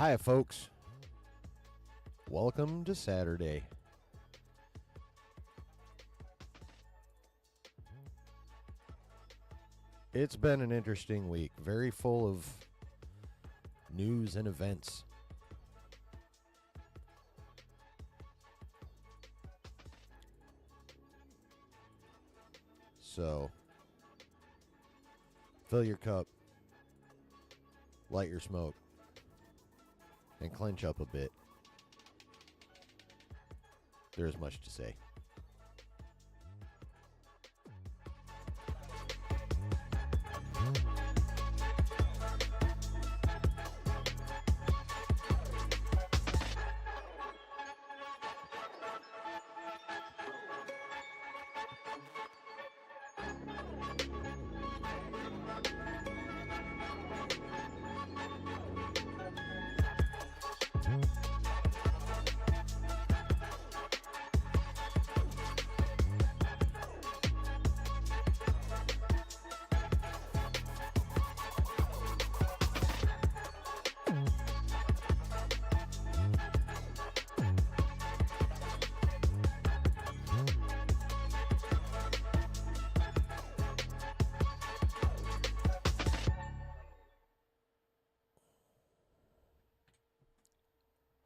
Hi, folks. Welcome to Saturday. It's been an interesting week, very full of news and events. So, fill your cup, light your smoke, and clench up a bit. There's much to say.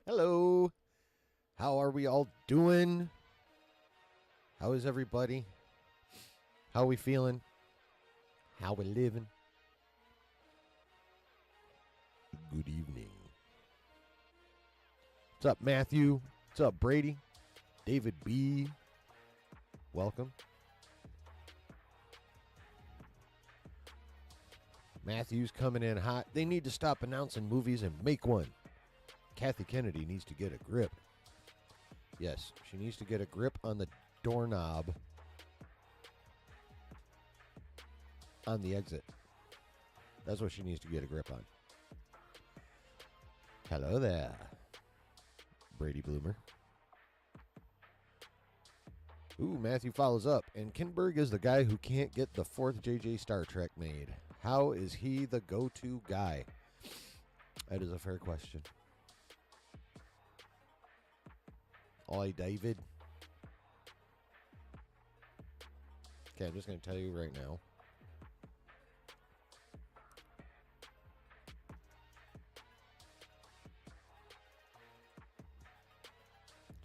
Hello. How are we all doing? How is everybody? How we feeling? How we living? Good evening. What's up, Matthew? What's up, Brady? David B. Welcome. Matthew's coming in hot. They need to stop announcing movies and make one. Kathy Kennedy needs to get a grip. Yes, she needs to get a grip on the doorknob on the exit. That's what she needs to get a grip on. Hello there, Brady Bloomer. Ooh, Matthew follows up. And Kinberg is the guy who can't get the fourth JJ Star Trek made. How is he the go-to guy? That is a fair question. Oi, David. Okay, I'm just going to tell you right now.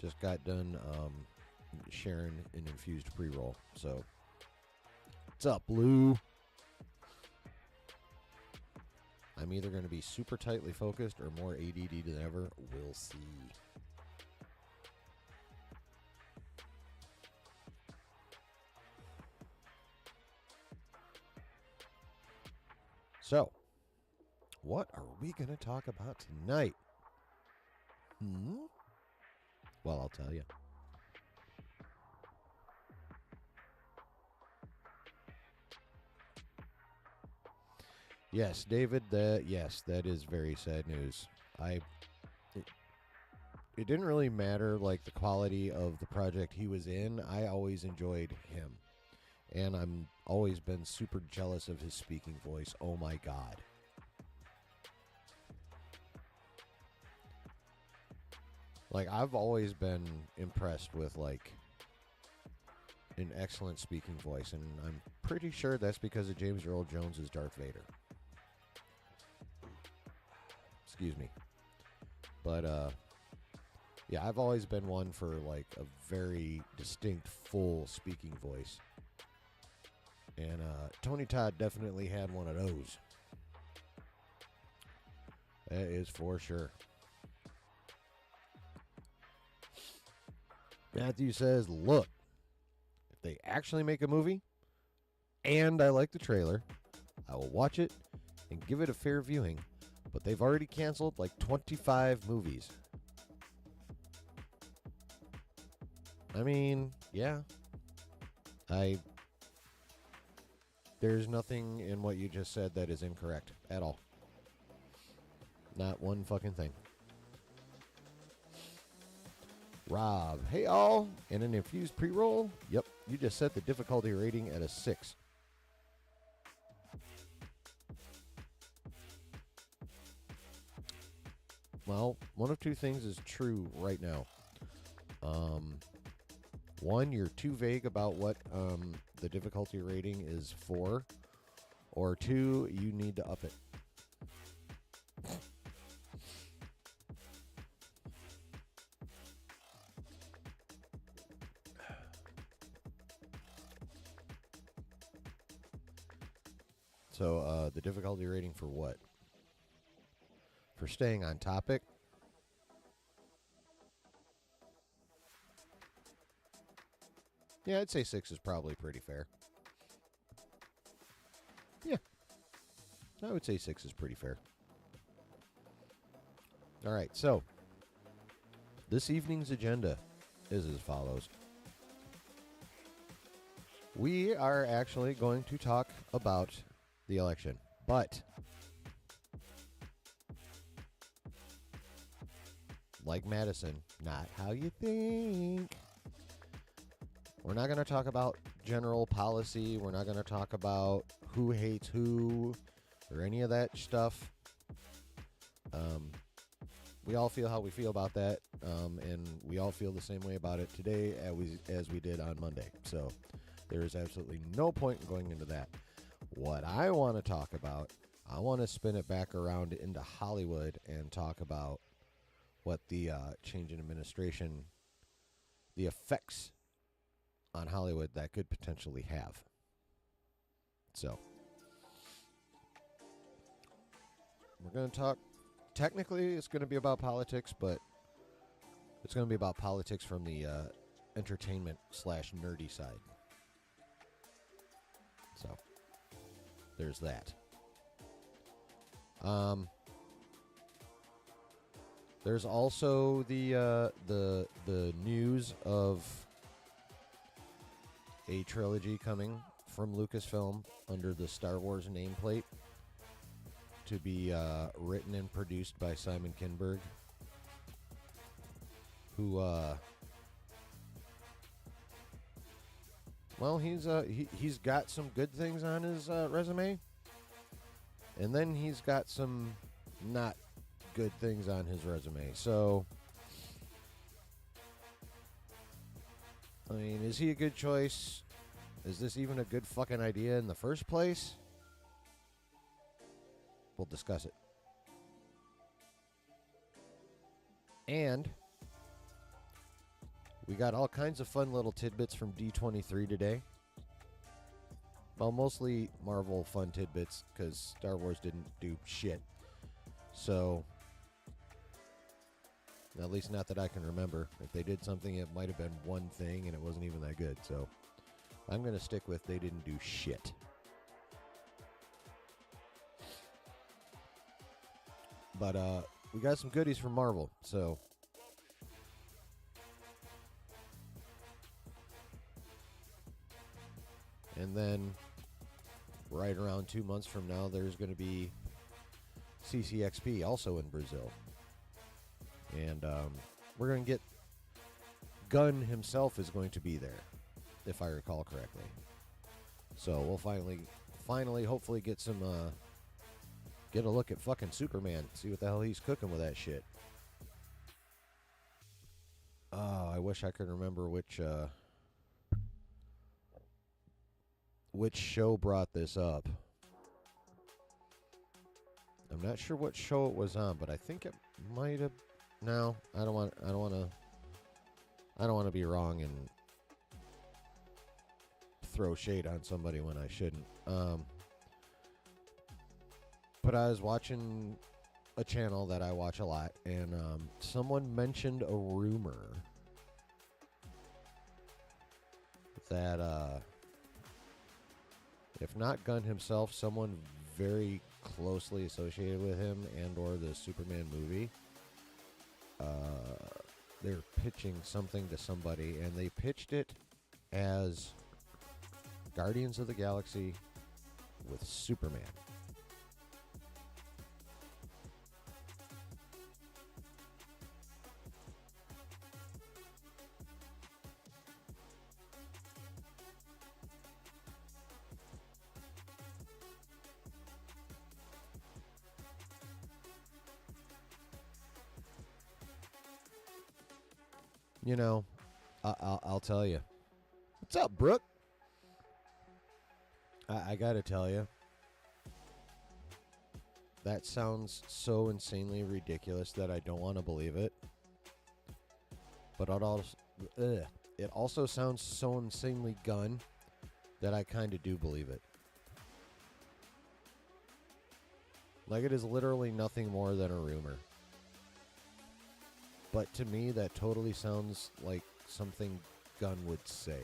Just got done sharing an infused pre-roll. So, what's up, Blue? I'm either going to be super tightly focused or more ADD than ever. We'll see. So, what are we going to talk about tonight? Well, I'll tell you. Yes, David, that is very sad news. It didn't really matter, like, the quality of the project he was in. I always enjoyed him. And I'm always been super jealous of his speaking voice. Oh my God. Like, I've always been impressed with, like, an excellent speaking voice. And I'm pretty sure that's because of James Earl Jones' Darth Vader. Excuse me. But, yeah, I've always been one for, like, a very distinct, full speaking voice. And Tony Todd definitely had one of those. That is for sure. Matthew says, look, if they actually make a movie, and I like the trailer, I will watch it and give it a fair viewing. But they've already canceled like 25 movies. I mean, yeah. There's nothing in what you just said that is incorrect at all. Not one fucking thing. Rob, hey all, in an infused pre-roll? Yep, you just set the difficulty rating at a 6. Well, one of two things is true right now. One, you're too vague about what the difficulty rating is for, or two, you need to up it. So, the difficulty rating for what? For staying on topic? Yeah, I'd say 6 is probably pretty fair. Yeah, I would say 6 is pretty fair. All right, so this evening's agenda is as follows. We are actually going to talk about the election, but like Madison, not how you think. We're not going to talk about general policy. We're not going to talk about who hates who or any of that stuff. We all feel how we feel about that, and we all feel the same way about it today as we did on Monday. So there is absolutely no point in going into that. What I want to talk about, I want to spin it back around into Hollywood and talk about what the change in administration, the effects on Hollywood that could potentially have. So we're going to talk. Technically, it's going to be about politics, but it's going to be about politics from the entertainment/nerdy side. So there's that. There's also the news of a trilogy coming from Lucasfilm under the Star Wars nameplate to be written and produced by Simon Kinberg, who well, he's got some good things on his resume, and then he's got some not good things on his resume. So, I mean, is he a good choice? Is this even a good fucking idea in the first place? We'll discuss it. And we got all kinds of fun little tidbits from D23 today. Well, mostly Marvel fun tidbits, because Star Wars didn't do shit. So, at least not that I can remember. If they did something, it might have been one thing, and it wasn't even that good. So, I'm going to stick with they didn't do shit. But we got some goodies from Marvel, so and then right around 2 months from now, there's going to be CCXP also in Brazil, and we're going to get Gunn himself is going to be there, if I recall correctly. So we'll finally, hopefully get some. Get a look at fucking Superman. See what the hell he's cooking with that shit. Oh, I wish I could remember which show brought this up. I'm not sure what show it was on, but I think it might have. No, I don't want to be wrong and throw shade on somebody when I shouldn't. But I was watching a channel that I watch a lot, and someone mentioned a rumor that if not Gunn himself, someone very closely associated with him and or the Superman movie, they're pitching something to somebody, and they pitched it as Guardians of the Galaxy with Superman. You know, I'll tell you. What's up, Brooke? I gotta tell you, that sounds so insanely ridiculous that I don't want to believe it. But it also sounds so insanely gun that I kind of do believe it. Like it is literally nothing more than a rumor. But to me, that totally sounds like something Gunn would say.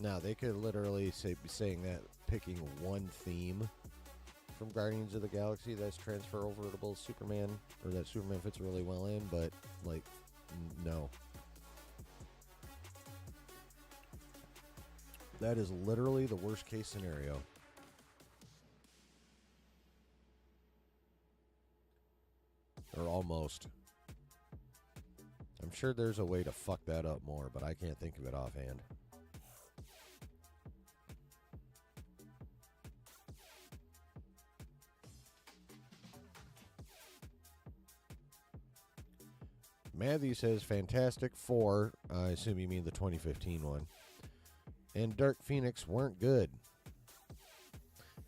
Now, they could literally be saying that, picking one theme from Guardians of the Galaxy that's transferable to Superman, or that Superman fits really well in, but, like, no. That is literally the worst case scenario. Or almost. I'm sure there's a way to fuck that up more, but I can't think of it offhand. Matthew says Fantastic Four, I assume you mean the 2015 one, and Dark Phoenix weren't good.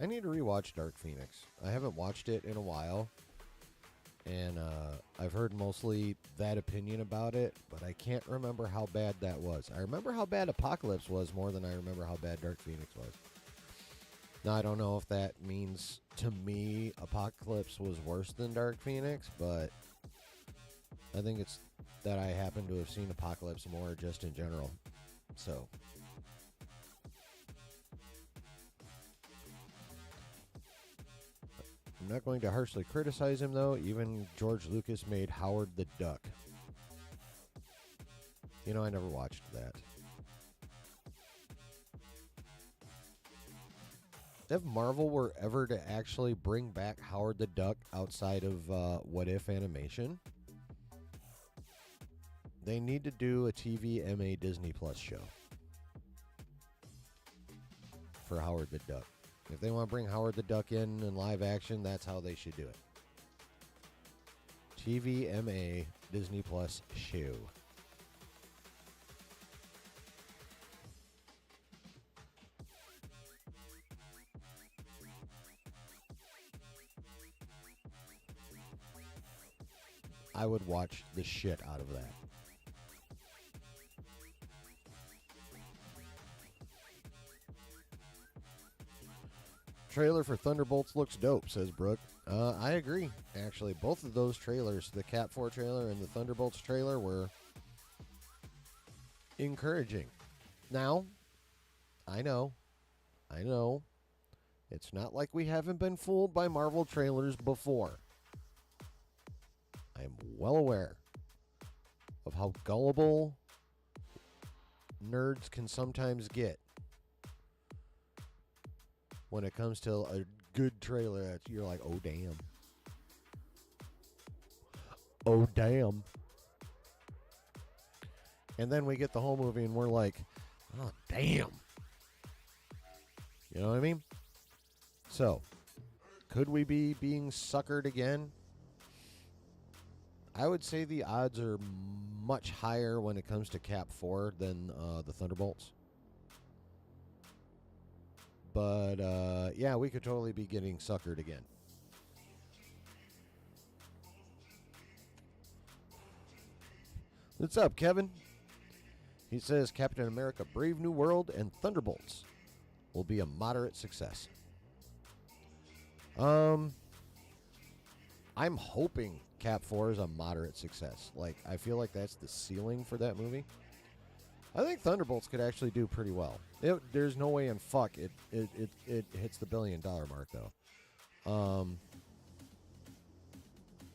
I need to rewatch Dark Phoenix. I haven't watched it in a while, and I've heard mostly that opinion about it, but I can't remember how bad that was. I remember how bad Apocalypse was more than I remember how bad Dark Phoenix was. Now, I don't know if that means, to me, Apocalypse was worse than Dark Phoenix, but I think it's that I happen to have seen Apocalypse more just in general. So, I'm not going to harshly criticize him, though. Even George Lucas made Howard the Duck. You know, I never watched that. If Marvel were ever to actually bring back Howard the Duck outside of What If animation, they need to do a TVMA Disney Plus show for Howard the Duck. If they want to bring Howard the Duck in live action, that's how they should do it. TVMA Disney Plus show. I would watch the shit out of that. Trailer for Thunderbolts looks dope, says Brooke. I agree, actually. Both of those trailers, the Cat 4 trailer and the Thunderbolts trailer, were encouraging. Now, I know, it's not like we haven't been fooled by Marvel trailers before. I am well aware of how gullible nerds can sometimes get when it comes to a good trailer that you're like, oh, damn. Oh, damn. And then we get the whole movie and we're like, oh, damn. You know what I mean? So, could we be being suckered again? I would say the odds are much higher when it comes to Cap 4 than the Thunderbolts. But, yeah, we could totally be getting suckered again. What's up, Kevin? He says Captain America Brave New World and Thunderbolts will be a moderate success. I'm hoping Cap 4 is a moderate success. Like, I feel like that's the ceiling for that movie. I think Thunderbolts could actually do pretty well. There's no way in fuck it hits the $1 billion mark, though.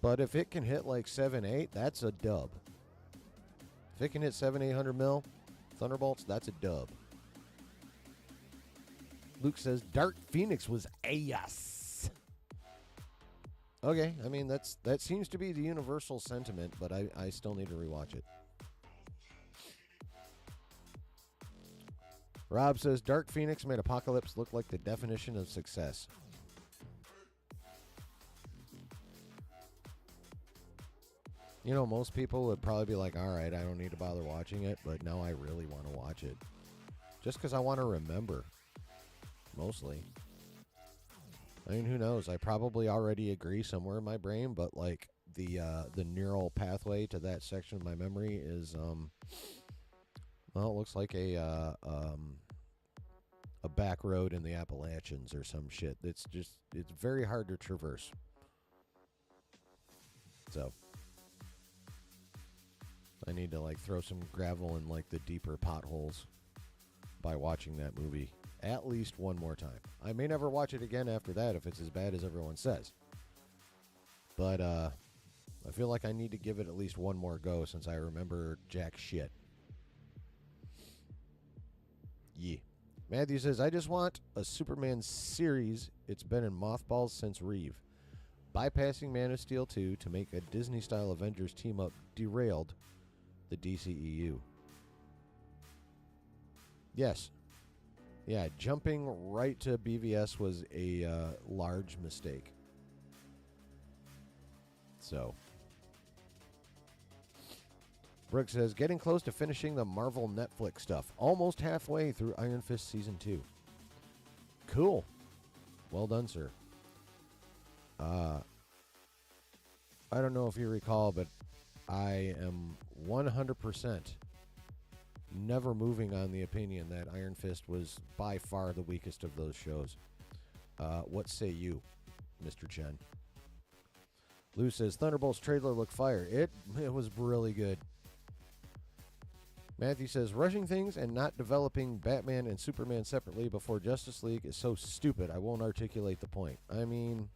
But if it can hit like 7-8, that's a dub. If it can hit 700-800 mil, Thunderbolts, that's a dub. Luke says Dark Phoenix was ass. Okay, I mean that seems to be the universal sentiment, but I still need to rewatch it. Rob says Dark Phoenix made Apocalypse look like the definition of success. You know, most people would probably be like, all right, I don't need to bother watching it, but now I really want to watch it. Just because I want to remember, mostly. I mean, who knows? I probably already agree somewhere in my brain, but like the neural pathway to that section of my memory is, well, it looks like a back road in the Appalachians or some shit. It's very hard to traverse. So I need to like throw some gravel in like the deeper potholes by watching that movie at least one more time. I may never watch it again after that if it's as bad as everyone says. But I feel like I need to give it at least one more go since I remember jack shit. Yeah. Matthew says, I just want a Superman series. It's been in mothballs since Reeve. Bypassing Man of Steel 2 to make a Disney-style Avengers team-up derailed the DCEU. Yes. Yeah, jumping right to BVS was a large mistake. So. Brooke says, getting close to finishing the Marvel Netflix stuff. Almost halfway through Iron Fist Season 2. Cool. Well done, sir. I don't know if you recall, but I am 100% never moving on the opinion that Iron Fist was by far the weakest of those shows. What say you, Mr. Chen? Lou says, Thunderbolts trailer looked fire. It was really good. Matthew says, rushing things and not developing Batman and Superman separately before Justice League is so stupid. I won't articulate the point. I mean,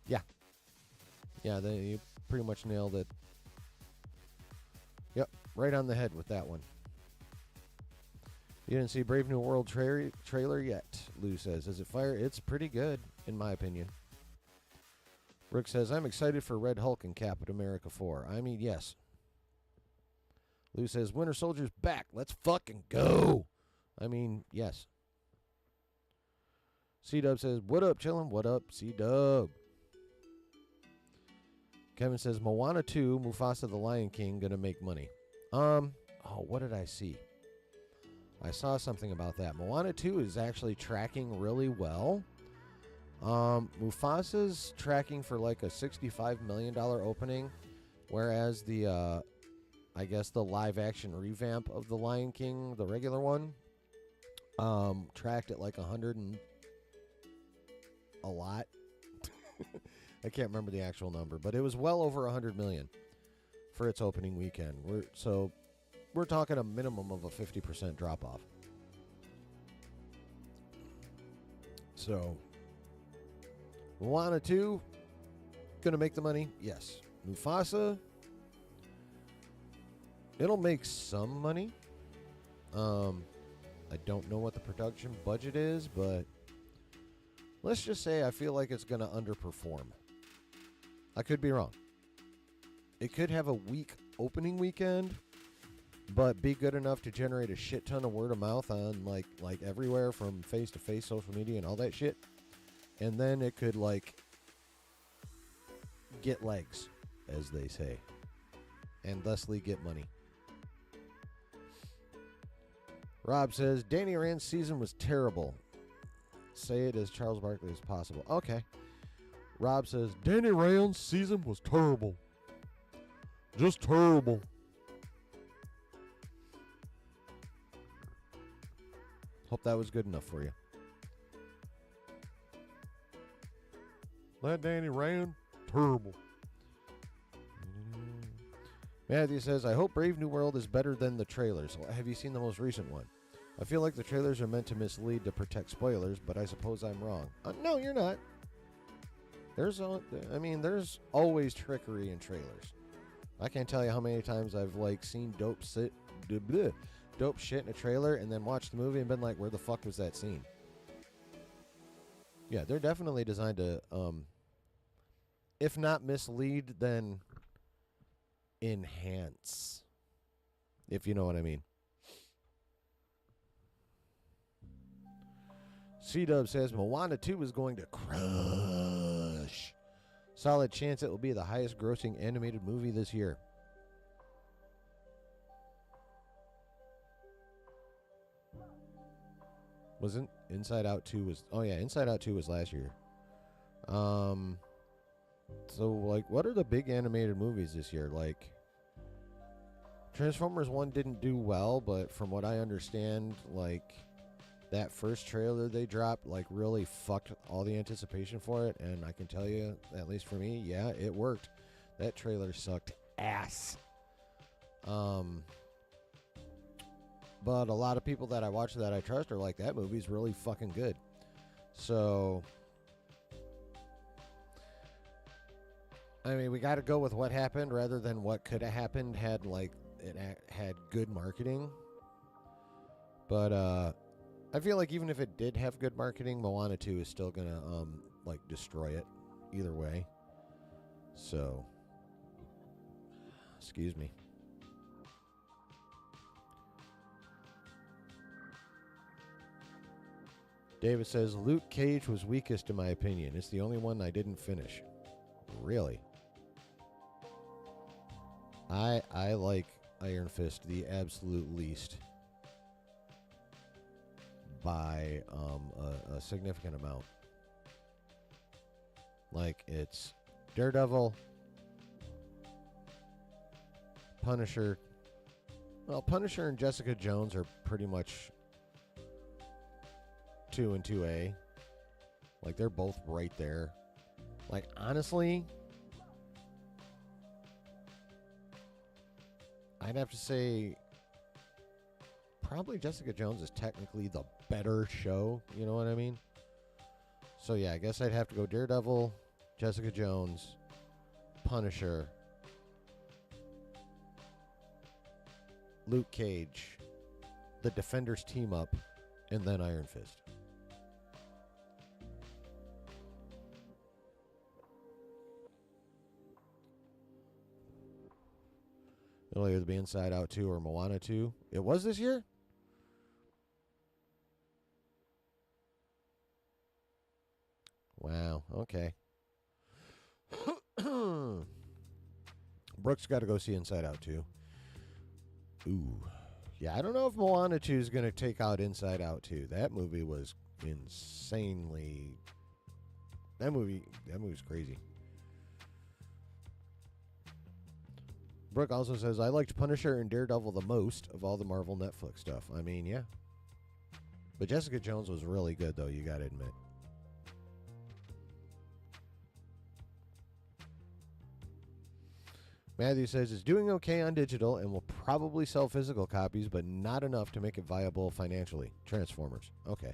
yeah. Yeah, you pretty much nailed it. Yep, right on the head with that one. You didn't see Brave New World trailer yet, Lou says. Is it fire? It's pretty good, in my opinion. Brooke says, I'm excited for Red Hulk and Captain America 4. I mean, yes. Lou says, Winter Soldier's back. Let's fucking go. I mean, yes. C-Dub says, what up, chillin'? What up, C-Dub? Kevin says, Moana 2, Mufasa the Lion King, gonna make money. What did I see? I saw something about that. Moana 2 is actually tracking really well. Mufasa's tracking for like a $65 million opening, whereas the, I guess the live action revamp of the Lion King, the regular one, tracked at like 100 and a lot. I can't remember the actual number, but it was well over 100 million for its opening weekend. We're talking a minimum of a 50% drop off. So, Moana 2 gonna make the money? Yes. Mufasa, it'll make some money. I don't know what the production budget is, but let's just say I feel like it's gonna underperform. I could be wrong. It could have a weak opening weekend, but be good enough to generate a shit ton of word of mouth on like everywhere from face to face social media and all that shit. And then it could like get legs, as they say, and thusly get money. Rob says, Danny Rand's season was terrible. Say it as Charles Barkley as possible. Okay. Rob says, Danny Rand's season was terrible. Just terrible. Hope that was good enough for you. That Danny Rand, terrible. Matthew says, I hope Brave New World is better than the trailers. Have you seen the most recent one? I feel like the trailers are meant to mislead to protect spoilers, but I suppose I'm wrong. No, you're not. There's always trickery in trailers. I can't tell you how many times I've like seen dope shit in a trailer and then watched the movie and been like, where the fuck was that scene? Yeah, they're definitely designed to, if not mislead, then enhance. If you know what I mean. C-Dub says Moana 2 is going to crush. Solid chance it will be the highest grossing animated movie this year. Wasn't Inside Out 2 was... Oh, yeah, Inside Out 2 was last year. So, like, what are the big animated movies this year? Like, Transformers 1 didn't do well, but from what I understand, like, that first trailer they dropped, like, really fucked all the anticipation for it. And I can tell you, at least for me, yeah, it worked. That trailer sucked ass. But a lot of people that I watch that I trust are like, that movie's really fucking good. So, I mean, we got to go with what happened rather than what could have happened had, like, it had good marketing. But I feel like even if it did have good marketing, Moana 2 is still going to, like, destroy it either way. So, excuse me. David says, Luke Cage was weakest in my opinion. It's the only one I didn't finish. Really? I like Iron Fist the absolute least by a significant amount. Like, it's Daredevil, Punisher. Well, Punisher and Jessica Jones are pretty much 2 and 2A. Like, they're both right there. Like, honestly, I'd have to say probably Jessica Jones is technically the better show. You know what I mean? So, yeah, I guess I'd have to go Daredevil, Jessica Jones, Punisher, Luke Cage, the Defenders team up, and then Iron Fist. It'll either be Inside Out 2 or Moana 2. It was this year? Wow, okay. Brooks got to go see Inside Out 2. Ooh. Yeah, I don't know if Moana 2 is going to take out Inside Out 2. That movie was insanely... That movie's crazy. Brooke also says, I liked Punisher and Daredevil the most of all the Marvel Netflix stuff. I mean, yeah. But Jessica Jones was really good, though, you got to admit. Matthew says, it's doing okay on digital and will probably sell physical copies, but not enough to make it viable financially. Transformers. Okay.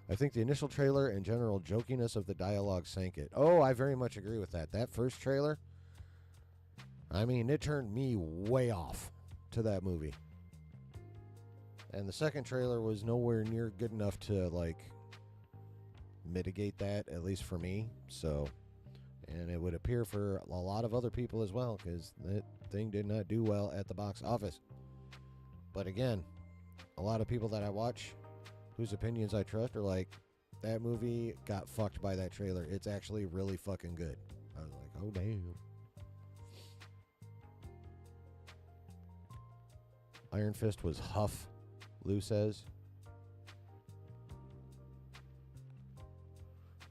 I think the initial trailer and general jokiness of the dialogue sank it. Oh, I very much agree with that. That first trailer, I mean, it turned me way off to that movie. And the second trailer was nowhere near good enough to, like, mitigate that, at least for me. So, and it would appear for a lot of other people as well, because that thing did not do well at the box office. But again, a lot of people that I watch, whose opinions I trust, are like, that movie got fucked by that trailer. It's actually really fucking good. I was like, oh, damn. Iron Fist was Huff, Lou says.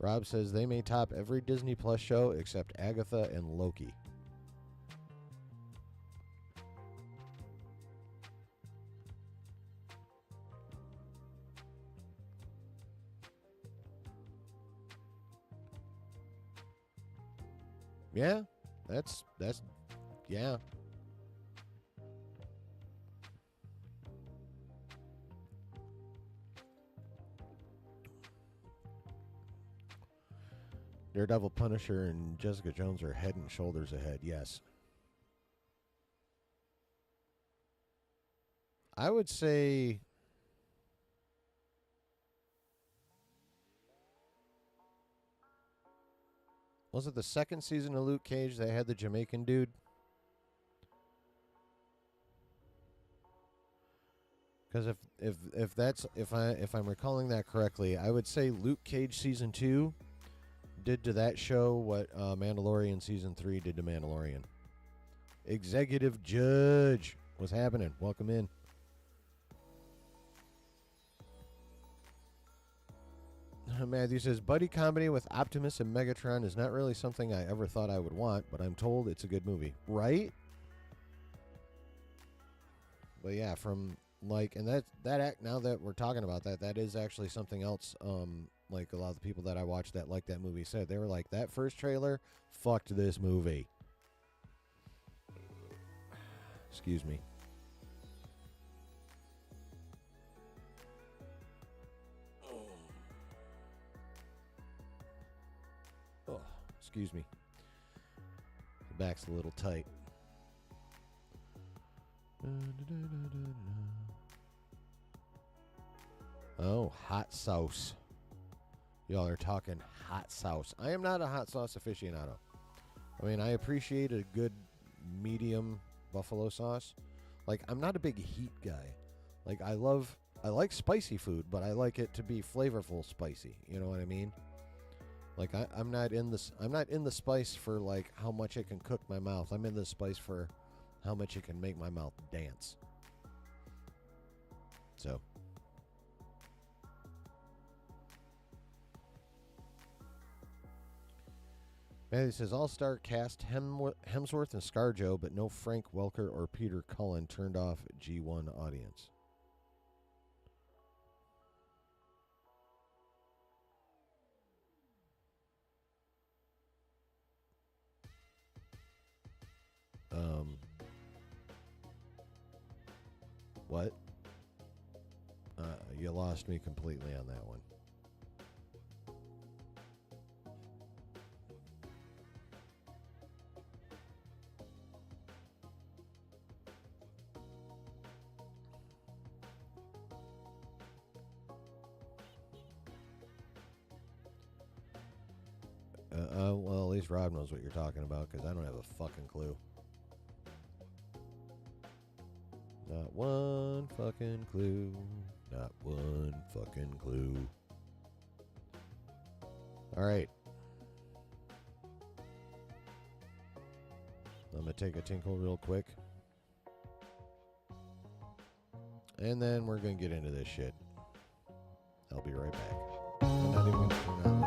Rob says they may top every Disney Plus show except Agatha and Loki. Yeah, that's yeah. Daredevil, Punisher, and Jessica Jones are head and shoulders ahead, yes. I would say... Was it the second season of Luke Cage that had the Jamaican dude? Because if I'm recalling that correctly, I would say Luke Cage season 2 did to that show what Mandalorian season 3 did to Mandalorian. Executive Judge, what's happening? Welcome in. Matthew says, buddy comedy with Optimus and Megatron is not really something I ever thought I would want, but I'm told it's a good movie. Right? But yeah, from like, and that act, now that we're talking about that, that is actually something else. Like a lot of the people that I watched that liked that movie said, they were like, that first trailer fucked this movie. Excuse me. Oh, excuse me. The back's a little tight. Oh, hot sauce. Y'all are talking hot sauce. I am not a hot sauce aficionado. I mean, I appreciate a good medium buffalo sauce. Like, I'm not a big heat guy. Like, I like spicy food, but I like it to be flavorful spicy. You know what I mean? Like, I'm not in the spice for like how much it can cook my mouth. I'm in the spice for how much it can make my mouth dance. So. Matthew says, all-star cast Hemsworth and ScarJo, but no Frank Welker or Peter Cullen, turned off G1 audience. What? You lost me completely on that one. Well, at least Rob knows what you're talking about, because I don't have a fucking clue. Not one fucking clue. Not one fucking clue. All right. I'm going to take a tinkle real quick. And then we're going to get into this shit. I'll be right back. I'm not even going to turn on the...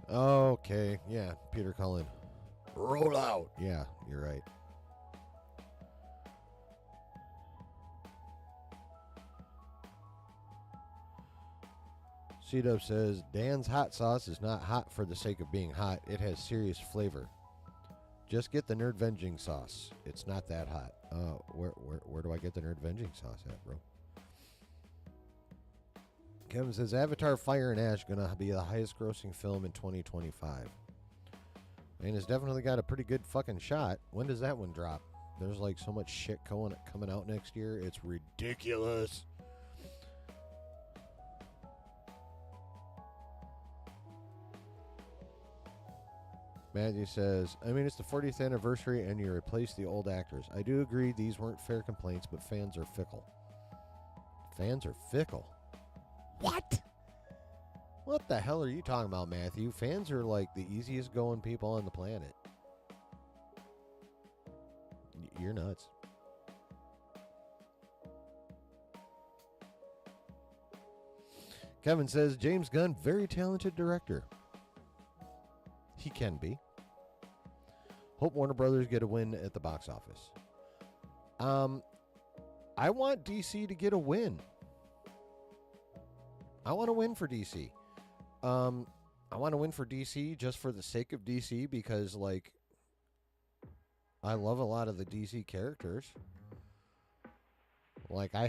Okay, yeah, Peter Cullen. Roll out. Yeah, you're right. C-Dub says, Dan's hot sauce is not hot for the sake of being hot. It has serious flavor. Just get the Nerd Venging sauce. It's not that hot. Where do I get the Nerd Venging sauce at, bro? Kevin says, Avatar Fire and Ash going to be the highest grossing film in 2025. And it's definitely got a pretty good fucking shot. When does that one drop? There's like so much shit coming out next year. It's ridiculous. Matthew says, I mean, it's the 40th anniversary and you replace the old actors. I do agree these weren't fair complaints, but fans are fickle. Fans are fickle? What? What the hell are you talking about, Matthew? Fans are like the easiest going people on the planet. You're nuts. Kevin says, James Gunn, very talented director. He can be. Hope Warner Brothers get a win at the box office. I want DC to get a win. I want to win for DC. I want to win for DC just for the sake of DC because, like, I love a lot of the DC characters. Like, I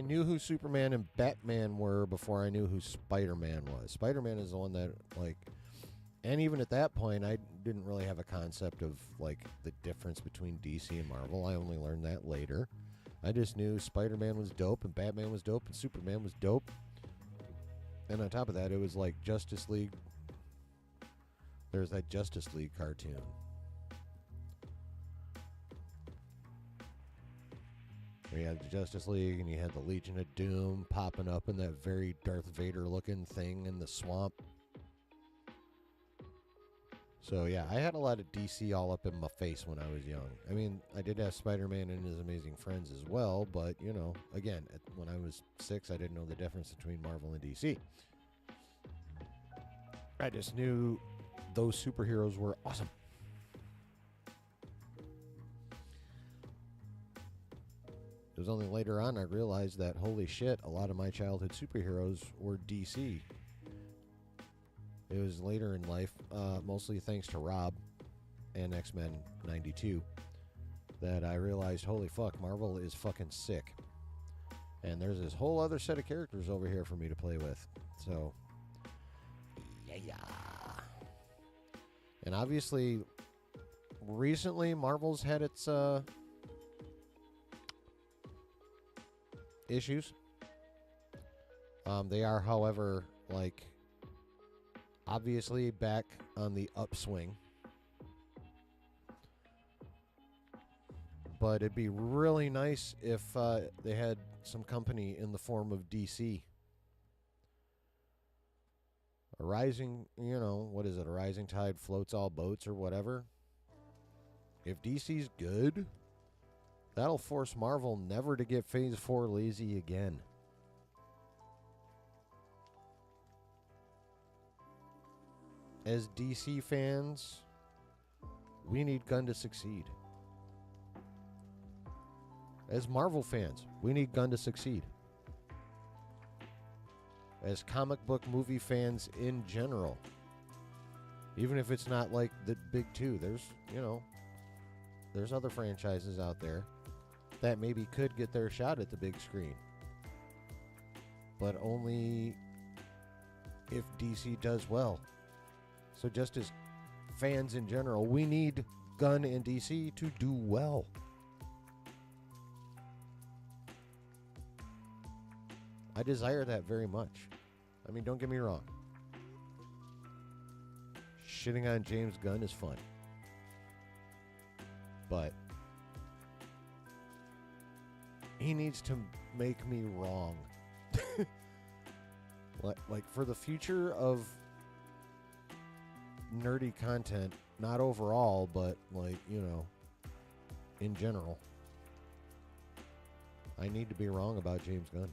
knew who Superman and Batman were before I knew who Spider-Man was. Spider-Man is the one that, like, and even at that point, I didn't really have a concept of, like, the difference between DC and Marvel. I only learned that later. I just knew Spider-Man was dope, and Batman was dope, and Superman was dope. And on top of that, it was like Justice League. There's that Justice League cartoon. We had the Justice League, and you had the Legion of Doom popping up in that very Darth Vader-looking thing in the swamp. So, yeah, I had a lot of DC all up in my face when I was young. I mean, I did have Spider-Man and His Amazing Friends as well, but, you know, again, when I was 6, I didn't know the difference between Marvel and DC. I just knew those superheroes were awesome. It was only later on I realized that, holy shit, a lot of my childhood superheroes were DC. It was later in life, mostly thanks to Rob and X-Men 92, that I realized, holy fuck, Marvel is fucking sick. And there's this whole other set of characters over here for me to play with. So, yeah. And obviously, recently, Marvel's had its issues. They are, however, like, obviously back on the upswing. But it'd be really nice if they had some company in the form of DC. A rising, you know, what is it? A rising tide floats all boats or whatever. If DC's good, that'll force Marvel never to get Phase 4 lazy again. As DC fans, we need Gunn to succeed. As Marvel fans, we need Gunn to succeed. As comic book movie fans in general, even if it's not like the big two, there's other franchises out there that maybe could get their shot at the big screen. But only if DC does well. So just as fans in general, we need Gunn and DC to do well. I desire that very much. I mean, don't get me wrong. Shitting on James Gunn is fun. But he needs to make me wrong. like for the future of nerdy content, not overall, but like, you know, in general, I need to be wrong about James Gunn.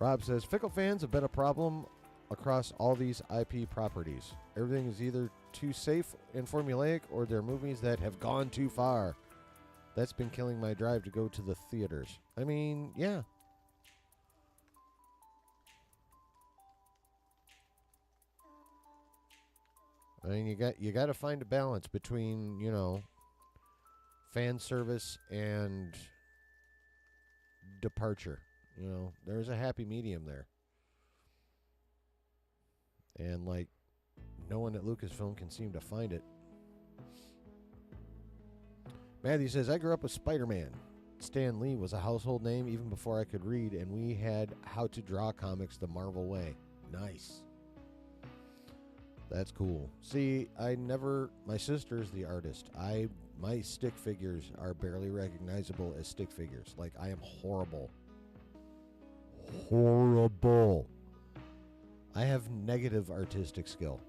Rob says, fickle fans have been a problem across all these IP properties. Everything is either too safe and formulaic, or they're movies that have gone too far. That's been killing my drive to go to the theaters. I mean, yeah. I mean, you got to find a balance between, fan service and departure. There's a happy medium there. And no one at Lucasfilm can seem to find it. Matthew says, I grew up with Spider-Man. Stan Lee was a household name even before I could read, and we had How to Draw comics the Marvel way. Nice. That's cool. See, my sister's the artist. My stick figures are barely recognizable as stick figures. I am horrible. Horrible. I have negative artistic skill.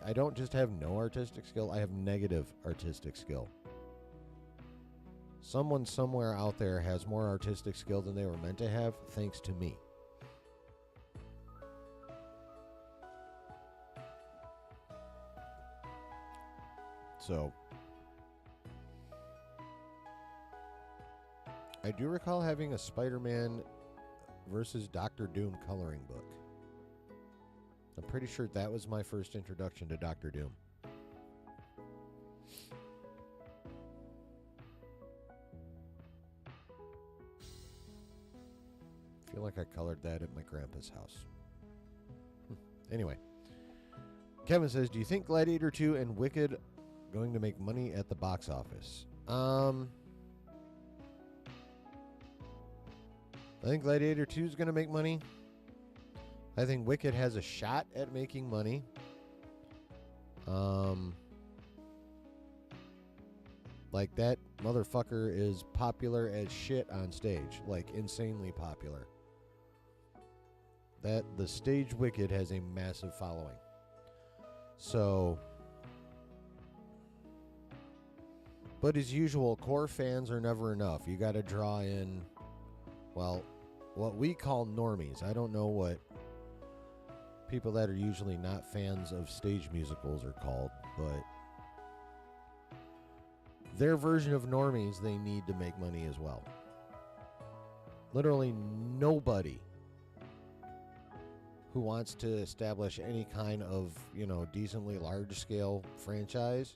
I don't just have no artistic skill, I have negative artistic skill. Someone somewhere out there has more artistic skill than they were meant to have, thanks to me. So, I do recall having a Spider-Man versus Doctor Doom coloring book. I'm pretty sure that was my first introduction to Doctor Doom. I feel like I colored that at my grandpa's house. Anyway. Kevin says, do you think Gladiator 2 and Wicked going to make money at the box office? I think Gladiator 2 is going to make money. I think Wicked has a shot at making money. That motherfucker is popular as shit on stage. Insanely popular. The stage Wicked has a massive following. So, but as usual, core fans are never enough. You got to draw in, what we call normies. I don't know what people that are usually not fans of stage musicals are called, but their version of normies, they need to make money as well. Literally nobody who wants to establish any kind of, decently large-scale franchise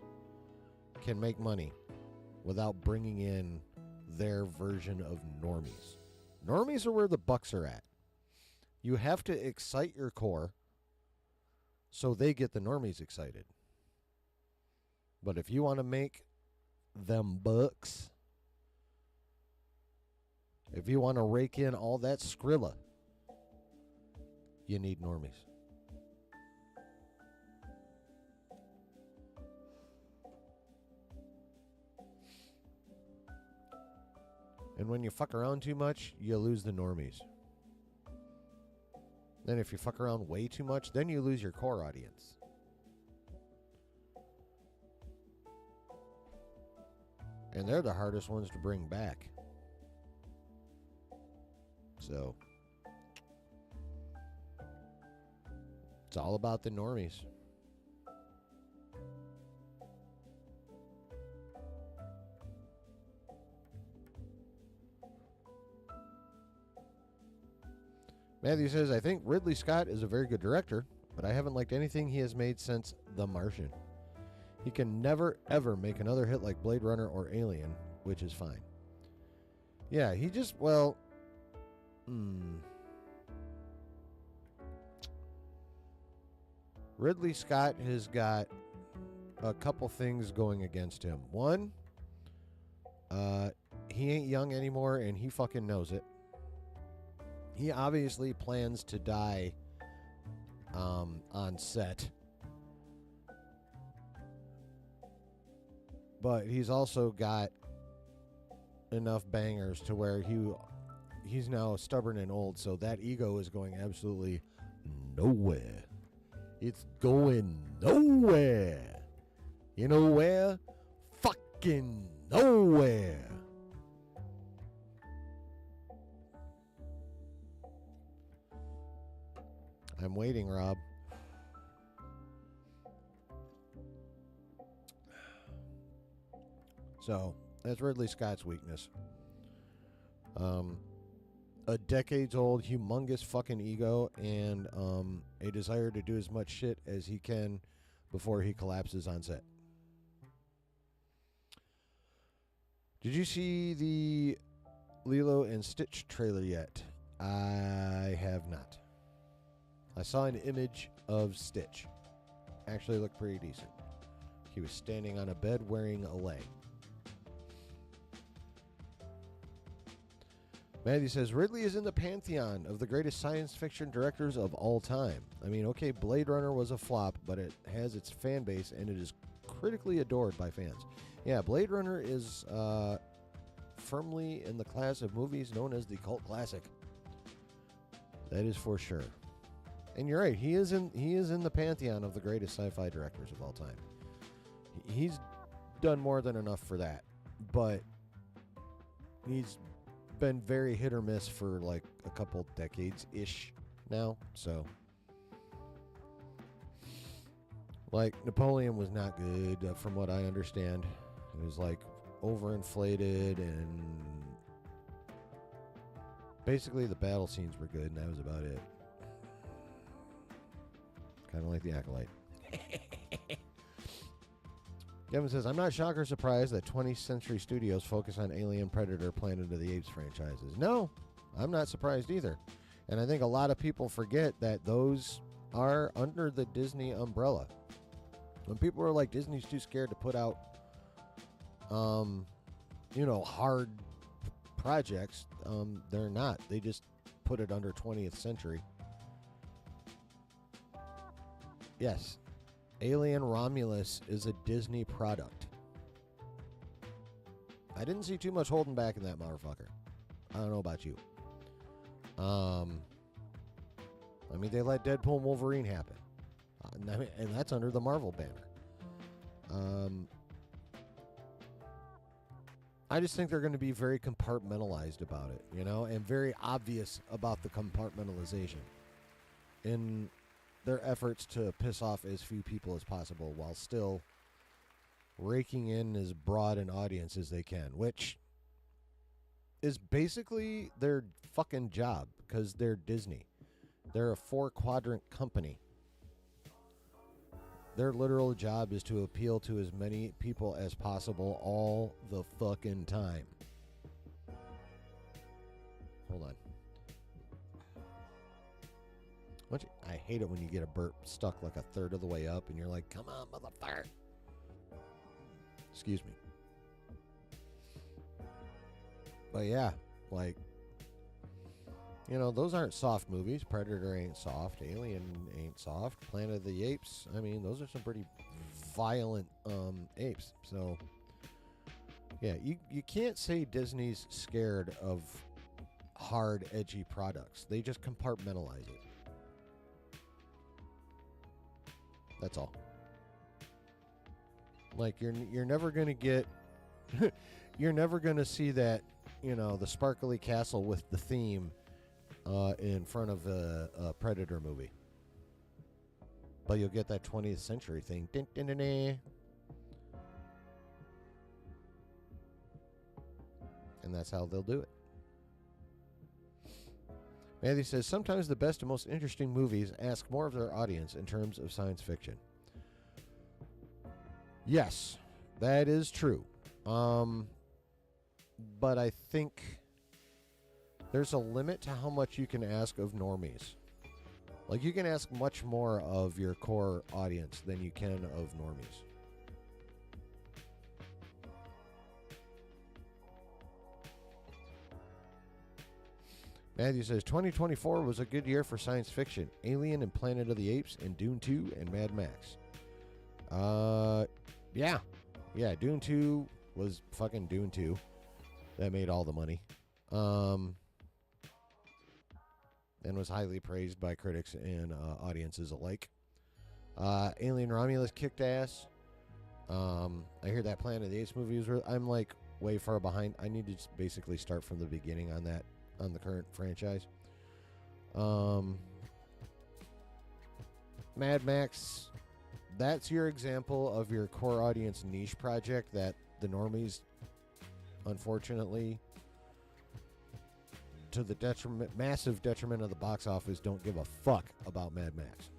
can make money without bringing in their version of normies. Normies are where the bucks are at. You have to excite your core so they get the normies excited. But if you want to make them bucks, if you want to rake in all that Skrilla, you need normies. And when you fuck around too much, you lose the normies. Then if you fuck around way too much, then you lose your core audience. And they're the hardest ones to bring back. So, it's all about the normies. Matthew says, I think Ridley Scott is a very good director, but I haven't liked anything he has made since The Martian. He can never, ever make another hit like Blade Runner or Alien, which is fine. Yeah, he just, Ridley Scott has got a couple things going against him. One, he ain't young anymore, and he fucking knows it. He obviously plans to die on set. But he's also got enough bangers to where he's now stubborn and old, so that ego is going absolutely nowhere. It's going nowhere. You know where? Fucking nowhere. I'm waiting, Rob. So, that's Ridley Scott's weakness. A decades-old, humongous fucking ego and a desire to do as much shit as he can before he collapses on set. Did you see the Lilo and Stitch trailer yet? I have not. I saw an image of Stitch. Actually looked pretty decent. He was standing on a bed wearing a leg. Matthew says, Ridley is in the pantheon of the greatest science fiction directors of all time. I mean, okay, Blade Runner was a flop, but it has its fan base, and it is critically adored by fans. Yeah, Blade Runner is firmly in the class of movies known as the cult classic. That is for sure. And you're right, he is in the pantheon of the greatest sci-fi directors of all time. He's done more than enough for that, but he's been very hit or miss for like a couple decades-ish now, so like Napoleon was not good from what I understand. It was like overinflated, and basically the battle scenes were good, and that was about it. Kind of like The Acolyte. Kevin says, I'm not shocked or surprised that 20th Century Studios focus on Alien, Predator, Planet of the Apes franchises. No, I'm not surprised either. And I think a lot of people forget that those are under the Disney umbrella. When people are like, Disney's too scared to put out, hard projects, they're not. They just put it under 20th Century. Yes. Alien Romulus is a Disney product. I didn't see too much holding back in that motherfucker. I don't know about you. I mean, they let Deadpool and Wolverine happen. And that's under the Marvel banner. I just think they're going to be very compartmentalized about it, and very obvious about the compartmentalization in their efforts to piss off as few people as possible while still raking in as broad an audience as they can, which is basically their fucking job because they're Disney. They're a 4-quadrant company. Their literal job is to appeal to as many people as possible all the fucking time. Hold on. I hate it when you get a burp stuck like a third of the way up and you're like, come on, motherfucker. Excuse me. But yeah, like, those aren't soft movies. Predator ain't soft. Alien ain't soft. Planet of the Apes, I mean, those are some pretty violent apes. So, yeah, you can't say Disney's scared of hard, edgy products. They just compartmentalize it. That's all. Like you're never gonna get, you're never gonna see that, the sparkly castle with the theme in front of a Predator movie. But you'll get that 20th century thing. Dun, dun, dun, dun. And that's how they'll do it. Matthew says, sometimes the best and most interesting movies ask more of their audience in terms of science fiction. Yes, that is true. But I think there's a limit to how much you can ask of normies. Like, you can ask much more of your core audience than you can of normies. Matthew says, 2024 was a good year for science fiction. Alien and Planet of the Apes and Dune 2 and Mad Max. Yeah. Yeah, Dune 2 was fucking Dune 2. That made all the money. And was highly praised by critics and audiences alike. Alien Romulus kicked ass. I hear that Planet of the Apes movie was I'm like way far behind. I need to just basically start from the beginning on that, on the current franchise. Mad Max, that's your example of your core audience niche project that the normies, unfortunately, to the massive detriment of the box office, don't give a fuck about Mad Max.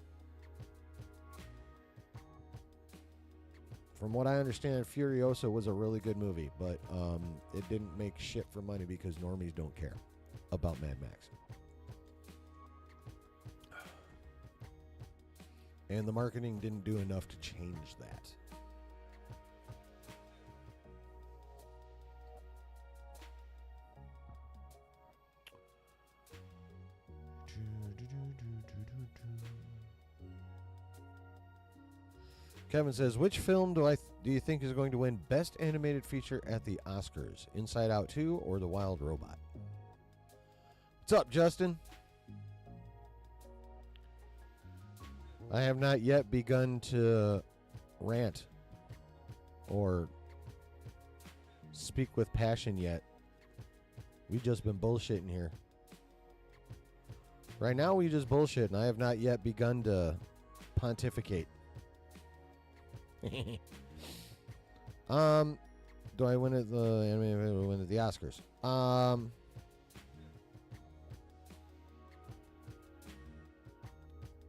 From what I understand, Furiosa was a really good movie, but it didn't make shit for money because normies don't care about Mad Max. And the marketing didn't do enough to change that. Kevin says, which film do you think is going to win Best Animated Feature at the Oscars? Inside Out 2 or The Wild Robot? What's up, Justin? I have not yet begun to rant or speak with passion yet. We've just been bullshitting here. Right now we just bullshit, and I have not yet begun to pontificate. Do I win at the Oscars?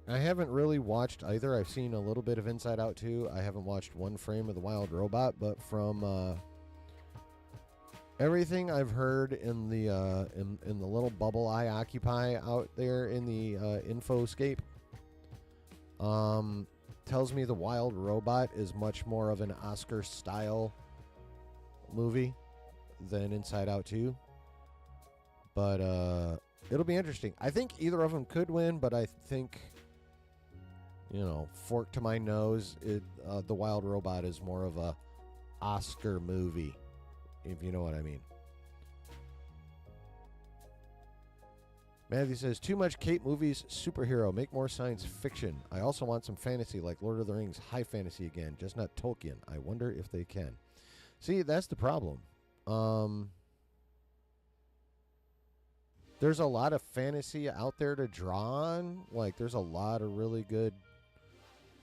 I haven't really watched either. I've seen a little bit of Inside Out 2. I haven't watched one frame of The Wild Robot, but from everything I've heard in the little bubble I occupy out there in the infoscape, tells me The Wild Robot is much more of an Oscar-style movie than Inside Out 2. But it'll be interesting. I think either of them could win, but I think, fork to my nose, The Wild Robot is more of a Oscar movie, if you know what I mean. Matthew says, too much Kate movies, superhero, make more science fiction. I also want some fantasy like Lord of the Rings, high fantasy again, just not Tolkien. I wonder if they can. See, that's the problem. There's a lot of fantasy out there to draw on. Like, there's a lot of really good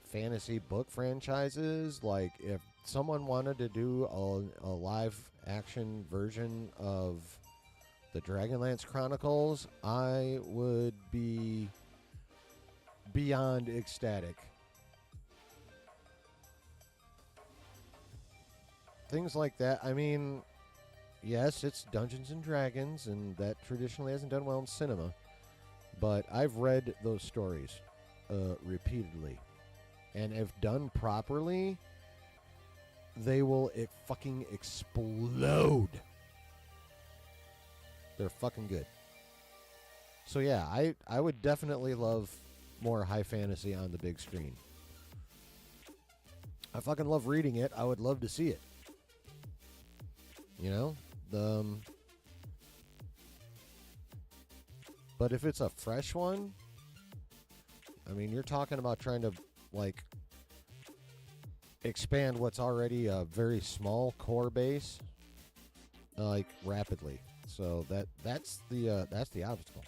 fantasy book franchises. Like, if someone wanted to do a live action version of the Dragonlance Chronicles, I would be beyond ecstatic. Things like that. I mean, yes, it's Dungeons and Dragons, and that traditionally hasn't done well in cinema. But I've read those stories repeatedly. And if done properly, they will fucking explode. They're fucking good. So yeah, I would definitely love more high fantasy on the big screen. I fucking love reading it. I would love to see it. But if it's a fresh one, I mean, you're talking about trying to expand what's already a very small core base, rapidly. So that's the obstacle.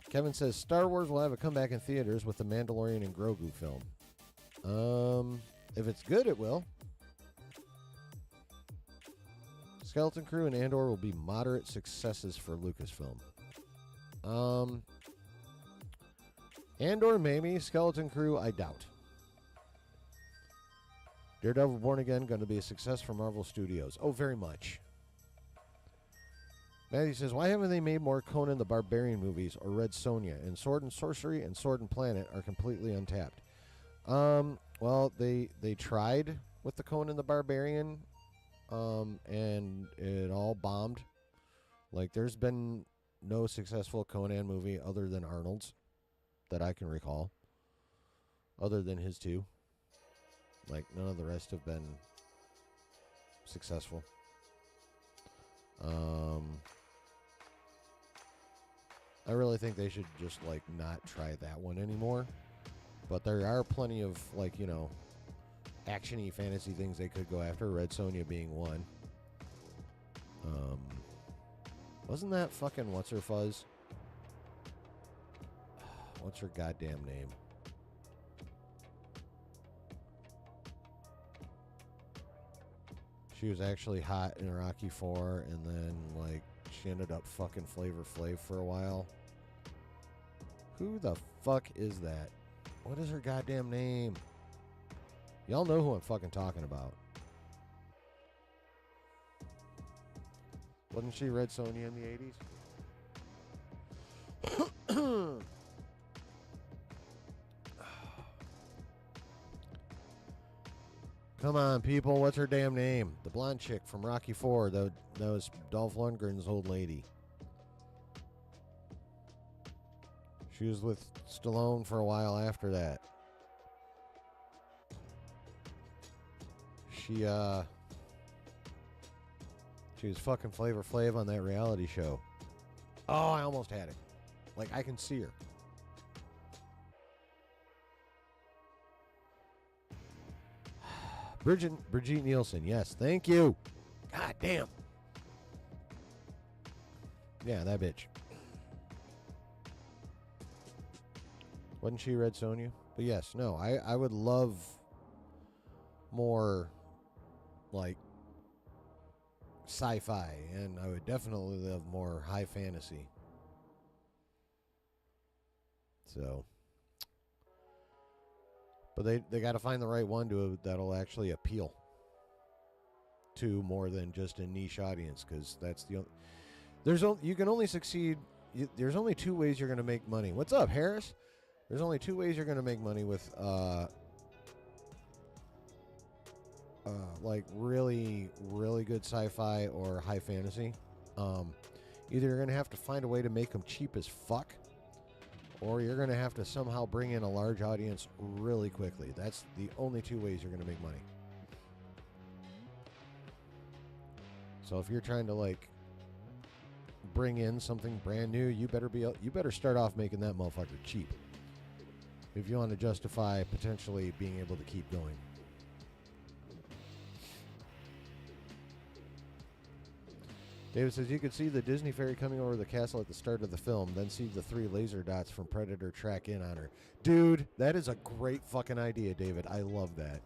Kevin says Star Wars will have a comeback in theaters with the Mandalorian and Grogu film. If it's good, it will. Skeleton Crew and Andor will be moderate successes for Lucasfilm. Andor maybe, Skeleton Crew I doubt. Daredevil Born Again going to be a success for Marvel Studios. Oh, very much. Matthew says, why haven't they made more Conan the Barbarian movies or Red Sonja? And Sword and Sorcery and Sword and Planet are completely untapped. Well, they tried with the Conan the Barbarian, and it all bombed. Like, there's been no successful Conan movie other than Arnold's that I can recall, other than his two. Like, none of the rest have been successful. I really think they should just, not try that one anymore. But there are plenty of, action-y fantasy things they could go after, Red Sonja being one. Wasn't that fucking What's-Her-Fuzz? What's her goddamn name? She was actually hot in Rocky 4, and then, like, she ended up fucking Flavor Flav for a while. Who the fuck is that? What is her goddamn name? Y'all know who I'm fucking talking about. Wasn't she Red Sonja in the 80s? Come on, people. What's her damn name? The blonde chick from Rocky 4. That was Dolph Lundgren's old lady. She was with Stallone for a while after that. She was fucking Flavor Flav on that reality show. Oh, I almost had it. Like, I can see her. Brigitte Nielsen, yes, thank you. God damn. Yeah, that bitch. Wasn't she Red Sonja? But yes, no, I would love more, like, sci-fi, and I would definitely love more high fantasy. So, but they got to find the right one that'll actually appeal to more than just a niche audience, because that's the you can only succeed. There's only two ways you're going to make money. What's up, Harris? There's only two ways you're going to make money with like really, really good sci-fi or high fantasy. Either you're going to have to find a way to make them cheap as fuck, or you're going to have to somehow bring in a large audience really quickly. That's the only two ways you're going to make money. So if you're trying to, like, bring in something brand new, you better start off making that motherfucker cheap if you want to justify potentially being able to keep going. David says, you could see the Disney fairy coming over the castle at the start of the film, then see the 3 laser dots from Predator track in on her. Dude, that is a great fucking idea, David. I love that.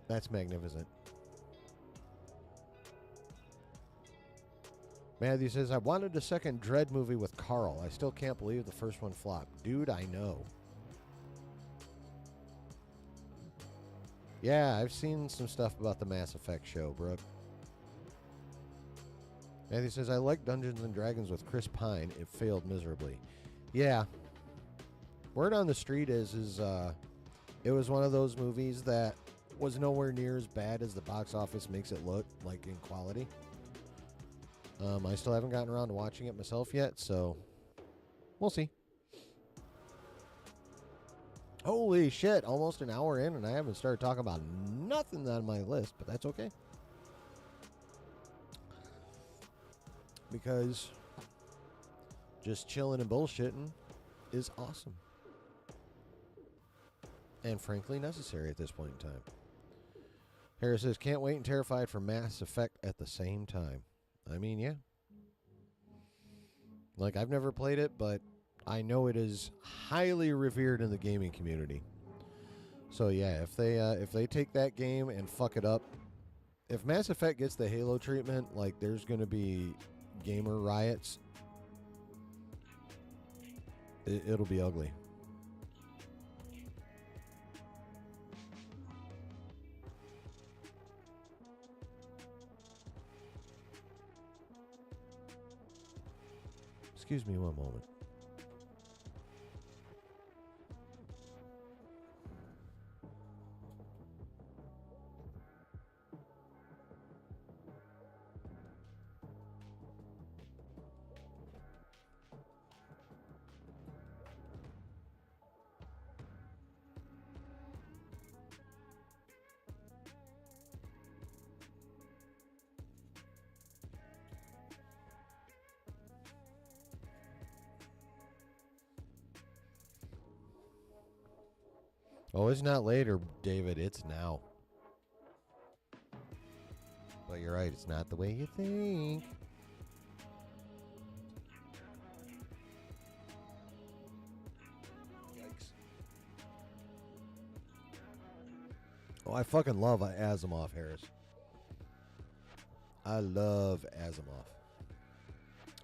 That's magnificent. Matthew says, I wanted a second Dread movie with Carl. I still can't believe the first one flopped. Dude, I know. Yeah, I've seen some stuff about the Mass Effect show, Brooke. Matthew says, I like Dungeons & Dragons with Chris Pine. It failed miserably. Yeah. Word on the street is it was one of those movies that was nowhere near as bad as the box office makes it look, like, in quality. I still haven't gotten around to watching it myself yet, so we'll see. Holy shit, almost an hour in, and I haven't started talking about nothing on my list, but that's okay. Because just chilling and bullshitting is awesome. And frankly necessary at this point in time. Harris says, can't wait and terrified for Mass Effect at the same time. I mean, yeah. Like, I've never played it, but I know it is highly revered in the gaming community. So yeah, if they take that game and fuck it up, if Mass Effect gets the Halo treatment, like, there's going to be gamer riots. It'll be ugly. Excuse me one moment. Oh, it's not later, David. It's now. But you're right. It's not the way you think. Yikes. Oh, I fucking love Asimov, Harris. I love Asimov.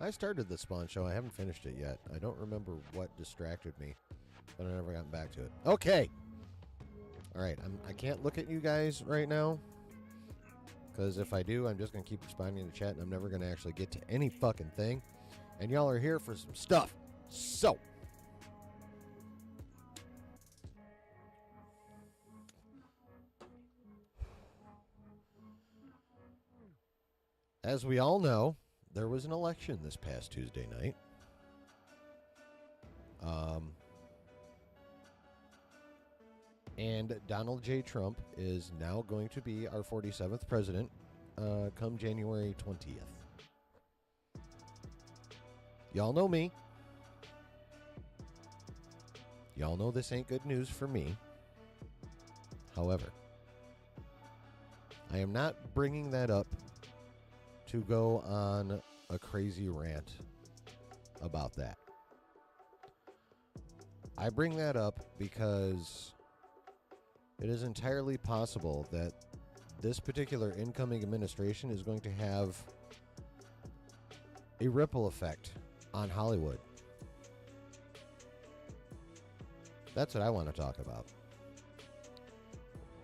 I started the Spawn show. I haven't finished it yet. I don't remember what distracted me, but I never gotten back to it. Okay. All right. I can't look at you guys right now, because if I do, I'm just going to keep responding to chat, and I'm never going to actually get to any fucking thing. And y'all are here for some stuff. So, as we all know, there was an election this past Tuesday night. And Donald J. Trump is now going to be our 47th president come January 20th. Y'all know me. Y'all know this ain't good news for me. However, I am not bringing that up to go on a crazy rant about that. I bring that up because it is entirely possible that this particular incoming administration is going to have a ripple effect on Hollywood. That's what I want to talk about.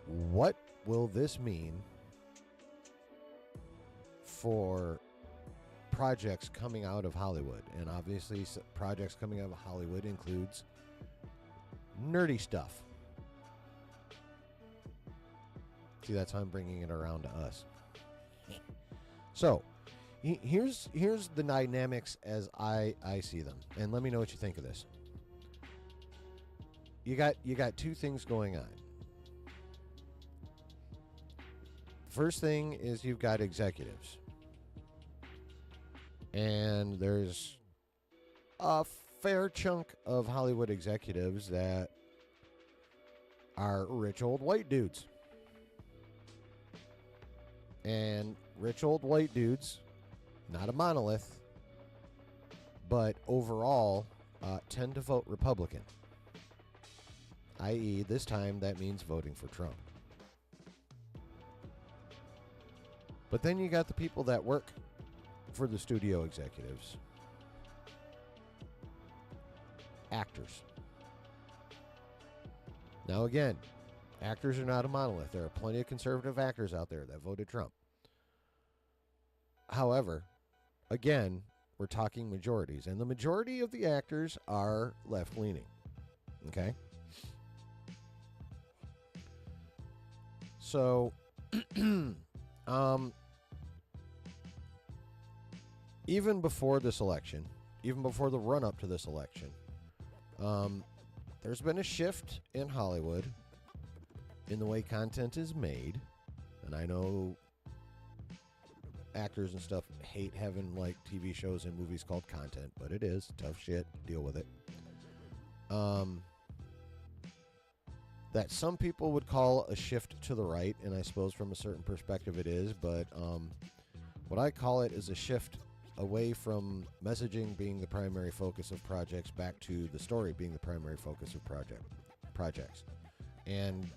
What will this mean for projects coming out of Hollywood? And obviously, projects coming out of Hollywood includes nerdy stuff. See, that's how I'm bringing it around to us. So, here's the dynamics as I see them, and let me know what you think of this. You got two things going on. First thing is you've got executives, and there's a fair chunk of Hollywood executives that are rich old white dudes. And rich old white dudes, not a monolith, but overall tend to vote Republican. I.e., this time that means voting for Trump. But then you got the people that work for the studio executives. Actors. Now again, actors are not a monolith. There are plenty of conservative actors out there that voted Trump. However, again, we're talking majorities, and the majority of the actors are left-leaning. Okay? So, even before this election, even before the run-up to this election, there's been a shift in Hollywood in the way content is made. And I know actors and stuff hate having like TV shows and movies called content, but it is tough shit. Deal with it. That some people would call a shift to the right, and I suppose from a certain perspective it is, but what I call it is a shift away from messaging being the primary focus of projects back to the story being the primary focus of projects. And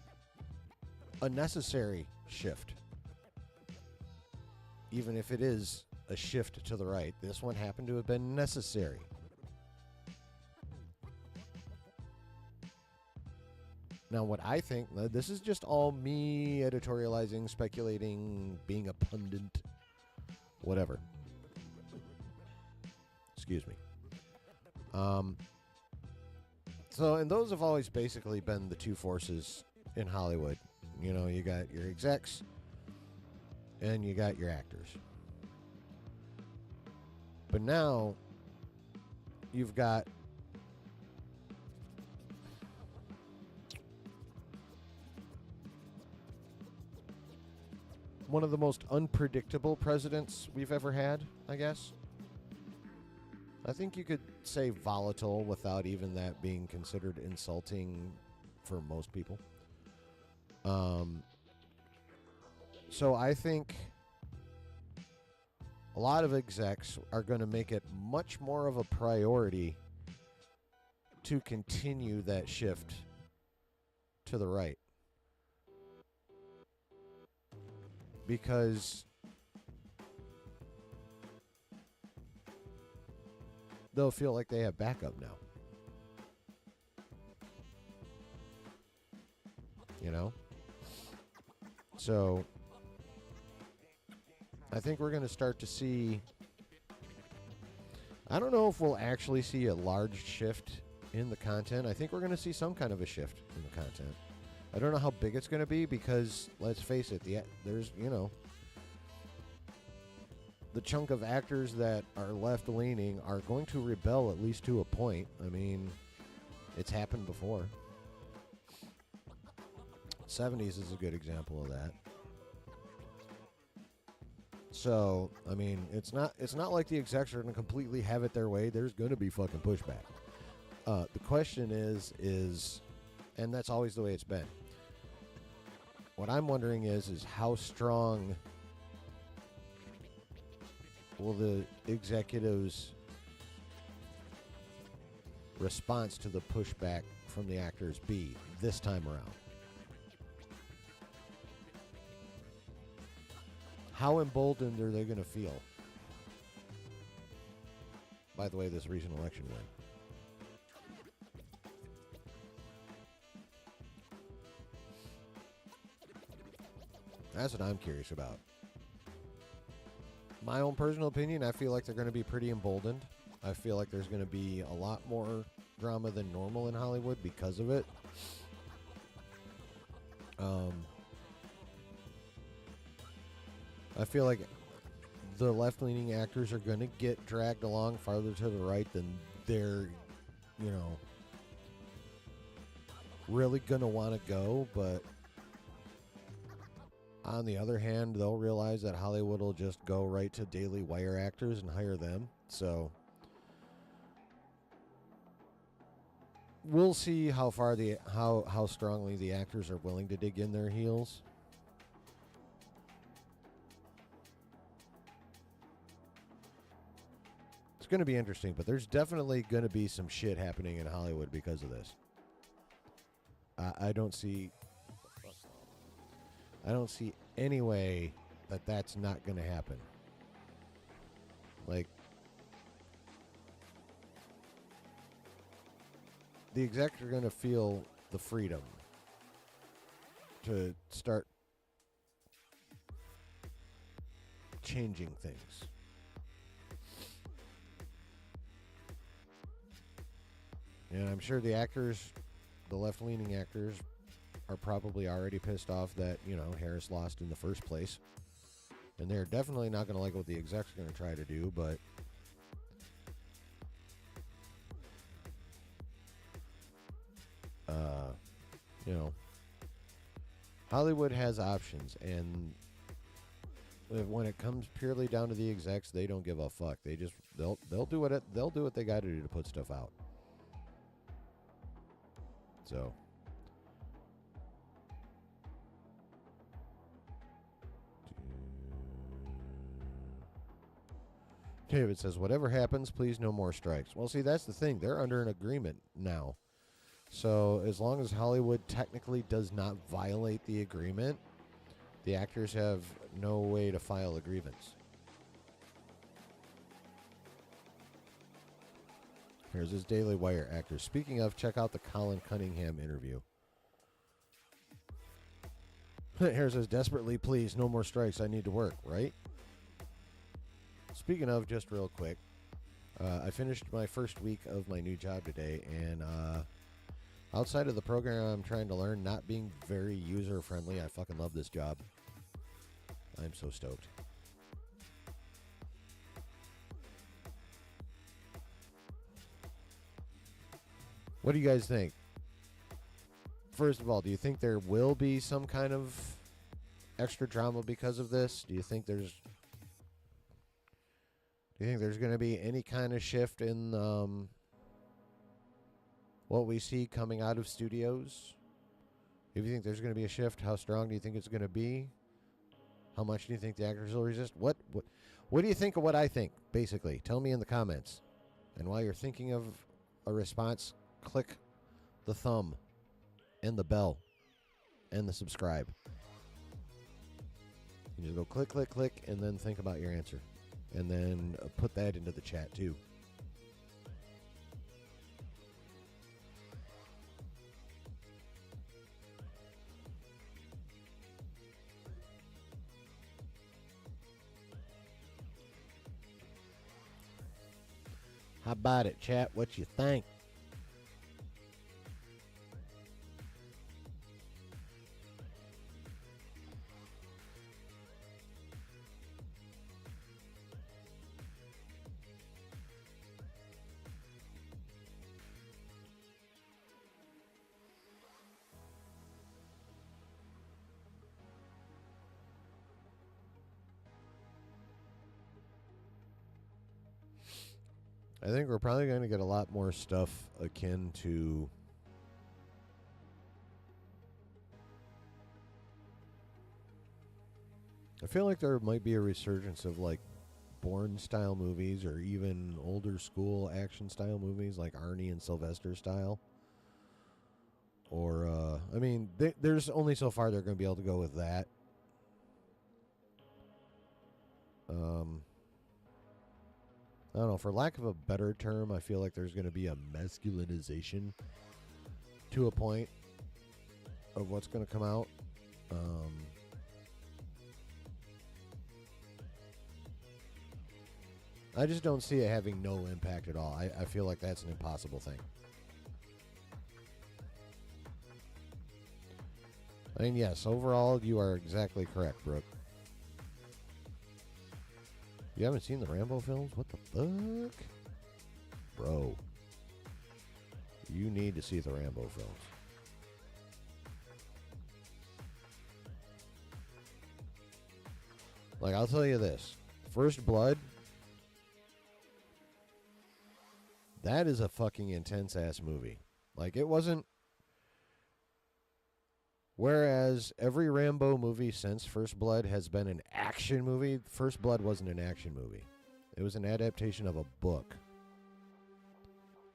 a necessary shift. Even if it is a shift to the right, this one happened to have been necessary. Now, what I think, this is just all me editorializing, speculating, being a pundit, whatever. Excuse me. So, and those have always basically been the two forces in Hollywood. You know, you got your execs and you got your actors. But now you've got one of the most unpredictable presidents we've ever had, I guess. I think you could say volatile without even that being considered insulting for most people. So I think a lot of execs are going to make it much more of a priority to continue that shift to the right. because they'll feel like they have backup now. You know? So I think we're going to start to see. I don't know if we'll actually see a large shift in the content. I think we're going to see some kind of a shift in the content. I don't know how big it's going to be because, let's face it, there's, the chunk of actors that are left-leaning are going to rebel at least to a point. I mean, it's happened before. 70s is a good example of that. So, I mean, it's not like the execs are going to completely have it their way. There's going to be fucking pushback. The question is, and that's always the way it's been. What I'm wondering is how strong will the executives' response to the pushback from the actors be this time around? How emboldened are they going to feel? By the way, this recent election win. That's what I'm curious about. My own personal opinion, I feel like they're going to be pretty emboldened. I feel like there's going to be a lot more drama than normal in Hollywood because of it. I feel like the left-leaning actors are going to get dragged along farther to the right than they're, really going to want to go. But on the other hand, they'll realize that Hollywood will just go right to Daily Wire actors and hire them. So we'll see how far how strongly the actors are willing to dig in their heels. Going to be interesting, but there's definitely going to be some shit happening in Hollywood because of this. I don't see any way that that's not going to happen. Like, the execs are going to feel the freedom to start changing things. And I'm sure the actors, the left-leaning actors, are probably already pissed off that, Harris lost in the first place. And they're definitely not going to like what the execs are going to try to do, but Hollywood has options, and when it comes purely down to the execs, they don't give a fuck. They'll do what they got to do to put stuff out. So, David says, whatever happens, please no more strikes. Well, see, that's the thing. They're under an agreement now. So, as long as Hollywood technically does not violate the agreement, the actors have no way to file a grievance. Here's his Daily Wire actor. Speaking of, check out the Colin Cunningham interview. Here's his desperately, please, no more strikes. I need to work, right? Speaking of, just real quick, I finished my first week of my new job today, and outside of the program I'm trying to learn, not being very user-friendly, I fucking love this job. I'm so stoked. What do you guys think? First of all, do you think there will be some kind of extra drama because of this? Do you think there's going to be any kind of shift in what we see coming out of studios? If you think there's going to be a shift, how strong do you think it's going to be? How much do you think the actors will resist? What do you think of what I think, basically? Tell me in the comments. And while you're thinking of a response, click the thumb and the bell and the subscribe. You just go click, click, click, and then think about your answer. And then put that into the chat, too. How about it, chat? What you think? I think we're probably going to get a lot more stuff akin to I feel like there might be a resurgence of like Bourne style movies or even older school action style movies like Arnie and Sylvester style. Or, I mean, there's only so far they're going to be able to go with that. I don't know, for lack of a better term, I feel like there's going to be a masculinization to a point of what's going to come out. I just don't see it having no impact at all. I feel like that's an impossible thing. I mean, yes, overall, you are exactly correct, Brooke. You haven't seen the Rambo films? What the fuck? Bro. You need to see the Rambo films. Like, I'll tell you this. First Blood, that is a fucking intense-ass movie. Like, it wasn't... Whereas every Rambo movie since First Blood has been an action movie, First Blood wasn't an action movie. It was an adaptation of a book.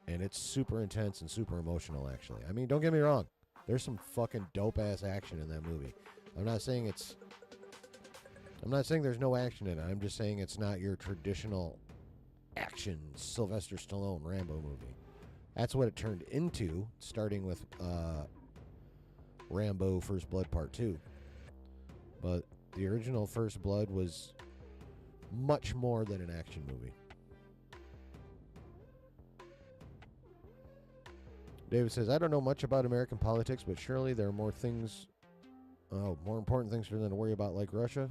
And it's super intense and super emotional, actually. I mean, don't get me wrong. There's some fucking dope-ass action in that movie. I'm not saying there's no action in it. I'm just saying it's not your traditional action Sylvester Stallone Rambo movie. That's what it turned into, starting with Rambo First Blood Part 2. But the original First Blood was much more than an action movie. David says, I don't know much about American politics, but surely there are more important things for them to worry about, like Russia.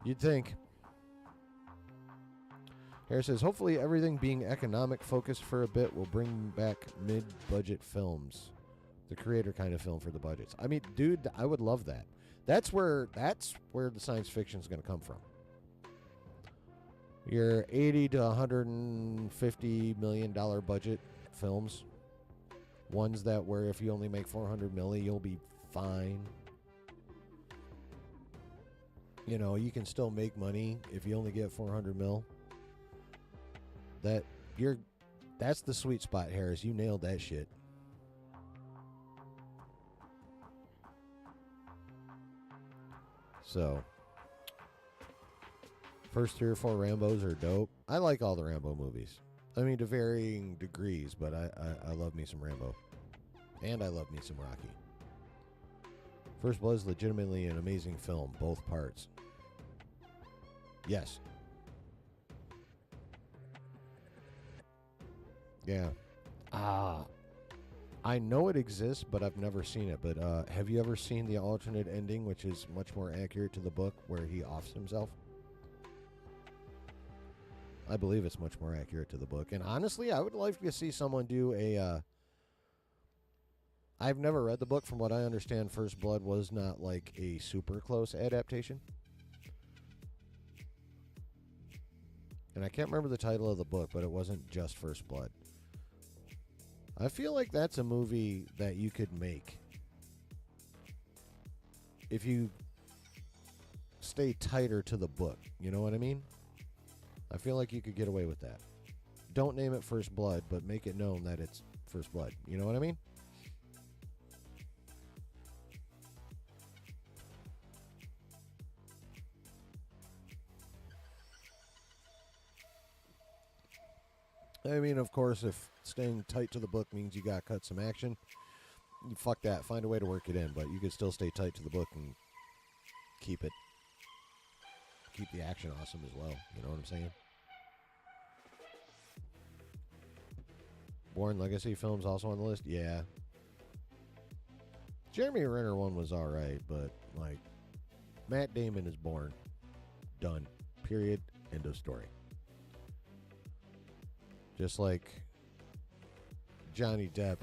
You'd think. Harris says, hopefully everything being economic focused for a bit will bring back mid-budget films. The creator kind of film for the budgets. I mean, dude, I would love that. That's where the science fiction is going to come from. Your $80 to $150 million budget films. Ones that where if you only make $400 million, you'll be fine. You know, you can still make money if you only get $400 million. That's the sweet spot, Harris. You nailed that shit. So, first 3 or 4 Rambos are dope. I like all the Rambo movies. I mean, to varying degrees, but I love me some Rambo. And I love me some Rocky. First Blood is legitimately an amazing film, both parts. Yes. Yeah. I know it exists, but I've never seen it. But have you ever seen the alternate ending, which is much more accurate to the book, where he offs himself? I believe it's much more accurate to the book. And honestly, I would like to see someone do a... I've never read the book. From what I understand, First Blood was not like a super close adaptation. And I can't remember the title of the book, but it wasn't just First Blood. I feel like that's a movie that you could make if you stay tighter to the book. You know what I mean? I feel like you could get away with that. Don't name it First Blood, but make it known that it's First Blood. You know what I mean? I mean, of course, if staying tight to the book means you got to cut some action, fuck that. Find a way to work it in, but you can still stay tight to the book and keep the action awesome as well. You know what I'm saying? Bourne Legacy films also on the list? Yeah. Jeremy Renner one was alright, but, like, Matt Damon is Bourne. Done. Period. End of story. Just like Johnny Depp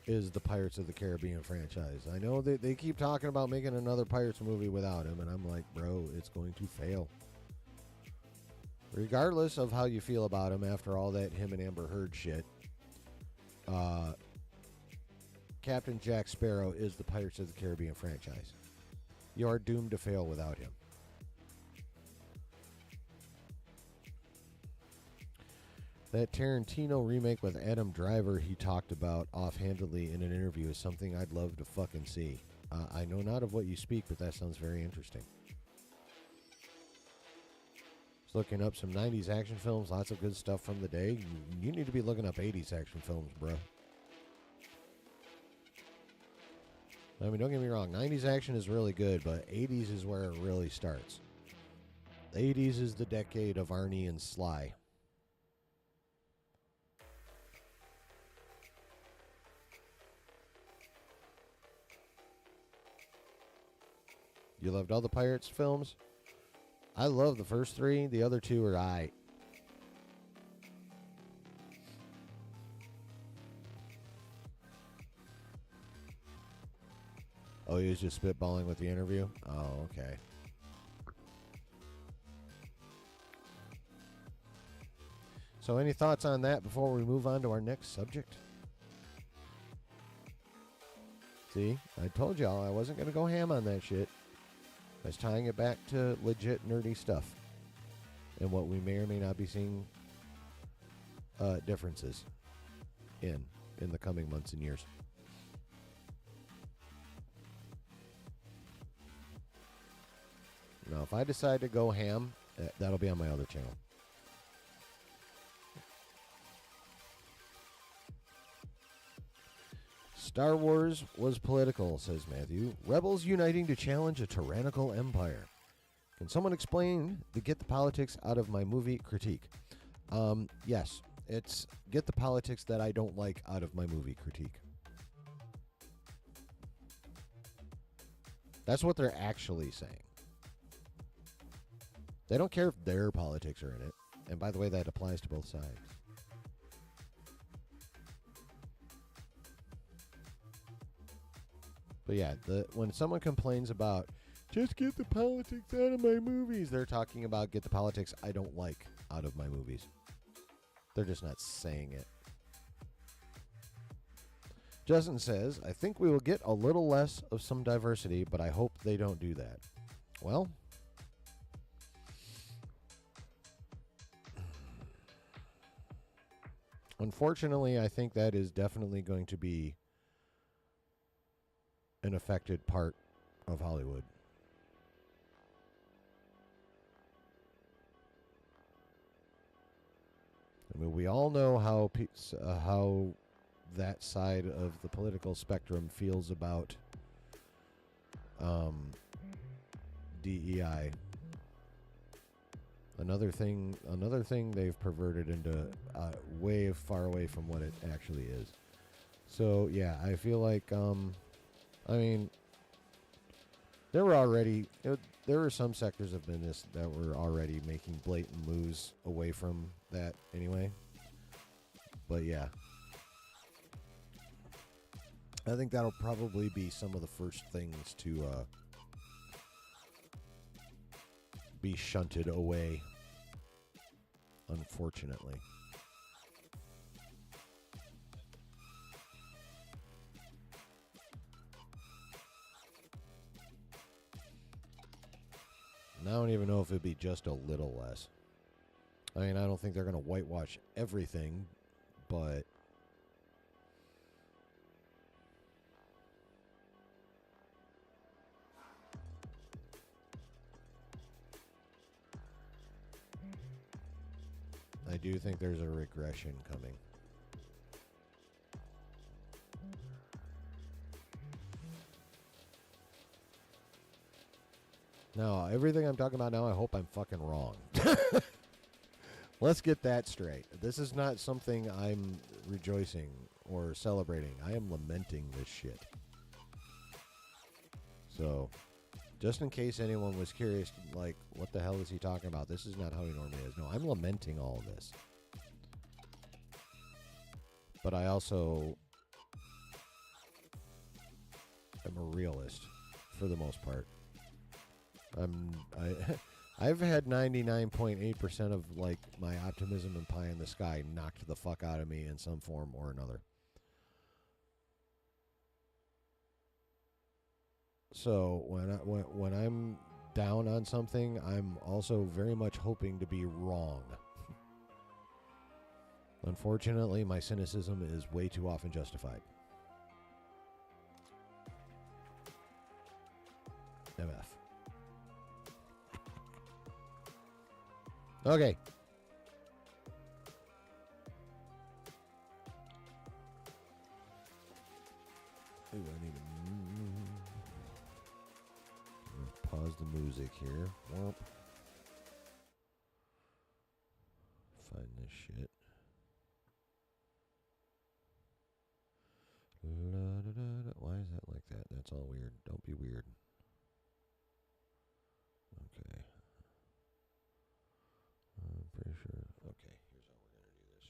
is the Pirates of the Caribbean franchise. I know they keep talking about making another Pirates movie without him, and I'm like, bro, it's going to fail. Regardless of how you feel about him after all that him and Amber Heard shit, Captain Jack Sparrow is the Pirates of the Caribbean franchise. You are doomed to fail without him. That Tarantino remake with Adam Driver he talked about offhandedly in an interview is something I'd love to fucking see. I know not of what you speak, but that sounds very interesting. Just looking up some 90s action films, lots of good stuff from the day. You need to be looking up 80s action films, bro. I mean, don't get me wrong, 90s action is really good, but 80s is where it really starts. The 80s is the decade of Arnie and Sly. You loved all the Pirates films? I love the first three. The other two are aight. Oh, he was just spitballing with the interview? Oh, okay. So any thoughts on that before we move on to our next subject? See, I told y'all I wasn't going to go ham on that shit. I was tying it back to legit nerdy stuff and what we may or may not be seeing differences in the coming months and years. Now, if I decide to go ham, that'll be on my other channel. Star Wars was political, says Matthew. Rebels uniting to challenge a tyrannical empire. Can someone explain the get the politics out of my movie critique? Yes, it's get the politics that I don't like out of my movie critique. That's what they're actually saying. They don't care if their politics are in it. And by the way, that applies to both sides. But yeah, when someone complains about just get the politics out of my movies, they're talking about get the politics I don't like out of my movies. They're just not saying it. Justin says, I think we will get a little less of some diversity, but I hope they don't do that. Well, unfortunately, I think that is definitely going to be an affected part of Hollywood. I mean, we all know how that side of the political spectrum feels about DEI. Another thing they've perverted into way far away from what it actually is. So yeah, I feel like I mean, there were some sectors of business that were already making blatant moves away from that anyway. But yeah, I think that'll probably be some of the first things to be shunted away, unfortunately. And I don't even know if it'd be just a little less. I mean, I don't think they're going to whitewash everything, but I do think there's a regression coming. No, everything I'm talking about now, I hope I'm fucking wrong. Let's get that straight. This is not something I'm rejoicing or celebrating. I am lamenting this shit. So, just in case anyone was curious, like, what the hell is he talking about? This is not how he normally is. No, I'm lamenting all of this. But I also am a realist for the most part. I've had 99.8% of like my optimism and pie in the sky knocked the fuck out of me in some form or another. So when I'm down on something, I'm also very much hoping to be wrong. Unfortunately, my cynicism is way too often justified. MF. Okay. Ooh, I need to pause the music here. Womp. Find this shit. Why is that like that? That's all weird. Don't be weird. Okay. I'm pretty sure. Okay, here's how we're going to do this.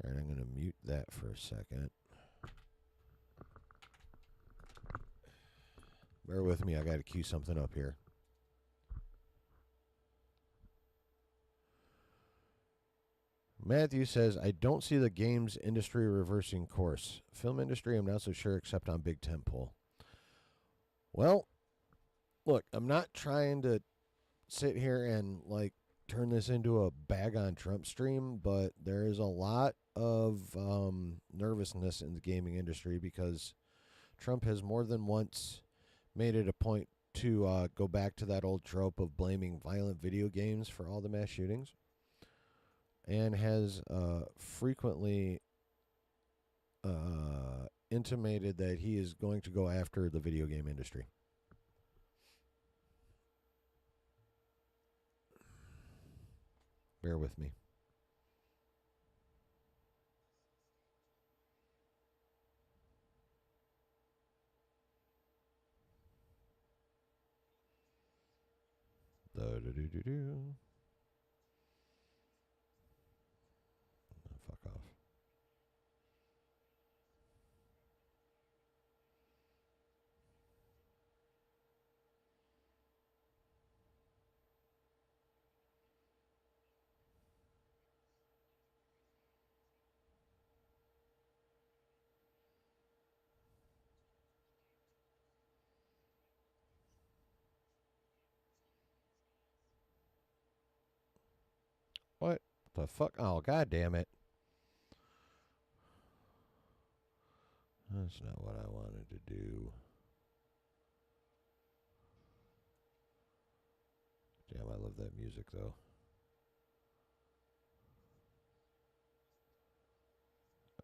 All right, I'm going to mute that for a second. Bear with me. I got to cue something up here. Matthew says, I don't see the games industry reversing course. Film industry, I'm not so sure, except on big tentpole. Well, look, I'm not trying to sit here and like turn this into a bag on Trump stream, but there is a lot of nervousness in the gaming industry because Trump has more than once made it a point to go back to that old trope of blaming violent video games for all the mass shootings, and has frequently intimated that he is going to go after the video game industry. Bear with me. Do-do-do-do-do. Fuck off. What the fuck? Oh, god damn it. That's not what I wanted to do. Damn, I love that music, though.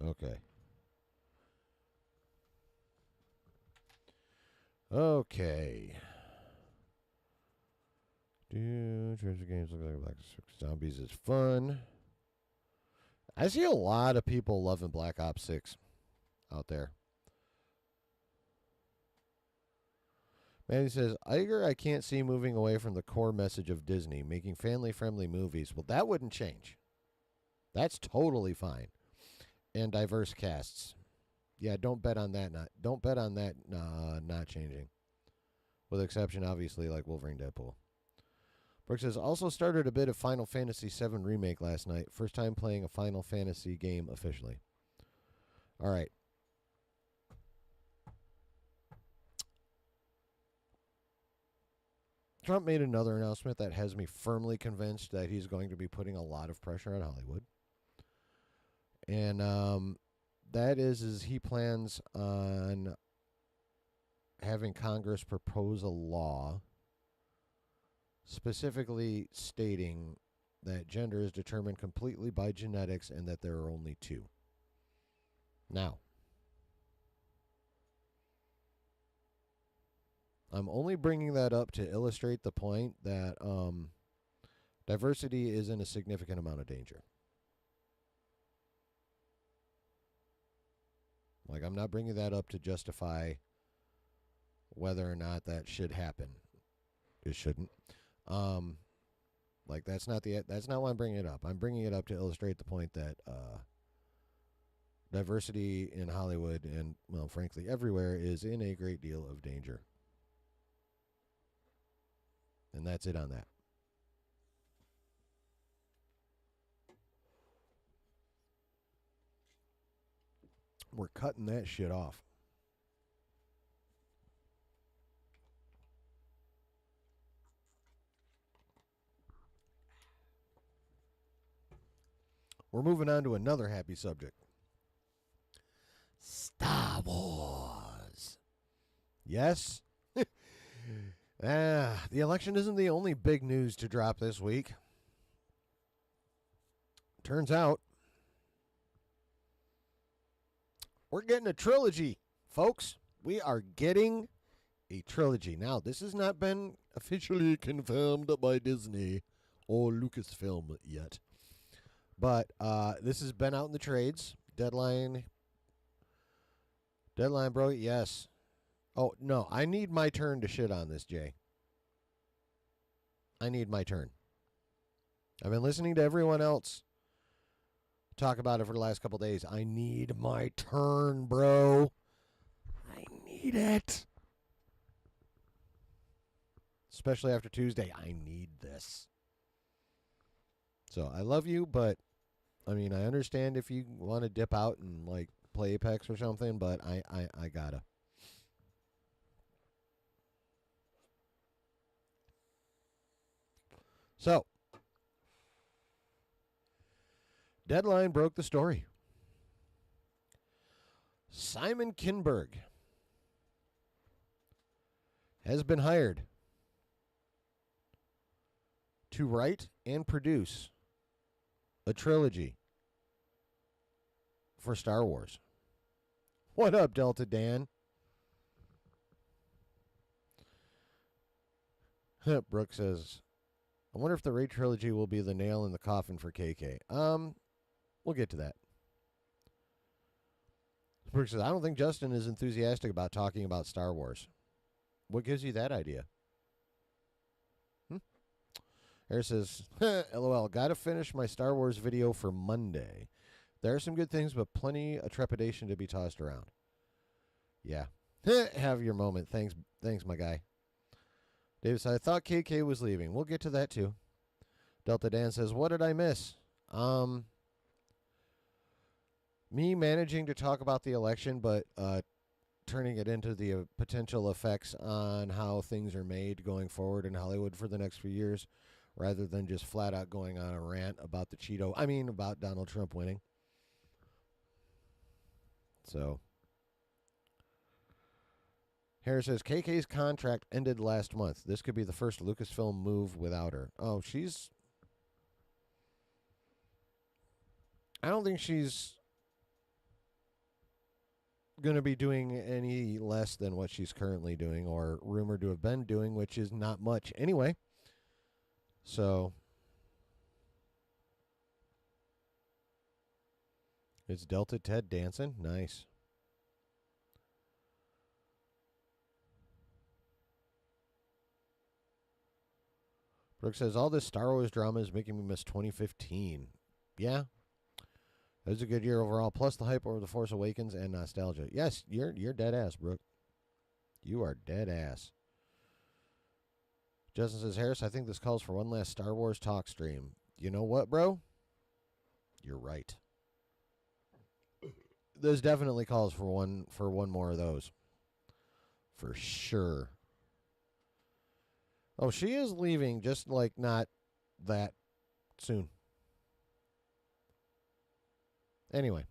Okay. Okay. Treasure games look like Black Zombies is fun. I see a lot of people loving Black Ops 6 out there. Manny says, Iger, I can't see moving away from the core message of Disney, making family-friendly movies. Well, that wouldn't change. That's totally fine. And diverse casts. Yeah, don't bet on that. Don't bet on that not changing. With exception, obviously, like Wolverine Deadpool. Brooks says, also started a bit of Final Fantasy VII Remake last night. First time playing a Final Fantasy game officially. All right. Trump made another announcement that has me firmly convinced that he's going to be putting a lot of pressure on Hollywood. And that is he plans on having Congress propose a law specifically stating that gender is determined completely by genetics and that there are only two. Now, I'm only bringing that up to illustrate the point that diversity is in a significant amount of danger. Like, I'm not bringing that up to justify whether or not that should happen. It shouldn't. Like, that's not why I'm bringing it up. I'm bringing it up to illustrate the point that diversity in Hollywood and, well, frankly, everywhere is in a great deal of danger. And that's it on that. We're cutting that shit off. We're moving on to another happy subject. Star Wars. Yes. The election isn't the only big news to drop this week. Turns out we're getting a trilogy, folks. We are getting a trilogy. Now, this has not been officially confirmed by Disney or Lucasfilm yet. But this has been out in the trades. Deadline, bro, yes. Oh, no, I need my turn to shit on this, Jay. I need my turn. I've been listening to everyone else talk about it for the last couple days. I need my turn, bro. I need it. Especially after Tuesday. I need this. So I love you, but I mean, I understand if you want to dip out and like play Apex or something, but I gotta. So, Deadline broke the story. Simon Kinberg has been hired to write and produce a trilogy for Star Wars. What up, Delta Dan? Brooke says, I wonder if the Ray trilogy will be the nail in the coffin for KK. We'll get to that. Brooke says, I don't think Justin is enthusiastic about talking about Star Wars. What gives you that idea? Harris says, LOL, gotta finish my Star Wars video for Monday. There are some good things, but plenty of trepidation to be tossed around. Yeah. Have your moment. Thanks, my guy. David says, I thought KK was leaving. We'll get to that, too. Delta Dan says, what did I miss? Me managing to talk about the election, but turning it into the potential effects on how things are made going forward in Hollywood for the next few years, rather than just flat out going on a rant about about Donald Trump winning. So, Harris says, KK's contract ended last month. This could be the first Lucasfilm move without her. Oh, I don't think she's going to be doing any less than what she's currently doing or rumored to have been doing, which is not much anyway. So, it's Delta Ted dancing. Nice. Brooke says, all this Star Wars drama is making me miss 2015. Yeah. It was a good year overall, plus the hype over The Force Awakens and nostalgia. Yes, you're dead ass, Brooke. You are dead ass. Justin says, Harris, I think this calls for one last Star Wars talk stream. You know what, bro? You're right. This definitely calls for one more of those. For sure. Oh, she is leaving, just like not that soon. Anyway.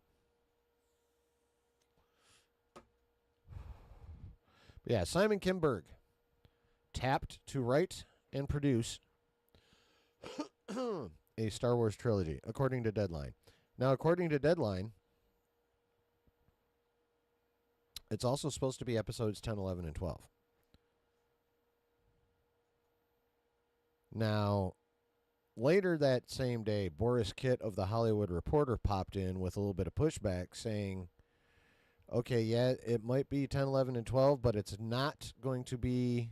Yeah, Simon Kinberg tapped to write and produce a Star Wars trilogy, according to Deadline. Now, according to Deadline, it's also supposed to be episodes 10, 11, and 12. Now, later that same day, Boris Kitt of The Hollywood Reporter popped in with a little bit of pushback saying, okay, yeah, it might be 10, 11, and 12, but it's not going to be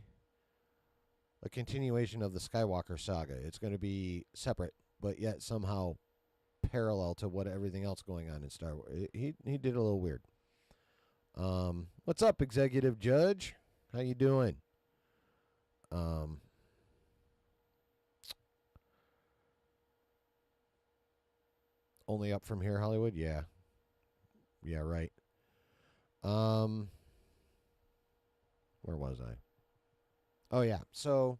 a continuation of the Skywalker saga. It's going to be separate, but yet somehow parallel to what everything else going on in Star Wars. He did a little weird. What's up, Executive Judge? How you doing? Only up from here, Hollywood? Yeah. Yeah, right. Where was I? Oh yeah. So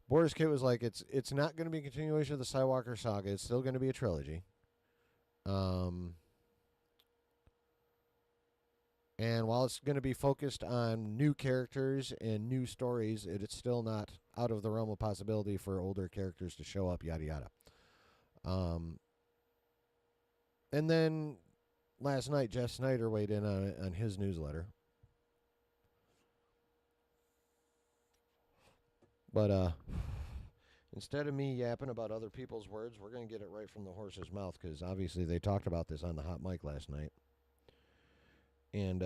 Boris Kitt was like, it's not going to be a continuation of the Skywalker saga. It's still going to be a trilogy. And while it's going to be focused on new characters and new stories, it's still not out of the realm of possibility for older characters to show up, yada yada. And then last night, Jeff Snyder weighed in on his newsletter. But instead of me yapping about other people's words, we're going to get it right from the horse's mouth, because obviously they talked about this on the hot mic last night. And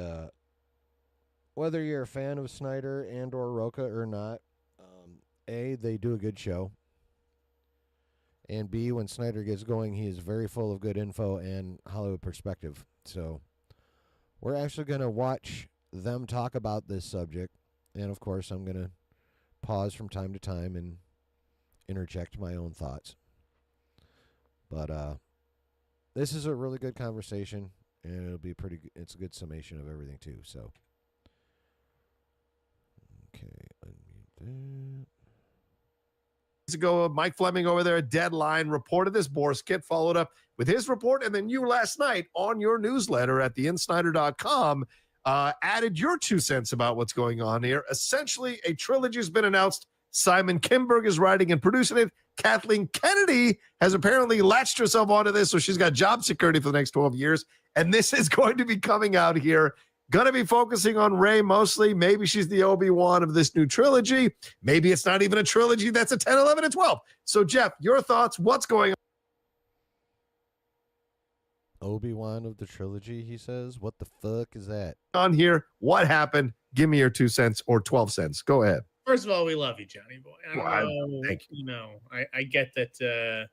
whether you're a fan of Snyder and or Roca or not, A, they do a good show. And B, when Snyder gets going, he is very full of good info and Hollywood perspective. So we're actually going to watch them talk about this subject. And, of course, I'm going to pause from time to time and interject my own thoughts. But this is a really good conversation, and it'll be pretty good. It's a good summation of everything, too. So, okay, unmute that. Ago, Mike Fleming over there at Deadline reported this. Boris Kitt followed up with his report, and then you last night on your newsletter at theinsnider.com added your 2 cents about what's going on here. Essentially, a trilogy has been announced. Simon Kinberg is writing and producing it. Kathleen Kennedy has apparently latched herself onto this, so she's got job security for the next 12 years, and this is going to be coming out here. Going to be focusing on Rey mostly. Maybe she's the Obi-Wan of this new trilogy. Maybe it's not even a trilogy. That's a 10, 11, and 12. So, Jeff, your thoughts. What's going Obi-Wan of the trilogy, he says. What the fuck is that? on here? What happened? Give me your 2 cents or 12 cents. Go ahead. First of all, we love you, Johnny Boy. I don't know. Thank you. I get that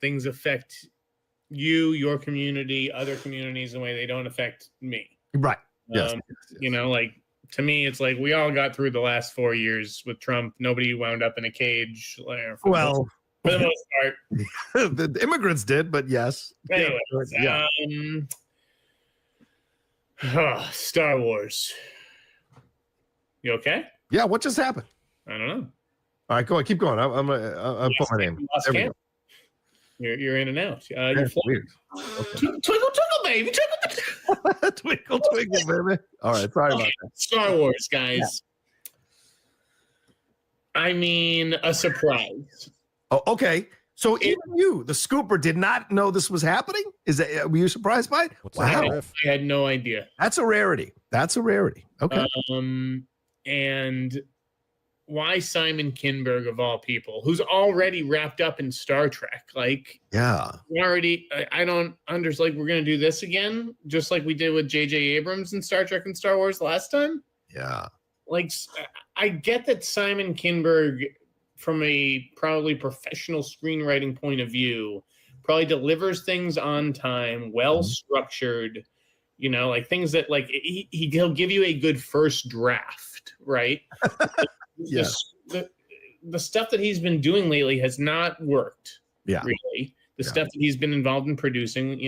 things affect you, your community, other communities in a way they don't affect me. Right. Yes. Like, to me, it's like we all got through the last 4 years with Trump. Nobody wound up in a cage. For the most part. The immigrants did, but yes. Anyway, yeah. Star Wars. You okay? Yeah, what just happened? I don't know. All right, go on. Keep going. I'm put my name. There we go. You're in and out. You're weird. Okay. Twinkle, twinkle, baby. Twinkle, twinkle, baby. All right, sorry about that. Star Wars, guys. Yeah. I mean, a surprise. Oh, okay. So even you, the scooper, did not know this was happening? Were you surprised by it? Wow. I had no idea. That's a rarity. Okay. And why Simon Kinberg, of all people, who's already wrapped up in Star Trek? Like, yeah, I don't understand. Like, we're going to do this again, just like we did with J.J. Abrams in Star Trek and Star Wars last time. Yeah. Like, I get that Simon Kinberg, from a probably professional screenwriting point of view, probably delivers things on time, well structured, like things that, like, he'll give you a good first draft, right? Yeah. The stuff that he's been doing lately has not worked. Yeah. Really. The stuff that he's been involved in producing,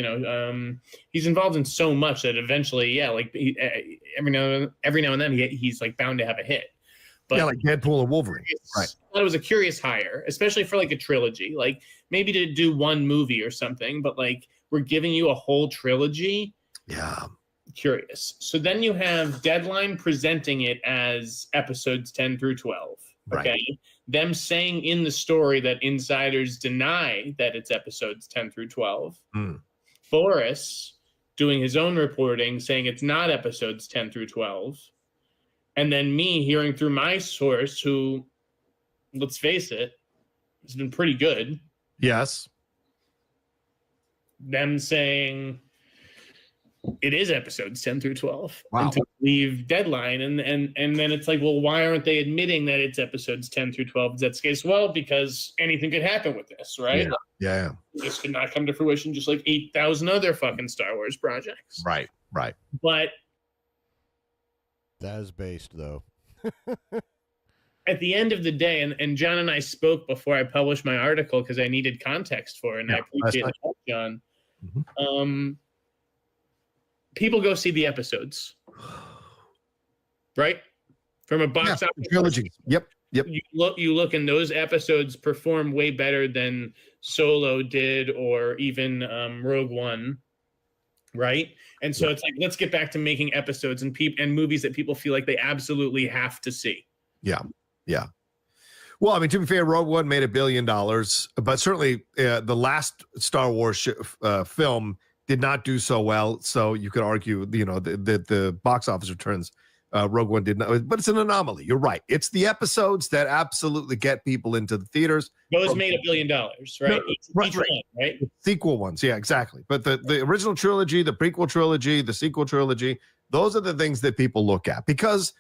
he's involved in so much that eventually, every now and then he's like bound to have a hit. But like Deadpool or Wolverine. Right. I thought it was a curious hire, especially for like a trilogy, like maybe to do one movie or something, but like we're giving you a whole trilogy. Yeah. Curious. So then you have Deadline presenting it as episodes 10 through 12. Okay. Right. them saying in the story that insiders deny that it's episodes 10 through 12. Boris doing his own reporting saying it's not episodes 10 through 12. And then me hearing through my source, who, let's face it, has been pretty good. Yes. Them saying it is episodes 10 through 12. Wow. And to leave deadline. And then it's like, well, why aren't they admitting that it's episodes 10 through 12? Is that the case? Well, because anything could happen with this, right? Yeah. This could not come to fruition, just like 8,000 other fucking Star Wars projects. Right. But that is based, though. at the end of the day, and John and I spoke before I published my article because I needed context for it, and I appreciate the help, John. People go see the episodes, right? From a box office trilogy. Yep. You look, and those episodes perform way better than Solo did, or even Rogue One, right? And so it's like, let's get back to making episodes and movies that people feel like they absolutely have to see. Yeah. Well, I mean, to be fair, Rogue One made $1 billion, but certainly the last Star Wars film did not do so well. So you could argue, the box office returns, Rogue One did not, but it's an anomaly. You're right. It's the episodes that absolutely get people into the theaters. Those made $1 billion, right? Each one, right? Sequel ones, yeah, exactly. But the original trilogy, the prequel trilogy, the sequel trilogy, those are the things that people look at, because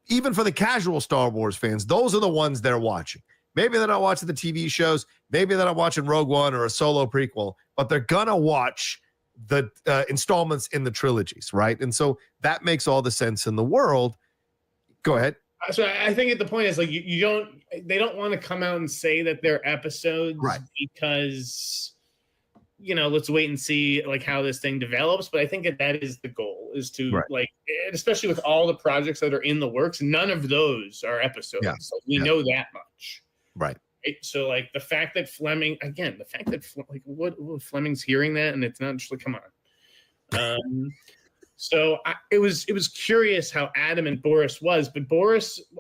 even for the casual Star Wars fans, those are the ones they're watching. Maybe they're not watching the TV shows. Maybe they're not watching Rogue One or a Solo prequel, but they're gonna watch the installments in the trilogies, right? And so that makes all the sense in the world. Go ahead. So I think the point is, like, they don't want to come out and say that they're episodes, right? Because, let's wait and see like how this thing develops. But I think that is the goal, is to like, especially with all the projects that are in the works, none of those are episodes. Like, we know that much, right? So like the fact that Fleming's hearing that, and it's not just like, come on. So it was curious how adamant Boris was, but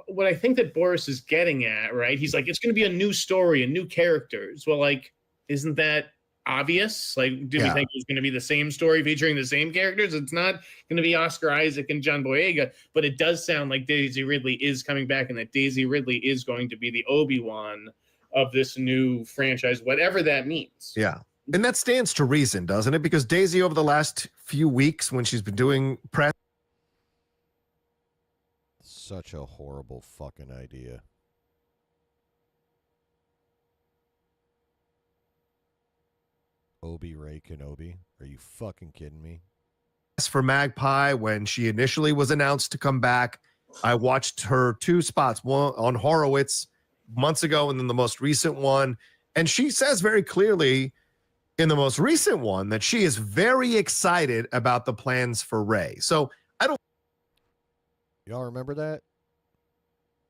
what I think that Boris is getting at, right? He's like, it's going to be a new story and new characters. Well, like, isn't that obvious? Like, do we think it's going to be the same story featuring the same characters? It's not going to be Oscar Isaac and John Boyega, but it does sound like Daisy Ridley is coming back, and that Daisy Ridley is going to be the Obi-Wan of this new franchise, whatever that means. Yeah. And that stands to reason, doesn't it? Because Daisy, over the last few weeks, when she's been doing press. Such a horrible fucking idea. Ray Kenobi? Are you fucking kidding me? For Magpie, when she initially was announced to come back, I watched her 2 spots, one on Horowitz months ago, and then the most recent one. And she says very clearly in the most recent one that she is very excited about the plans for Rey. So I don't. Y'all remember that?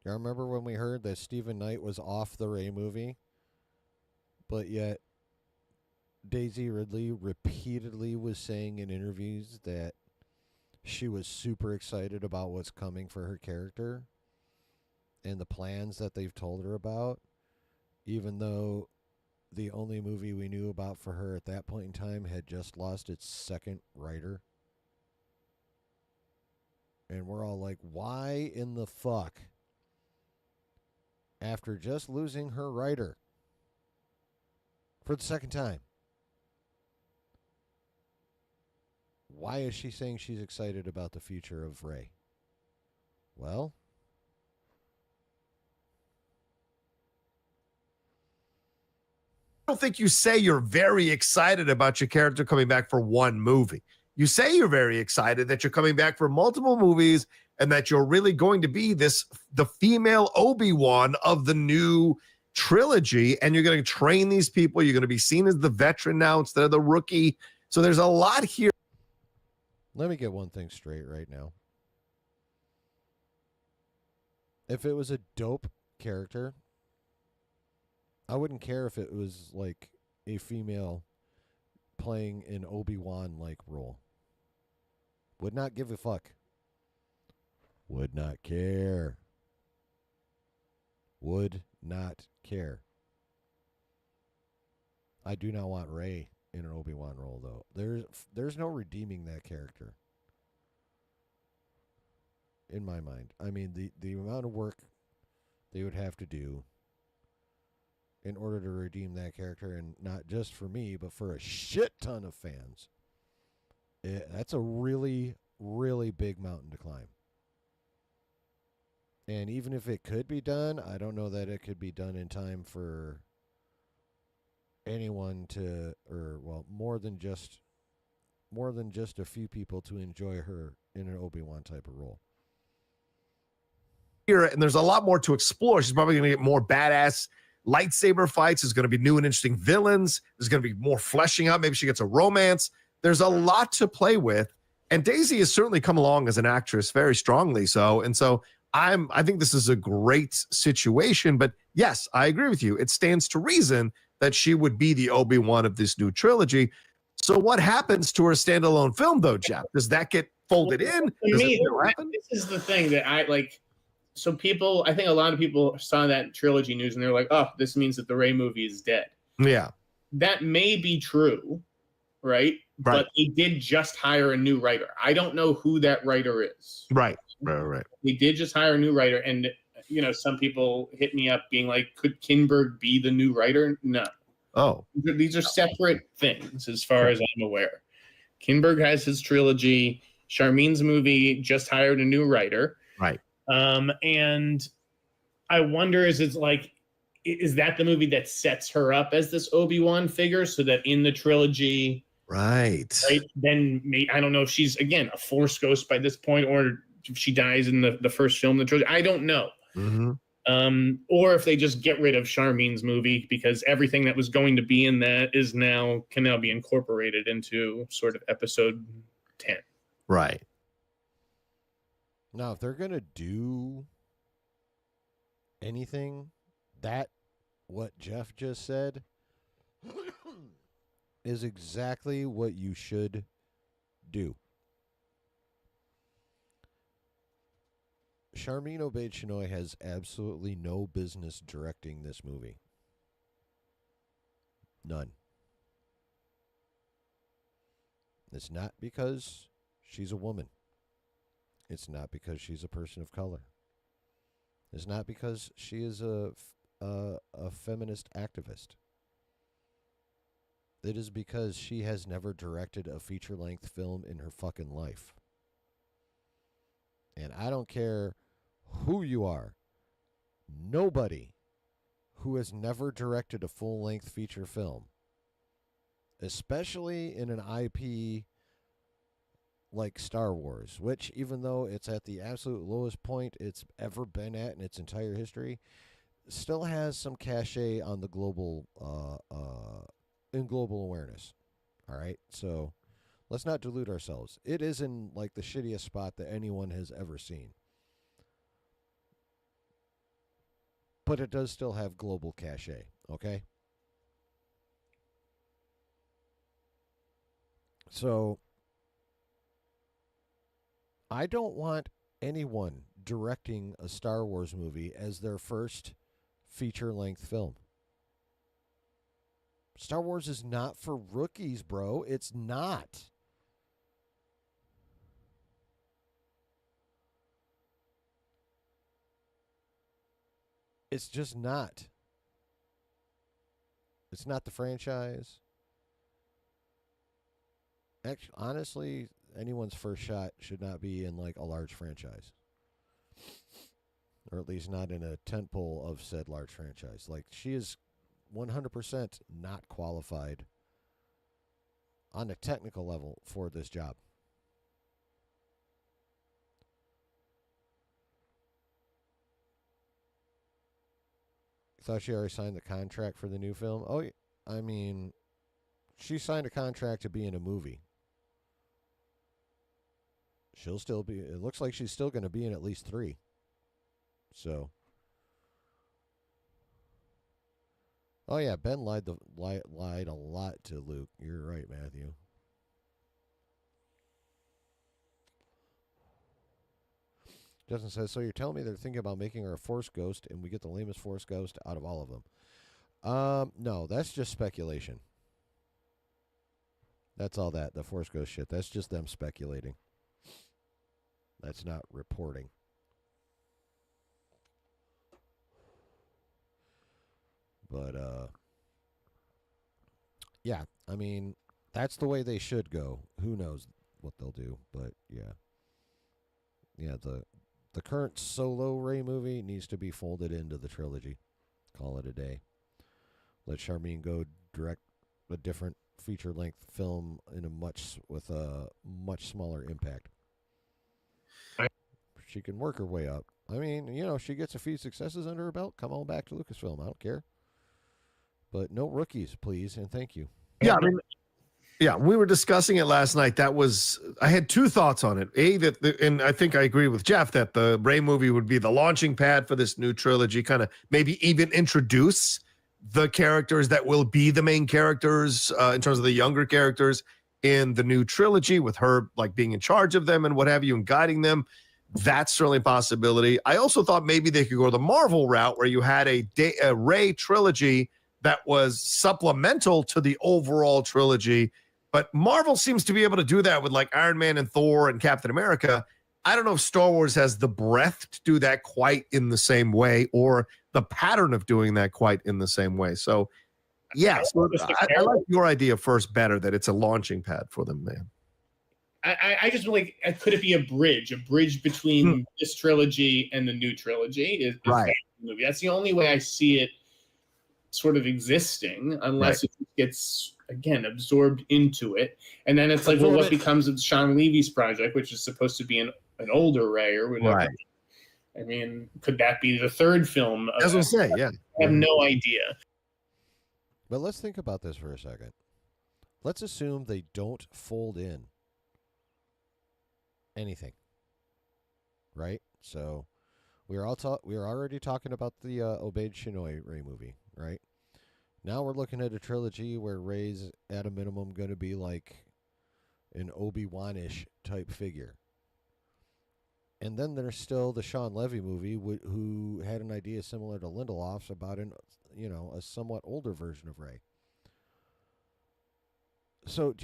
Y'all remember when we heard that Stephen Knight was off the Rey movie? But yet Daisy Ridley repeatedly was saying in interviews that she was super excited about what's coming for her character and the plans that they've told her about, even though the only movie we knew about for her at that point in time had just lost its second writer. And we're all like, why in the fuck, after just losing her writer for the second time, why is she saying she's excited about the future of Rey? Well, I don't think you say you're very excited about your character coming back for one movie. You say you're very excited that you're coming back for multiple movies and that you're really going to be the female Obi-Wan of the new trilogy, and you're going to train these people. You're going to be seen as the veteran now instead of the rookie. So there's a lot here. Let me get one thing straight right now. If it was a dope character, I wouldn't care if it was like a female playing an Obi-Wan like role. Would not give a fuck. Would not care. would not care. I do not want Rey in an Obi-Wan role, though. There's no redeeming that character. In my mind. I mean, the amount of work they would have to do in order to redeem that character, and not just for me, but for a shit ton of fans. That's a really, really big mountain to climb. And even if it could be done, I don't know that it could be done in time for anyone to, or well, more than just a few people to enjoy her in an Obi-Wan type of role. Here, and there's a lot more to explore. She's probably going to get more badass lightsaber fights. There's going to be new and interesting villains. There's going to be more fleshing out. Maybe she gets a romance. There's a lot to play with. And Daisy has certainly come along as an actress very strongly. So, and so I think this is a great situation. But yes, I agree with you. It stands to reason that she would be the Obi-Wan of this new trilogy. So what happens to her standalone film, though, Jeff? Does that get folded in? To me, this is the thing that I like. So people, I think a lot of people saw that trilogy news and they're like, oh, this means that the Rey movie is dead. Yeah. That may be true, right? But they did just hire a new writer. I don't know who that writer is. Right. They did just hire a new writer. And, you know, some people hit me up being like, could Kinberg be the new writer? No. Oh. These are separate things as far as I'm aware. Kinberg has his trilogy. Charmine's movie just hired a new writer. Right. And I wonder, is that the movie that sets her up as this Obi-Wan figure so that in the trilogy, right? Then I don't know if she's, again, a Force ghost by this point, or if she dies in the first film, the trilogy. I don't know. Mm-hmm. Or if they just get rid of Charmine's movie because everything that was going to be in that can now be incorporated into sort of episode 10. Right. Now, if they're going to do anything, what Jeff just said is exactly what you should do. Charmine Obaid-Chinoy has absolutely no business directing this movie. None. It's not because she's a woman. It's not because she's a person of color. It's not because she is a feminist activist. It is because she has never directed a feature-length film in her fucking life. And I don't care who you are. Nobody who has never directed a full-length feature film, especially in an IP like Star Wars, which even though it's at the absolute lowest point it's ever been at in its entire history, still has some cachet on the global in global awareness. All right, so let's not delude ourselves. It is in like the shittiest spot that anyone has ever seen, but it does still have global cachet. Okay, so I don't want anyone directing a Star Wars movie as their first feature-length film. Star Wars is not for rookies, bro. It's not. It's just not. It's not the franchise. Actually, honestly, anyone's first shot should not be in like a large franchise, or at least not in a tentpole of said large franchise. Like, she is 100% not qualified on a technical level for this job. You thought she already signed the contract for the new film? Oh, I mean, she signed a contract to be in a movie. She'll still be, it looks like she's still going to be in at least 3. So. Oh yeah, Ben lied a lot to Luke. You're right, Matthew. Justin says, so you're telling me they're thinking about making her a Force ghost, and we get the lamest Force ghost out of all of them? No, that's just speculation. That's all that, the Force ghost shit. That's just them speculating. That's not reporting. But, yeah, I mean, that's the way they should go. Who knows what they'll do, but yeah. Yeah, the current solo Rey movie needs to be folded into the trilogy. Call it a day. Let Charmin go direct a different feature length film with a much smaller impact. She can work her way up. I mean, she gets a few successes under her belt. Come on back to Lucasfilm. I don't care. But no rookies, please, and thank you. Yeah, I mean, yeah, we were discussing it last night. I had two thoughts on it. And I think I agree with Jeff that the Rey movie would be the launching pad for this new trilogy, kind of maybe even introduce the characters that will be the main characters in terms of the younger characters in the new trilogy, with her like being in charge of them and what have you and guiding them. That's certainly a possibility. I also thought maybe they could go the Marvel route where you had a Rey trilogy that was supplemental to the overall trilogy. But Marvel seems to be able to do that with like Iron Man and Thor and Captain America. I don't know if Star Wars has the breadth to do that quite in the same way, or the pattern of doing that quite in the same way. So, yes, I like your idea first better, that it's a launching pad for them, man. I just like, could it be a bridge between this trilogy and the new trilogy? Is right. That movie? That's the only way I see it sort of existing, unless it gets, again, absorbed into it. And then it's like, well, what becomes of Sean Levy's project, which is supposed to be an older Rey or whatever. Right. I mean, could that be the third film? As I say, yeah. I have no idea. But let's think about this for a second. Let's assume they don't fold in anything, right? So we were already talking about the Obeyed Shinoy Rey movie, right? Now we're looking at a trilogy where Rey's at a minimum going to be like an Obi-Wan-ish type figure. And then there's still the Sean Levy movie, who had an idea similar to Lindelof's about a somewhat older version of Rey. So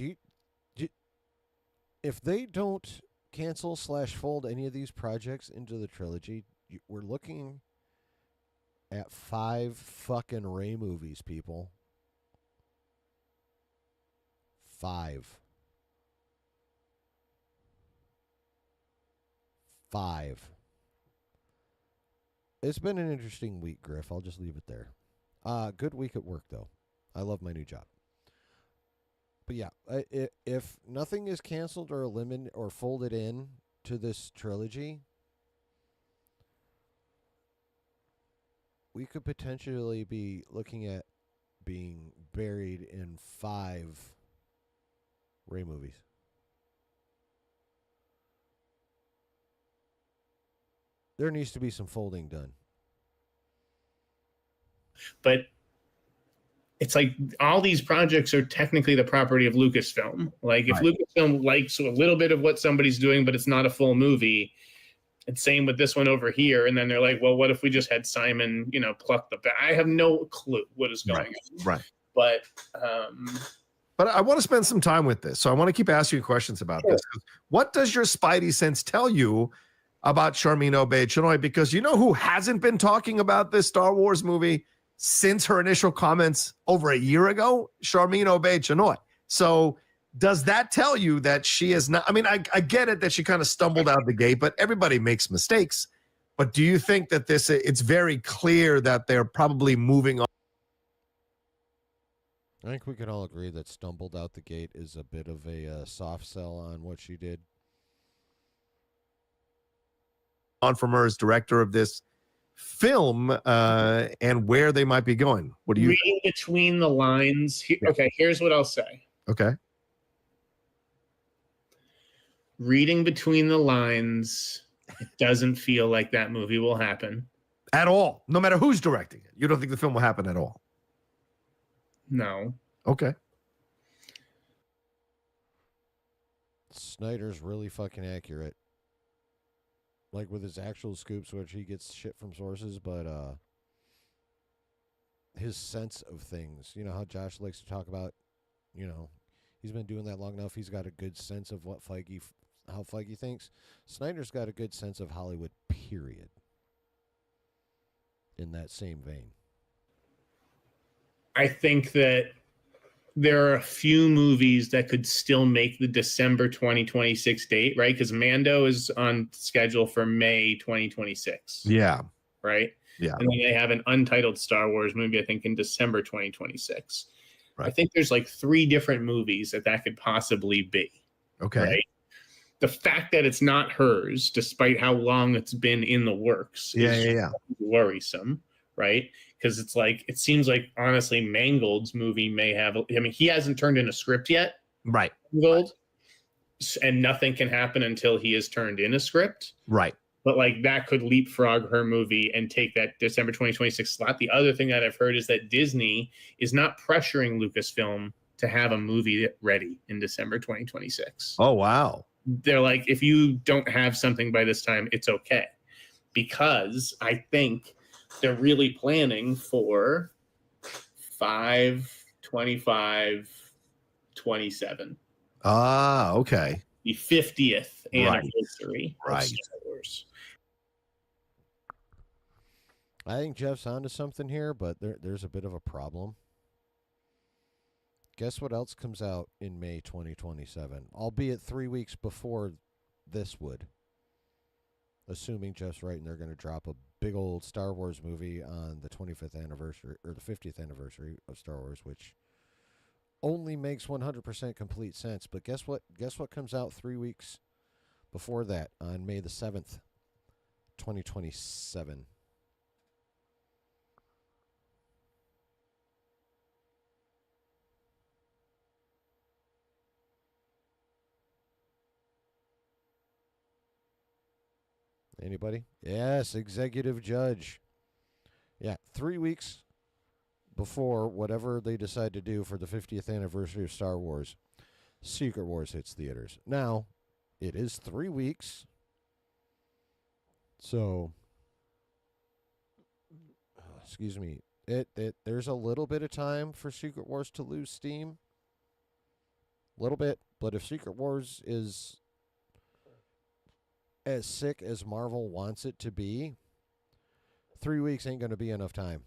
if they don't cancel/fold any of these projects into the trilogy, we're looking at 5 fucking Rey movies, people. 5. It's been an interesting week, Griff. I'll just leave it there. Good week at work, though. I love my new job. But yeah, if nothing is canceled or eliminated or folded in to this trilogy, we could potentially be looking at being buried in 5 Rey movies. There needs to be some folding done. But it's like all these projects are technically the property of Lucasfilm. Like if Lucasfilm likes a little bit of what somebody's doing, but it's not a full movie, and same with this one over here. And then they're like, well, what if we just had Simon, pluck the back? I have no clue what is going on. Right. But I want to spend some time with this. So I want to keep asking you questions about this. What does your spidey sense tell you about Charmin Obaid-Chinoy? Because you know who hasn't been talking about this Star Wars movie since her initial comments over a year ago? Charmin Obaid-Chinoy. So does that tell you that she is not? I mean, I get it that she kind of stumbled out the gate, but everybody makes mistakes. But do you think that it's very clear that they're probably moving on? I think we can all agree that stumbled out the gate is a bit of a soft sell on what she did. On from her as director of this film and where they might be going. What do you reading between the lines? Okay, here's what I'll say. Okay. Reading between the lines, it doesn't feel like that movie will happen. At all. No matter who's directing it. You don't think the film will happen at all? No. Okay. Snyder's really fucking accurate. like with his actual scoops, which he gets shit from sources, but his sense of things. You know how Josh likes to talk about, you know, he's been doing that long enough. He's got a good sense of what how Feige thinks. Snyder's got a good sense of Hollywood, period. In that same vein. I think that there are a few movies that could still make the December 2026 date, right? Because Mando is on schedule for May 2026. Yeah. Right? Yeah. And then they have an untitled Star Wars movie, I think, in December 2026. Right. I think there's like 3 different movies that could possibly be. Okay. Right? The fact that it's not hers, despite how long it's been in the works, is worrisome, right? Because it's like, it seems like, honestly, Mangold's movie may have, I mean, he hasn't turned in a script yet. Right. Mangold. And nothing can happen until he has turned in a script. Right. But like that could leapfrog her movie and take that December 2026 slot. The other thing that I've heard is that Disney is not pressuring Lucasfilm to have a movie ready in December 2026. Oh, wow. They're like, if you don't have something by this time, it's okay. Because I think they're really planning for 5/25/27. Ah, okay. The 50th anniversary of Star Wars. I think Jeff's onto something here, but there's a bit of a problem. Guess what else comes out in May 2027? Albeit 3 weeks before this would. Assuming Jeff's right and they're going to drop a big old Star Wars movie on the 25th anniversary or the 50th anniversary of Star Wars, which only makes 100% complete sense. But guess what? Guess what comes out 3 weeks before that on May the 7th, 2027? Anybody? Yes, executive judge. Yeah, 3 weeks before whatever they decide to do for the 50th anniversary of Star Wars, Secret Wars hits theaters. Now, it is 3 weeks. So, excuse me. There's a little bit of time for Secret Wars to lose steam. A little bit, but if Secret Wars is as sick as Marvel wants it to be, 3 weeks ain't going to be enough time.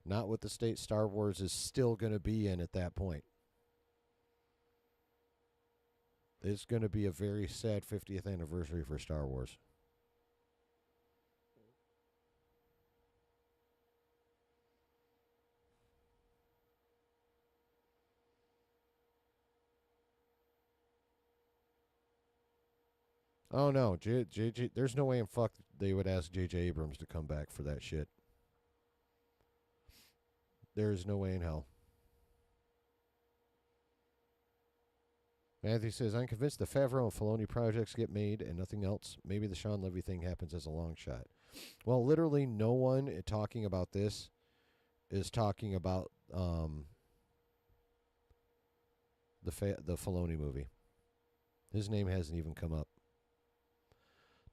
Not with the state Star Wars is still going to be in at that point. It's going to be a very sad 50th anniversary for Star Wars. Oh no, JJ. There's no way in fuck they would ask J.J. Abrams to come back for that shit. There is no way in hell. Matthew says, I'm convinced the Favreau and Filoni projects get made and nothing else. Maybe the Sean Levy thing happens as a long shot. Well, literally no one talking about this is talking about the Filoni movie. His name hasn't even come up.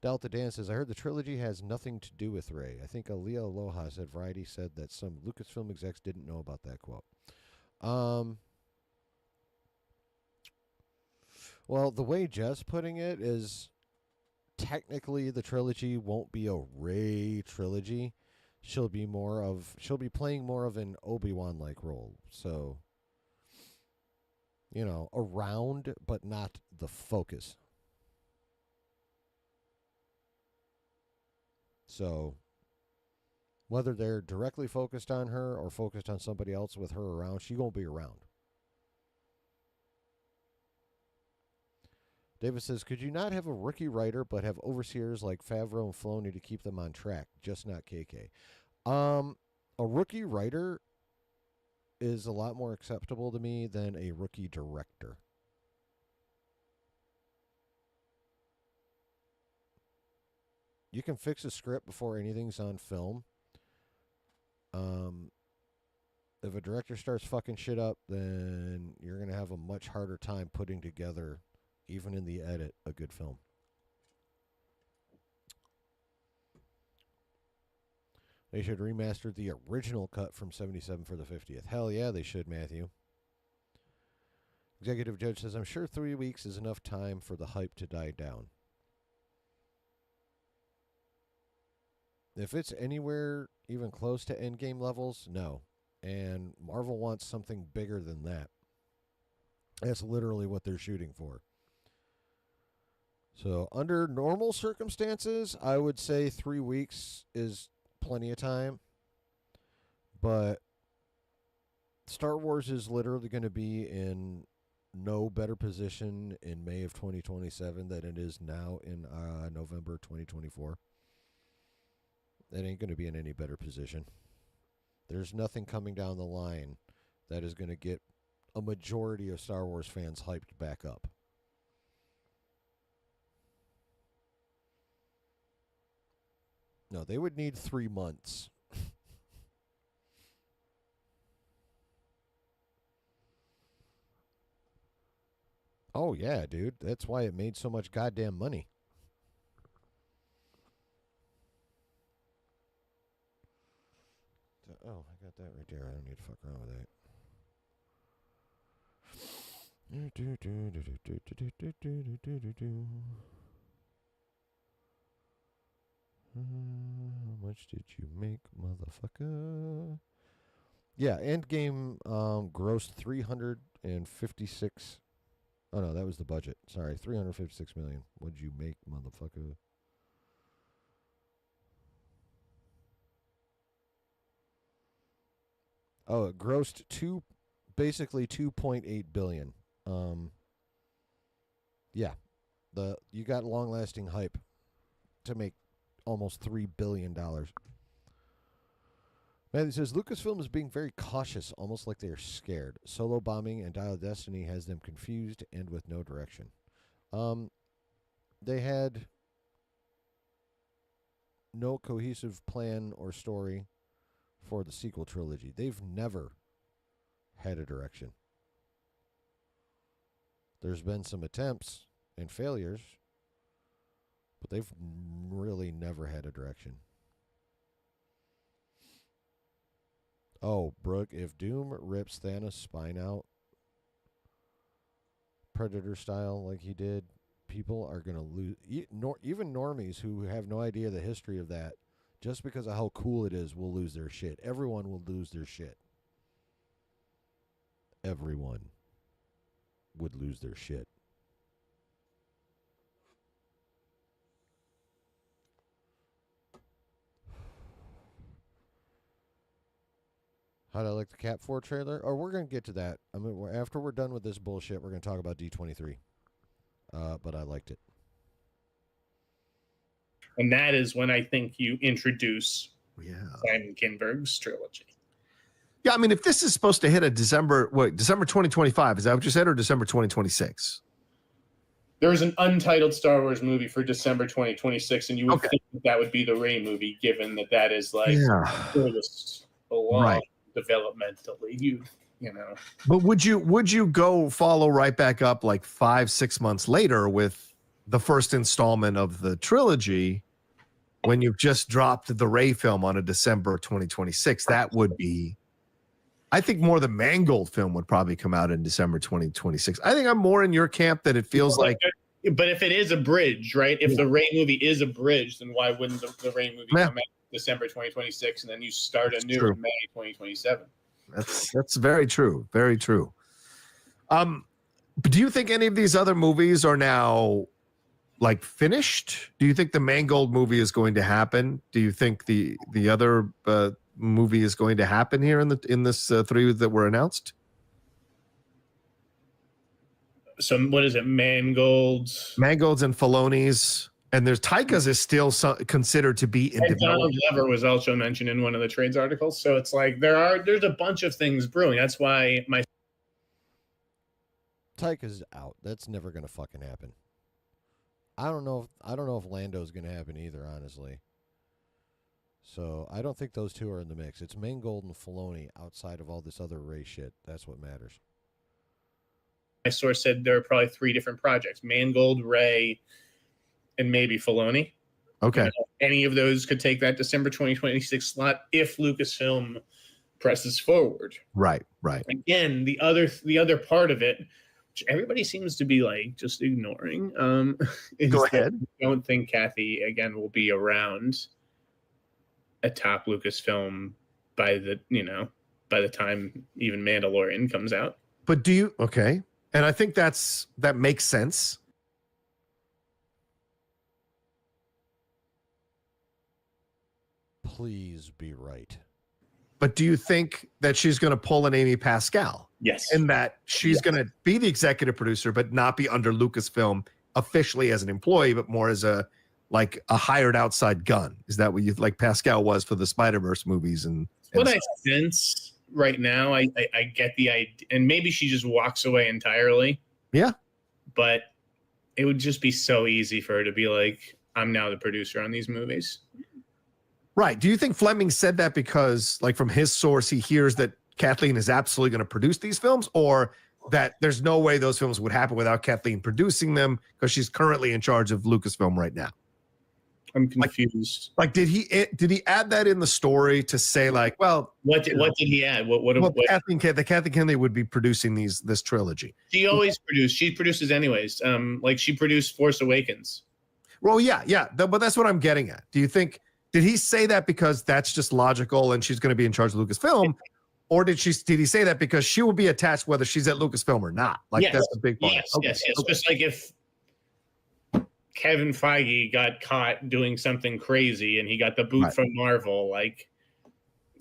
Delta Dan says, I heard the trilogy has nothing to do with Rey. I think Aaliyah Aloha said Variety said that some Lucasfilm execs didn't know about that quote. Well, the way Jeff's putting it is technically the trilogy won't be a Rey trilogy. She'll be playing more of an Obi-Wan like role. So, you know, around but not the focus. So, whether they're directly focused on her or focused on somebody else with her around, she won't be around. David says, could you not have a rookie writer but have overseers like Favreau and Filoni to keep them on track, just not KK? A rookie writer is a lot more acceptable to me than a rookie director. You can fix a script before anything's on film. If a director starts fucking shit up, then you're going to have a much harder time putting together, even in the edit, a good film. They should remaster the original cut from 77 for the 50th. Hell yeah, they should, Matthew. Executive judge says, I'm sure 3 weeks is enough time for the hype to die down. If it's anywhere even close to Endgame levels, no. And Marvel wants something bigger than that. That's literally what they're shooting for. So, under normal circumstances, I would say 3 weeks is plenty of time. But Star Wars is literally going to be in no better position in May of 2027 than it is now in November 2024. It ain't going to be in any better position. There's nothing coming down the line that is going to get a majority of Star Wars fans hyped back up. No, they would need 3 months. Oh, yeah, dude. That's why it made so much goddamn money. Oh, I got that right there. I don't need to fuck around with that. How much did you make, motherfucker? Yeah, Endgame grossed 356. Oh no, that was the budget. Sorry, 356 million. What'd you make, motherfucker? Oh, it grossed basically 2.8 billion. Yeah, you got long-lasting hype to make almost $3 billion. Matthew says, Lucasfilm is being very cautious, almost like they are scared. Solo bombing and Dial of Destiny has them confused and with no direction. They had no cohesive plan or story for the sequel trilogy. They've never had a direction. There's been some attempts and failures, but they've really never had a direction. Oh, Brooke, if Doom rips Thanos' spine out, Predator style, like he did, people are going to lose. Even normies who have no idea the history of that, just because of how cool it is, will lose their shit. Everyone will lose their shit. Everyone would lose their shit. How'd I like the Cat 4 trailer? Or we're going to get to that. I mean, after we're done with this bullshit, we're going to talk about D23. But I liked it. And that is when I think you introduce Simon Kinberg's trilogy. Yeah, I mean, if this is supposed to hit a December 2025, is that what you said, or December 2026? There's an untitled Star Wars movie for December 2026, and you would think that would be the Rey movie, given that is like furthest along developmentally. You know. But would you go follow right back up like 5-6 months later with the first installment of the trilogy when you've just dropped the Rey film on a December 2026? That would be, I think, more the Mangold film would probably come out in December 2026. I think I'm more in your camp that it feels like. But if it is a bridge, right? If the Rey movie is a bridge, then why wouldn't the Rey movie come out December 2026 and then you start anew in May 2027? That's very true. Very true. But do you think any of these other movies are now like finished? Do you think the Mangold movie is going to happen? Do you think the other movie is going to happen here in this 3 that were announced? So what is it? Mangold's and Filoni's, and there's Taika's is still considered to be in development. Donald Glover was also mentioned in one of the trades articles. So it's like there's a bunch of things brewing. That's why my Taika's out. That's never gonna fucking happen. I don't know if Lando's gonna happen either, honestly. So I don't think those two are in the mix. It's Mangold and Filoni outside of all this other Rey shit. That's what matters. My source said there are probably 3 different projects: Mangold, Rey, and maybe Filoni. Okay. any of those could take that December 2026 slot if Lucasfilm presses forward. Right. Again, the other part of it, which everybody seems to be like just ignoring, is Go ahead. I don't think Kathy again will be around atop Lucasfilm by the time even Mandalorian comes out. But okay. And I think that makes sense. Please be right. But do you think that she's going to pull an Amy Pascal? Yes. And that she's going to be the executive producer, but not be under Lucasfilm officially as an employee, but more as a hired outside gun? Is that what you like Pascal was for the Spider-Verse movies? And what I sense right now, I get the idea, and maybe she just walks away entirely. Yeah. But it would just be so easy for her to be like, I'm now the producer on these movies. Right. Do you think Fleming said that because, like, from his source, he hears that Kathleen is absolutely going to produce these films, or that there's no way those films would happen without Kathleen producing them because she's currently in charge of Lucasfilm right now? I'm confused. Did he add that in the story to say, like, well, what did he add? What Kathleen Kennedy would be producing this trilogy? She always produced. She produces anyways. Like she produced Force Awakens. Well, yeah. But that's what I'm getting at. Do you think? Did he say that because that's just logical and she's going to be in charge of Lucasfilm? Or did he say that because she will be attached whether she's at Lucasfilm or not? Like, that's a big part. Yes. Okay. Just like if Kevin Feige got caught doing something crazy and he got the boot from Marvel, like,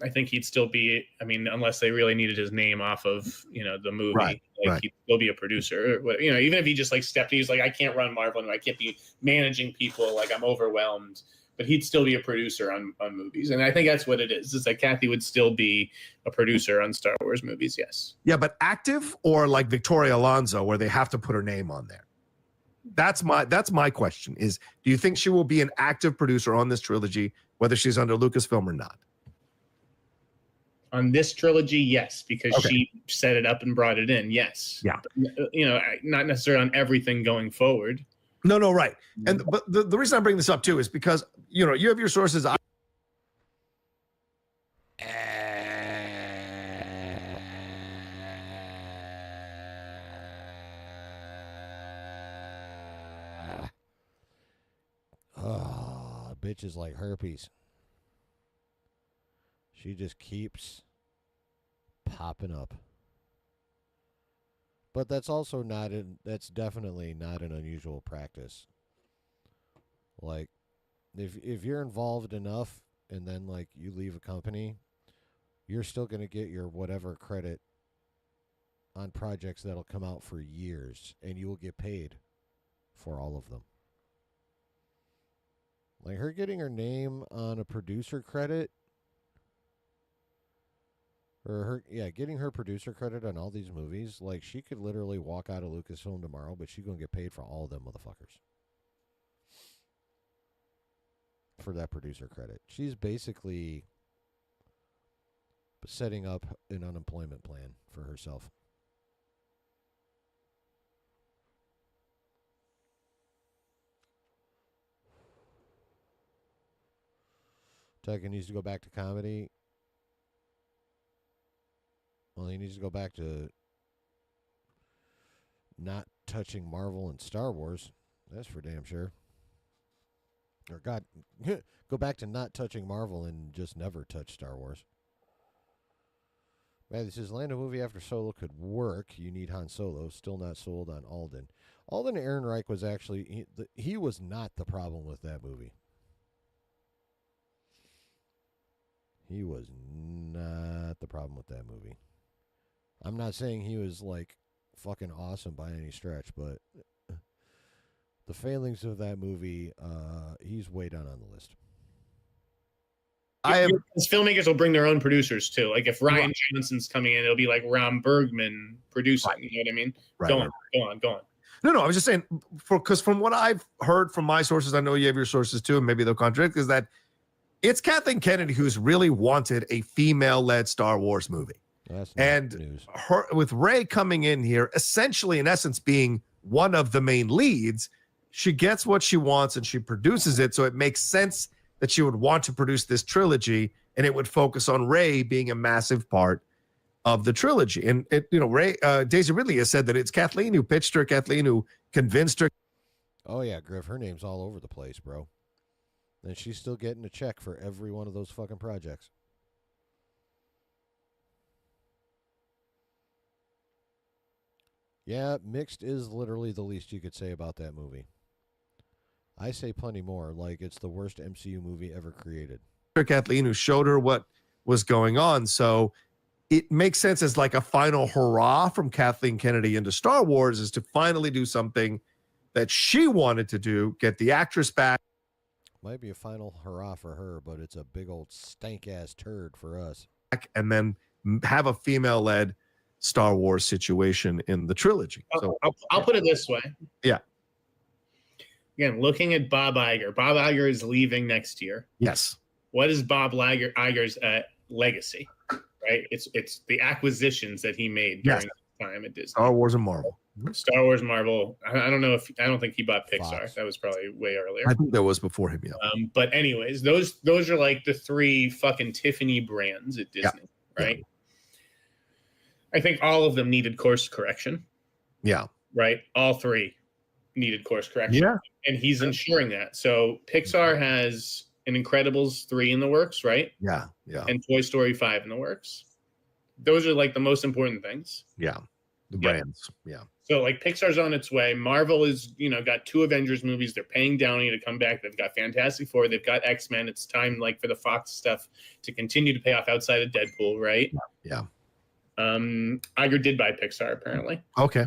I think he'd still be, I mean, unless they really needed his name off of, the movie, he'd still be a producer. Even if he just he's like, I can't run Marvel and I can't be managing people, like I'm overwhelmed. But he'd still be a producer on movies. And I think that's what it is. It's like Kathy would still be a producer on Star Wars movies, yes. Yeah, but active or like Victoria Alonso, where they have to put her name on there? That's my question is, do you think she will be an active producer on this trilogy, whether she's under Lucasfilm or not? On this trilogy, yes, because she set it up and brought it in, yes. Yeah. But, not necessarily on everything going forward. No, right. But the reason I bring this up too is because, you have your sources. Bitch is like herpes. She just keeps popping up. But that's also that's definitely not an unusual practice. Like, if you're involved enough and then, like, you leave a company, you're still going to get your whatever credit on projects that'll come out for years, and you will get paid for all of them. Like, her getting her name on a producer credit, getting her producer credit on all these movies, like, she could literally walk out of Lucasfilm tomorrow, but she's going to get paid for all of them motherfuckers. For that producer credit. She's basically setting up an unemployment plan for herself. Tucker needs to go back to comedy. Well, he needs to go back to not touching Marvel and Star Wars. That's for damn sure. Or God, go back to not touching Marvel and just never touch Star Wars. Man, this is Lando movie after Solo could work. You need Han Solo. Still not sold on Alden. Alden Ehrenreich was actually, he was not the problem with that movie. He was not the problem with that movie. I'm not saying he was like fucking awesome by any stretch, but the failings of that movie, he's way down on the list. Filmmakers will bring their own producers too. Like if Ryan Johnson's coming in, it'll be like Ron Bergman producing. Right. You know what I mean? Go on. No, I was just saying, because from what I've heard from my sources, I know you have your sources too, and maybe they'll contradict, is that it's Kathleen Kennedy who's really wanted a female-led Star Wars movie. And news. Her, with Rey coming in here, essentially, in essence, being one of the main leads, she gets what she wants and she produces it. So it makes sense that she would want to produce this trilogy, and it would focus on Rey being a massive part of the trilogy. And Daisy Ridley has said that it's Kathleen who pitched her, Kathleen who convinced her. Oh yeah, Griff, her name's all over the place, bro. And she's still getting a check for every one of those fucking projects. Yeah, mixed is literally the least you could say about that movie. I say plenty more, like it's the worst MCU movie ever created. Kathleen, who showed her what was going on. So it makes sense as like a final hurrah from Kathleen Kennedy into Star Wars is to finally do something that she wanted to do, get the actress back. Might be a final hurrah for her, but it's a big old stank-ass turd for us. And then have a female-led Star Wars situation in the trilogy. So I'll put it this way. Yeah. Again, looking at Bob Iger is leaving next year. Yes. What is Bob Iger's legacy? Right? It's the acquisitions that he made during his time at Disney. Star Wars and Marvel. Star Wars, Marvel. I don't think he bought Pixar. Fox. That was probably way earlier. I think that was before him, yeah. But anyways, those are like the three fucking Tiffany brands at Disney, right? Yeah. I think all of them needed course correction. Yeah. Right? All three needed course correction. Yeah. And he's ensuring that. So Pixar has an Incredibles 3 in the works, right? Yeah. Yeah. And Toy Story 5 in the works. Those are like the most important things. Yeah. The brands. Yeah. So like Pixar's on its way. Marvel is, got 2 Avengers movies. They're paying Downey to come back. They've got Fantastic Four. They've got X-Men. It's time like for the Fox stuff to continue to pay off outside of Deadpool, right? Yeah. Iger did buy Pixar apparently. Okay.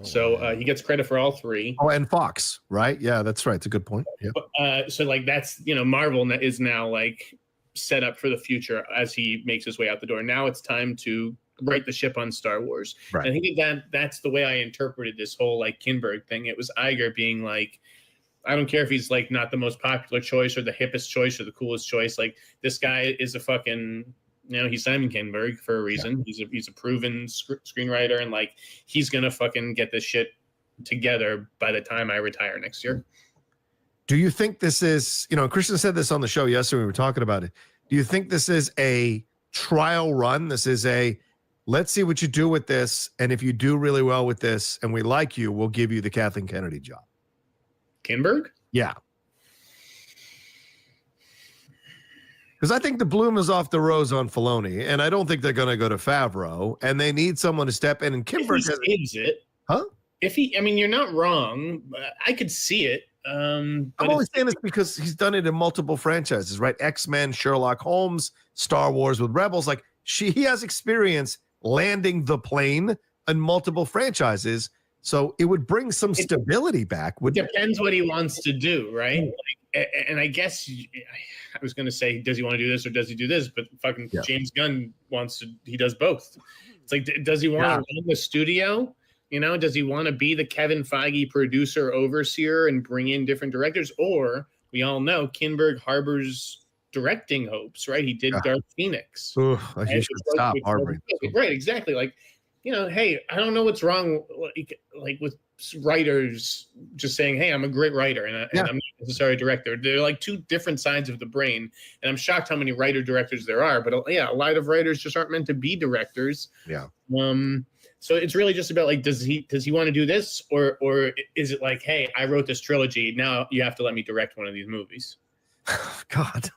So he gets credit for all 3. Oh, and Fox, right? Yeah, that's right. It's a good point. Yeah. So like that's, Marvel is now like set up for the future as he makes his way out the door. Now it's time to right the ship on Star Wars. Right. And I think that's the way I interpreted this whole like Kinberg thing. It was Iger being like, I don't care if he's like not the most popular choice or the hippest choice or the coolest choice. Like this guy is a fucking, he's Simon Kinberg for a reason. Yeah. He's a proven screenwriter, and like he's gonna fucking get this shit together by the time I retire next year. Do you think this is, Christian said this on the show yesterday, we were talking about it. Do you think this is a trial run? This is let's see what you do with this. And if you do really well with this and we like you, we'll give you the Kathleen Kennedy job. Kinberg? Yeah. Because I think the bloom is off the rose on Filoni, and I don't think they're going to go to Favreau, and they need someone to step in. And Kinberg saves it. Huh? You're not wrong. I could see it. I'm only saying this because he's done it in multiple franchises, right? X-Men, Sherlock Holmes, Star Wars with Rebels. Like he has experience landing the plane in multiple franchises, so it would bring some stability back. It depends what he wants to do, right? Like, and I guess I was going to say, does he want to do this or does he do this? But fucking James Gunn he does both. It's like, does he want to run the studio? Does he want to be the Kevin Feige producer overseer and bring in different directors? Or we all know Kinberg harbors directing hopes, right? He did Dark Phoenix. Ooh, he should stop harboring. Right, exactly. Like, hey, I don't know what's wrong like with writers just saying, hey, I'm a great writer and I'm not necessarily a director. They're like 2 different sides of the brain. And I'm shocked how many writer-directors there are. But a lot of writers just aren't meant to be directors. Yeah. So it's really just about like, does he want to do this, or is it like, hey, I wrote this trilogy, now you have to let me direct one of these movies? God.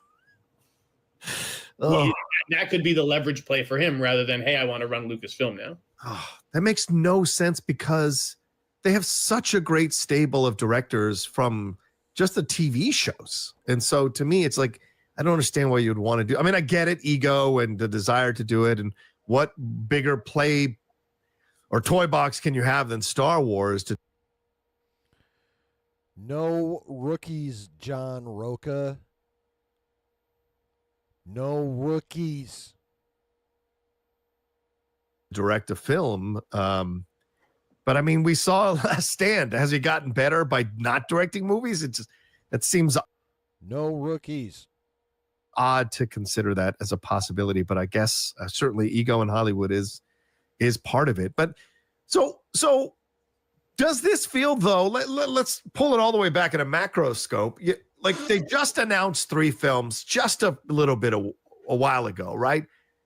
Well, that could be the leverage play for him rather than, hey, I want to run Lucasfilm now. Oh, that makes no sense because they have such a great stable of directors from just the TV shows. And so to me, it's like, I don't understand why you'd want to do. I mean, I get it, ego and the desire to do it. And what bigger play or toy box can you have than Star Wars? No rookies, John Roca. No rookies. Direct a film. But I mean, we saw Last Stand. Has he gotten better by not directing movies? It seems no rookies. Odd to consider that as a possibility, but I guess certainly ego in Hollywood is part of it. But so does this feel though? Let's pull it all the way back in a macro scope. like they just announced 3 films just a little bit a while ago, right?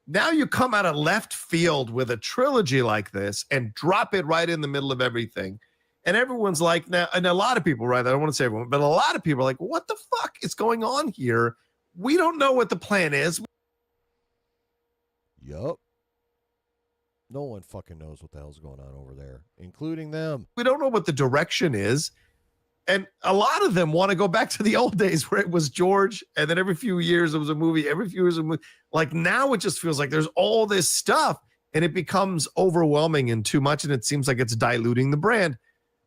Now you come out of left field with a trilogy like this and drop it right in the middle of everything. And everyone's like, now, and a lot of people, right? I don't want to say everyone, but a lot of people are like, what the fuck is going on here? We don't know what the plan is. Yup. No one fucking knows what the hell's going on over there, including them. We don't know what the direction is. And a lot of them want to go back to the old days where it was George, and then every few years it was a movie, every few years a movie. Like now it just feels like there's all this stuff and it becomes overwhelming and too much, and it seems like it's diluting the brand.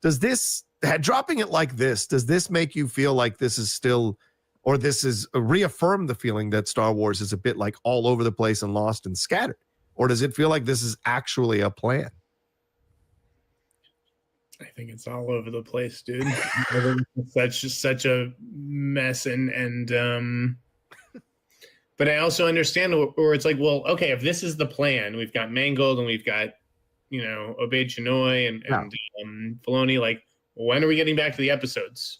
Does this, dropping it like this, does this make you feel like this is still, or this is reaffirm the feeling that Star Wars is a bit like all over the place and lost and scattered? Or does it feel like this is actually a plan? I think it's all over the place, dude. It's such a mess, and but I also understand where it's like, well, okay, if this is the plan, we've got Mangold and we've got, you know, Obey Chinoy and Filoni. Like, when are we getting back to the episodes?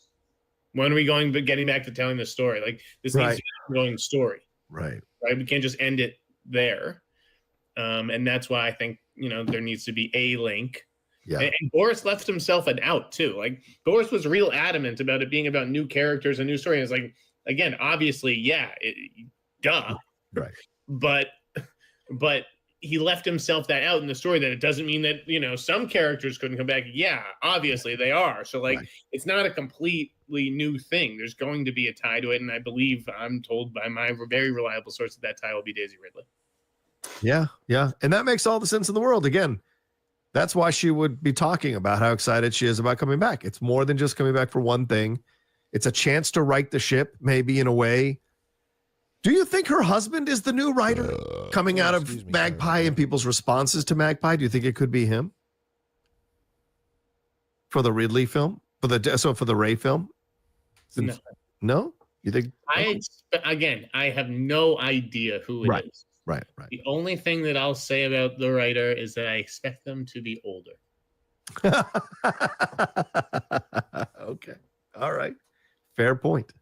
When are we getting back to telling the story? Like, this needs to be an ongoing story, right? We can't just end it there, and that's why I think, you know, there needs to be a link. Yeah. And Boris left himself an out too. Like, Boris was real adamant about it being about new characters and new story. And it's like, again, obviously, duh. Right. But he left himself that out in the story, that it doesn't mean that, you know, some characters couldn't come back. Yeah, obviously they are. So like, It's not a completely new thing. There's going to be a tie to it. And I believe, I'm told by my very reliable source, that tie will be Daisy Ridley. Yeah. Yeah. And that makes all the sense in the world. Again, that's why she would be talking about how excited she is about coming back. It's more than just coming back for one thing. It's a chance to right the ship, maybe in a way. Do you think her husband is the new writer coming out of Magpie and people's responses to Magpie? Do you think it could be him for the Ridley film, for the Rey film? No? You think? I have no idea who it is. Right. The only thing that I'll say about the writer is that I expect them to be older. Okay. All right. Fair point.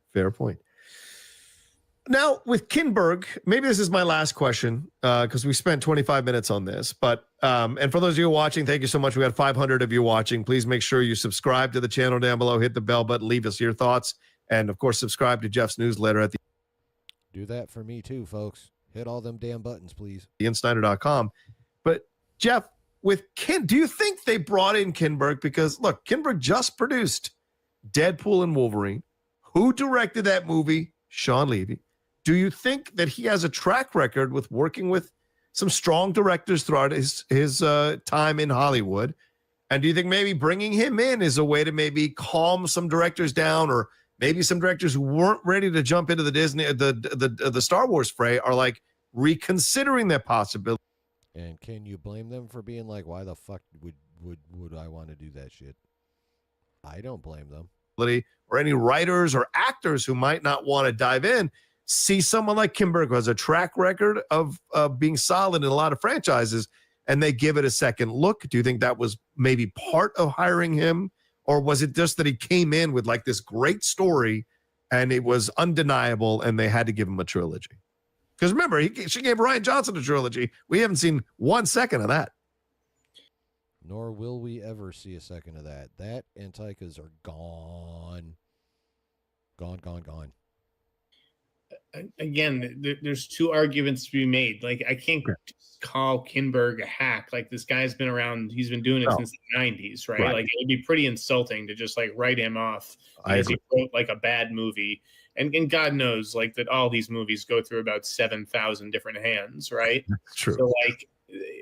Now, with Kinberg, maybe this is my last question because we spent 25 minutes on this. But and for those of you watching, thank you so much. We got 500 of you watching. Please make sure you subscribe to the channel down below. Hit the bell button. Leave us your thoughts. And, of course, subscribe to Jeff's newsletter at the. Do that for me, too, folks. Hit all them damn buttons, please. TheInsider.com. But, Jeff, with do you think they brought in Kinberg? Because, look, Kinberg just produced Deadpool and Wolverine. Who directed that movie? Sean Levy. Do you think that he has a track record with working with some strong directors throughout his time in Hollywood? And do you think maybe bringing him in is a way to maybe calm some directors down, or maybe some directors who weren't ready to jump into the the Star Wars fray are like reconsidering their possibility? And can you blame them for being like, why the fuck would I want to do that shit? I don't blame them. Or any writers or actors who might not want to dive in, see someone like Kinberg who has a track record of being solid in a lot of franchises, and they give it a second look. Do you think that was maybe part of hiring him? Or was it just that he came in with like this great story and it was undeniable and they had to give him a trilogy? Because remember, she gave Rian Johnson a trilogy. We haven't seen 1 second of that. Nor will we ever see a second of that. That and Taika's are gone. Gone. Again, there's two arguments to be made. Like, I can't call Kinberg a hack. Like, this guy's been around. He's been doing it since the 90s, right? Like, it'd be pretty insulting to just like write him off because he wrote like a bad movie. And God knows, like, that all these movies go through about 7,000 different hands, right? That's true. So, like,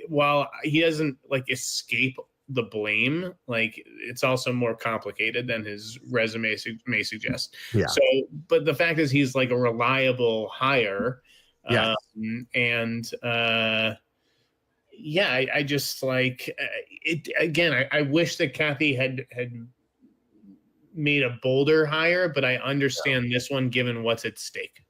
while he doesn't like escape the blame, like, it's also more complicated than his resume may suggest. Yeah. So, but the fact is, he's like a reliable hire. Yes. I just like it again. I wish that Kathy had made a bolder hire, but I understand this one given what's at stake.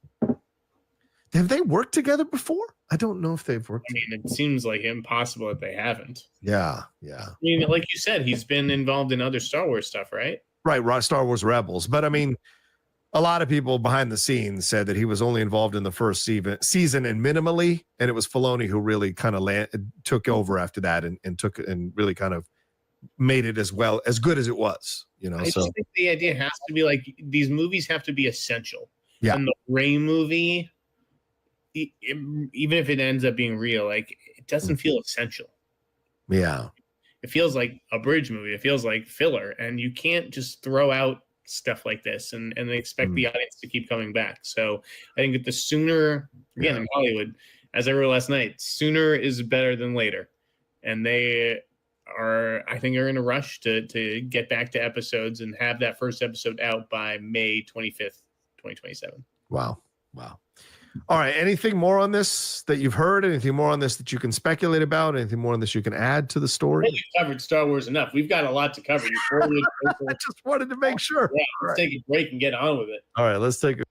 Have they worked together before? I don't know if they've worked. I mean, it seems like impossible that they haven't. Yeah. I mean, like you said, he's been involved in other Star Wars stuff, right? Right, Star Wars Rebels. But I mean, a lot of people behind the scenes said that he was only involved in the first season and minimally, and it was Filoni who really kind of took over after that and took it and really kind of made it as good as it was. I just think the idea has to be like these movies have to be essential. Yeah. And the Ray movie, even if it ends up being real, like it doesn't feel essential. Yeah. It feels like a bridge movie. It feels like filler, and you can't just throw out stuff like this and expect the audience to keep coming back. So I think that the sooner, again, in Hollywood, as I wrote last night, sooner is better than later. And they are, I think, are in a rush to get back to episodes and have that first episode out by May 25th, 2027. Wow. All right. Anything more on this that you've heard? Anything more on this that you can speculate about? Anything more on this you can add to the story? We've covered Star Wars enough. We've got a lot to cover. I just wanted to make sure. Yeah, let's take a break and get on with it. All right. Let's take a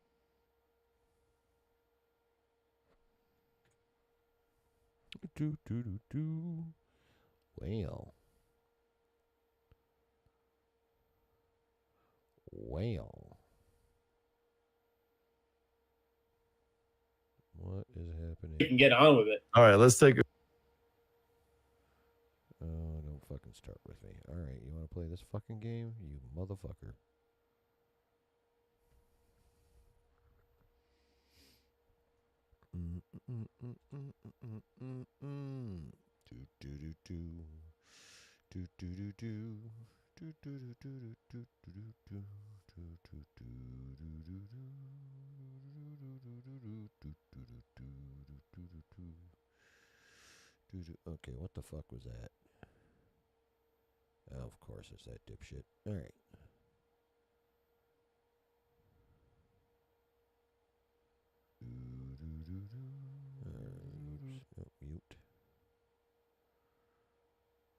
Well. What is happening? We can get on with it. All right, let's take a Oh, don't fucking start with me. All right, you want to play this fucking game? You motherfucker. Okay, what the fuck was that? Oh, of course, it's that dipshit. All right. Mute.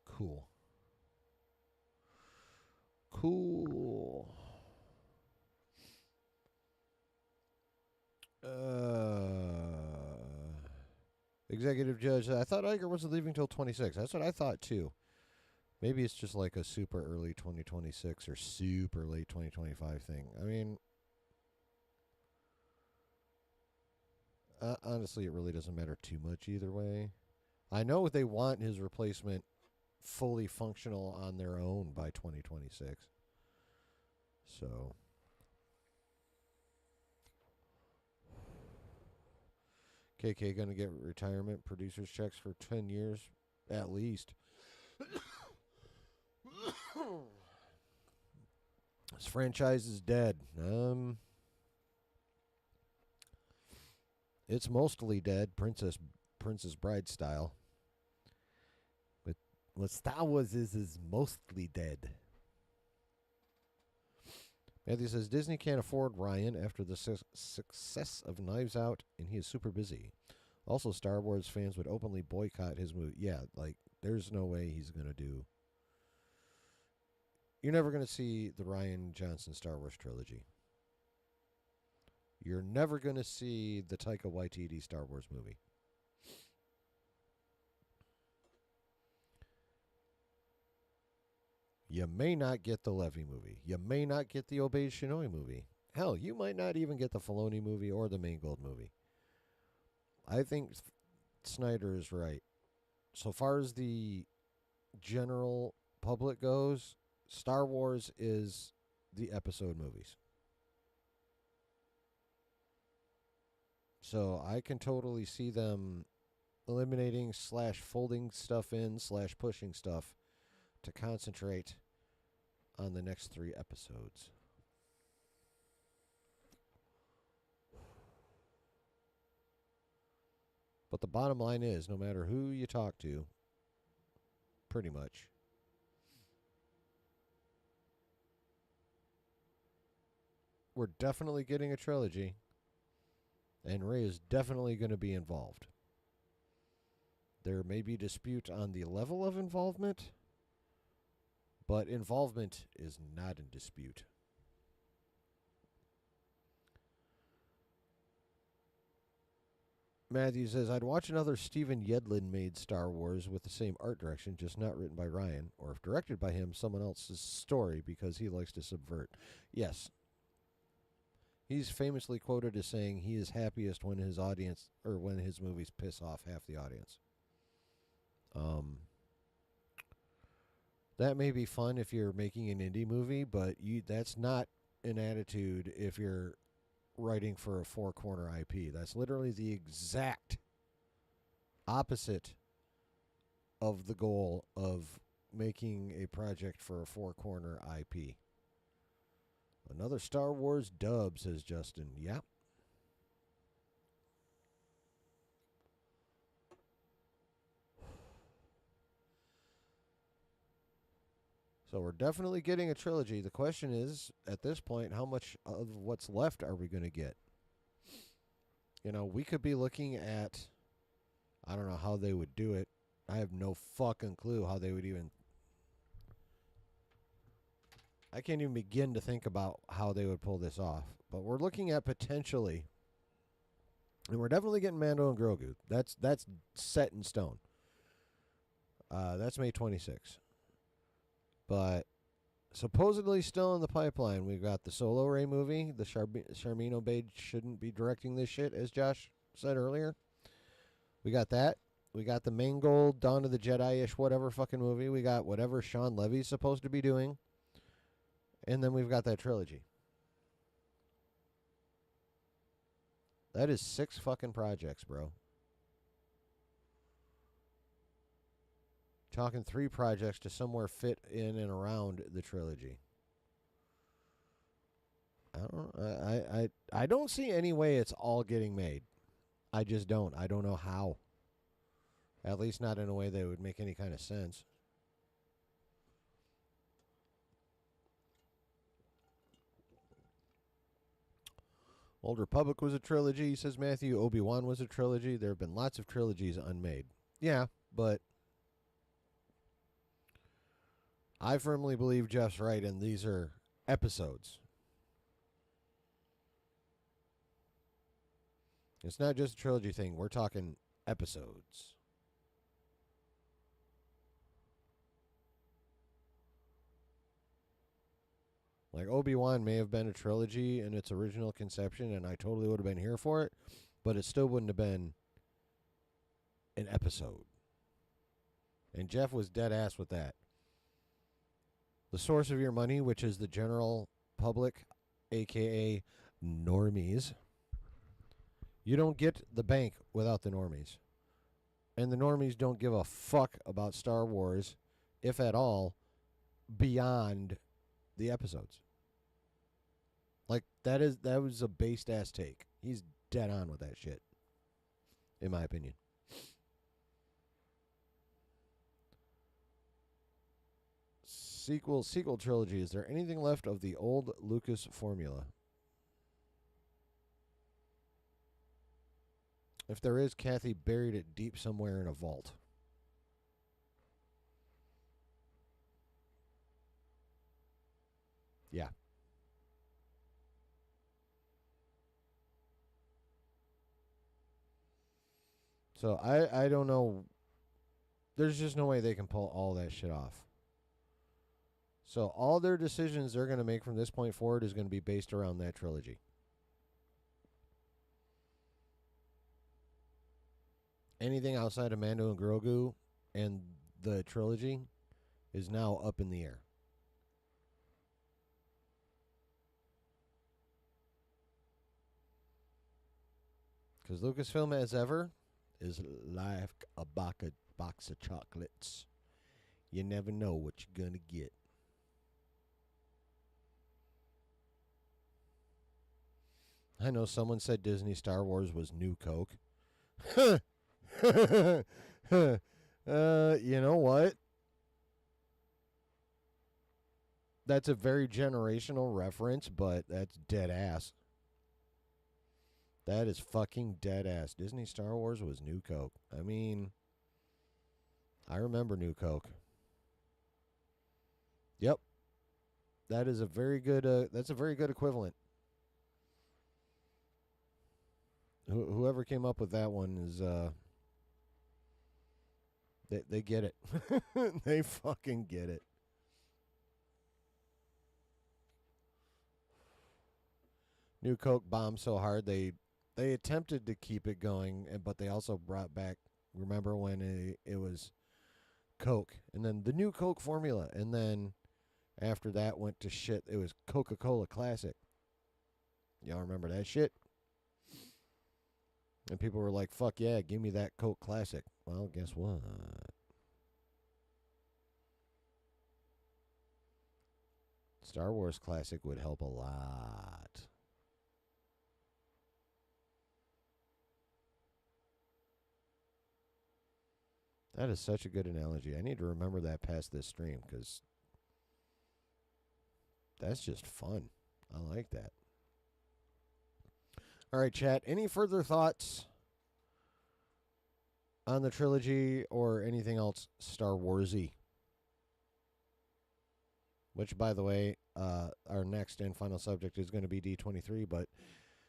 Cool. Executive judge, I thought Iger wasn't leaving till 26. That's what I thought too. Maybe it's just like a super early 2026 or super late 2025 thing. I mean, honestly, it really doesn't matter too much either way. I know they want his replacement fully functional on their own by 2026. So, KK going to get retirement producers checks for 10 years at least. This franchise is dead. It's mostly dead, Princess Bride style. But what Star Wars is mostly dead. Matthew says Disney can't afford Ryan after the success of Knives Out, and he is super busy. Also, Star Wars fans would openly boycott his movie. Yeah, like, there's no way he's going to do. You're never going to see the Rian Johnson Star Wars trilogy. You're never going to see the Taika Waititi Star Wars movie. You may not get the Levy movie. You may not get the Obey Shinoy movie. Hell, you might not even get the Filoni movie or the Mangold movie. I think Snyder is right. So far as the general public goes, Star Wars is the episode movies. So I can totally see them eliminating / folding stuff in / pushing stuff to concentrate on the next 3 episodes. But the bottom line is, no matter who you talk to, pretty much, we're definitely getting a trilogy, and Ray is definitely going to be involved. There may be dispute on the level of involvement, but involvement is not in dispute. Matthew says, I'd watch another Steven Yedlin-made Star Wars with the same art direction, just not written by Ryan, or if directed by him, someone else's story, because he likes to subvert. Yes. He's famously quoted as saying he is happiest when his audience or when his movies piss off half the audience. That may be fun if you're making an indie movie, but that's not an attitude if you're writing for a four-corner IP. That's literally the exact opposite of the goal of making a project for a four-corner IP. Another Star Wars dub, says Justin. Yep. So we're definitely getting a trilogy. The question is, at this point, how much of what's left are we going to get? You know, we could be looking at, I don't know how they would do it. I have no fucking clue how they would even, I can't even begin to think about how they would pull this off. But we're looking at potentially, and we're definitely getting Mando and Grogu. That's set in stone. That's May 26th. But supposedly still in the pipeline, we've got the Solo Ray movie. The Sharmeen Obaid shouldn't be directing this shit, as Josh said earlier. We got that. We got the Mangold, Dawn of the Jedi-ish, whatever fucking movie. We got whatever Sean Levy's supposed to be doing. And then we've got that trilogy. That is 6 fucking projects, bro. Talking 3 projects to somewhere fit in and around the trilogy. I don't see any way it's all getting made. I just don't. I don't know how. At least not in a way that would make any kind of sense. Old Republic was a trilogy, says Matthew. Obi-Wan was a trilogy. There have been lots of trilogies unmade. Yeah, but I firmly believe Jeff's right, and these are episodes. It's not just a trilogy thing. We're talking episodes. Like, Obi-Wan may have been a trilogy in its original conception, and I totally would have been here for it, but it still wouldn't have been an episode. And Jeff was dead ass with that. The source of your money, which is the general public, a.k.a. normies, you don't get the bank without the normies. And the normies don't give a fuck about Star Wars, if at all, beyond the episodes. Like, that was a based ass take. He's dead on with that shit, in my opinion. Sequel trilogy. Is there anything left of the old Lucas formula? If there is, Kathy buried it deep somewhere in a vault. Yeah. So I don't know. There's just no way they can pull all that shit off. So all their decisions they're going to make from this point forward is going to be based around that trilogy. Anything outside of Mando and Grogu and the trilogy is now up in the air. Because Lucasfilm, as ever, is like a box of chocolates. You never know what you're going to get. I know someone said Disney Star Wars was new Coke. You know what? That's a very generational reference, but that's dead ass. That is fucking dead ass. Disney Star Wars was new Coke. I mean, I remember new Coke. Yep. That is a very good that's a very good equivalent. Whoever came up with that one is they get it. They fucking get it. New Coke bombed so hard they attempted to keep it going, but they also brought back. Remember when it was Coke, and then the new Coke formula, and then after that went to shit. It was Coca-Cola Classic. Y'all remember that shit? And people were like, "Fuck yeah, give me that Coke Classic." Well, guess what? Star Wars Classic would help a lot. That is such a good analogy. I need to remember that past this stream because that's just fun. I like that. All right, chat. Any further thoughts on the trilogy or anything else Star Warsy? Which, by the way, our next and final subject is going to be D23, but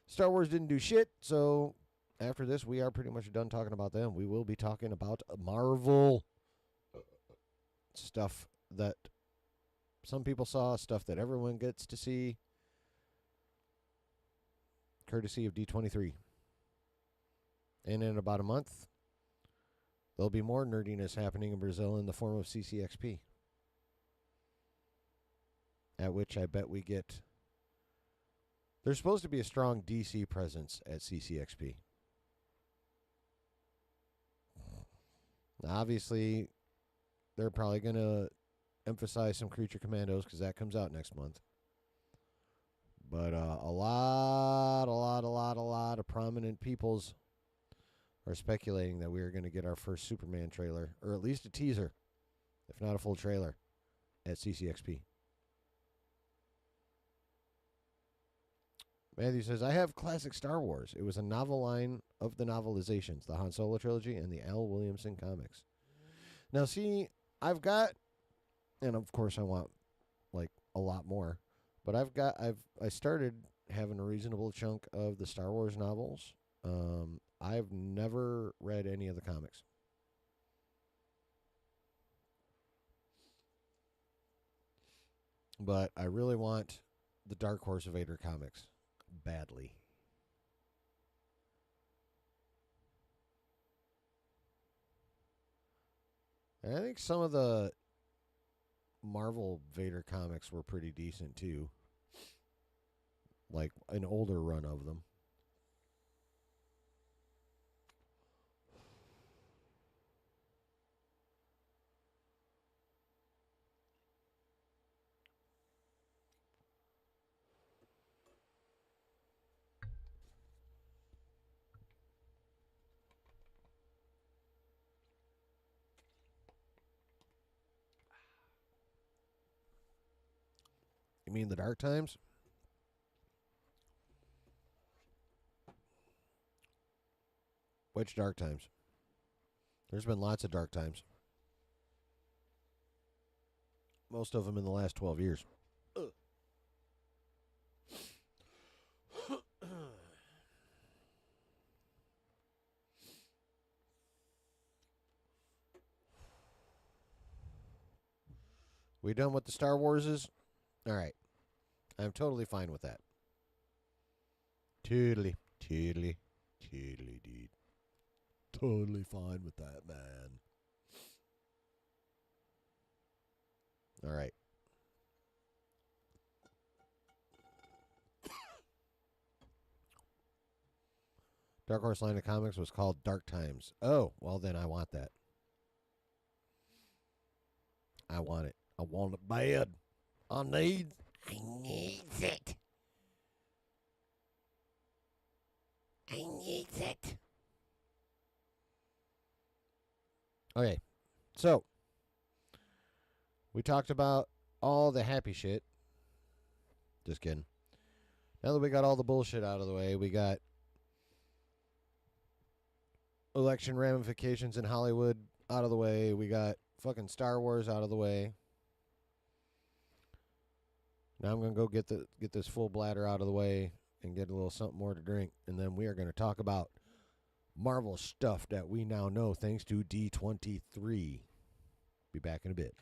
Star Wars didn't do shit, so after this, we are pretty much done talking about them. We will be talking about Marvel stuff that some people saw, stuff that everyone gets to see, courtesy of D23. And in about a month, there'll be more nerdiness happening in Brazil in the form of CCXP. At which I bet we get... There's supposed to be a strong DC presence at CCXP. Obviously, they're probably going to emphasize some Creature Commandos because that comes out next month. But a lot of prominent peoples are speculating that we are going to get our first Superman trailer, or at least a teaser, if not a full trailer, at CCXP. Matthew says, I have classic Star Wars. It was a novel line of the novelizations, the Han Solo trilogy and the Al Williamson comics. Now, see, I've got, and of course I want, like, a lot more, but I started having a reasonable chunk of the Star Wars novels. I've never read any of the comics. But I really want the Dark Horse Vader comics badly. And I think some of the Marvel Vader comics were pretty decent too. Like an older run of them. You mean the Dark Times? Which Dark Times? There's been lots of Dark Times. Most of them in the last 12 years. We done with the Star Warses? All right. I'm totally fine with that. Totally, dude. Totally fine with that, man. All right. Dark Horse line of comics was called Dark Times. Oh, well then I want that. I want it. I want it bad. I need it. I need it. Okay. So, we talked about all the happy shit. Just kidding. Now that we got all the bullshit out of the way, we got election ramifications in Hollywood out of the way. We got fucking Star Wars out of the way. Now I'm going to go get this full bladder out of the way and get a little something more to drink. And then we are going to talk about Marvel stuff that we now know thanks to D23. Be back in a bit.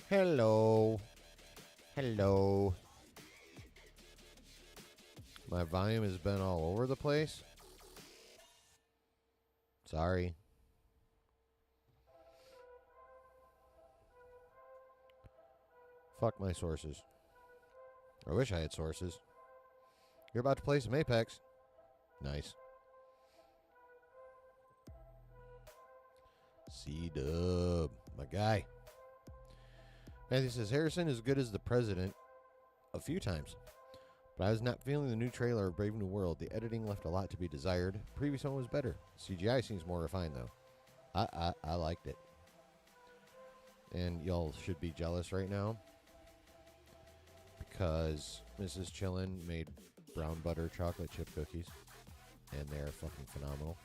Hello. Hello. My volume has been all over the place. Sorry. Fuck my sources. I wish I had sources. You're about to play some Apex. Nice. C-Dub, my guy. Matthew says, Harrison is good as the president a few times, but I was not feeling the new trailer of Brave New World. The editing left a lot to be desired. The previous one was better. CGI seems more refined, though. I liked it. And y'all should be jealous right now because Mrs. Chillin made brown butter chocolate chip cookies, and they're fucking phenomenal.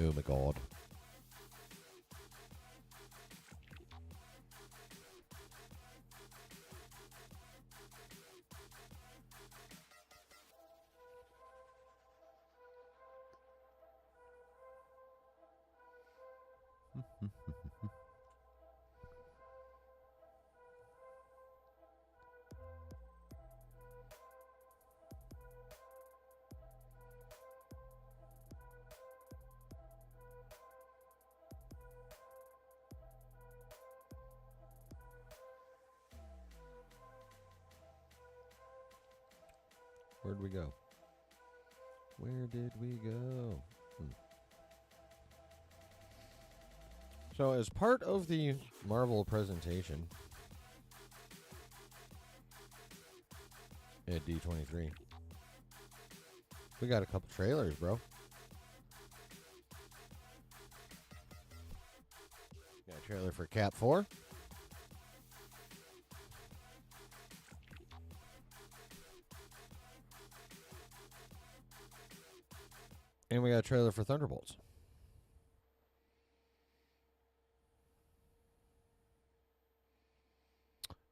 Oh my god. Where'd we go? Where did we go? So, as part of the Marvel presentation at D23, we got a couple trailers, bro. Got a trailer for Cap 4. And we got a trailer for Thunderbolts.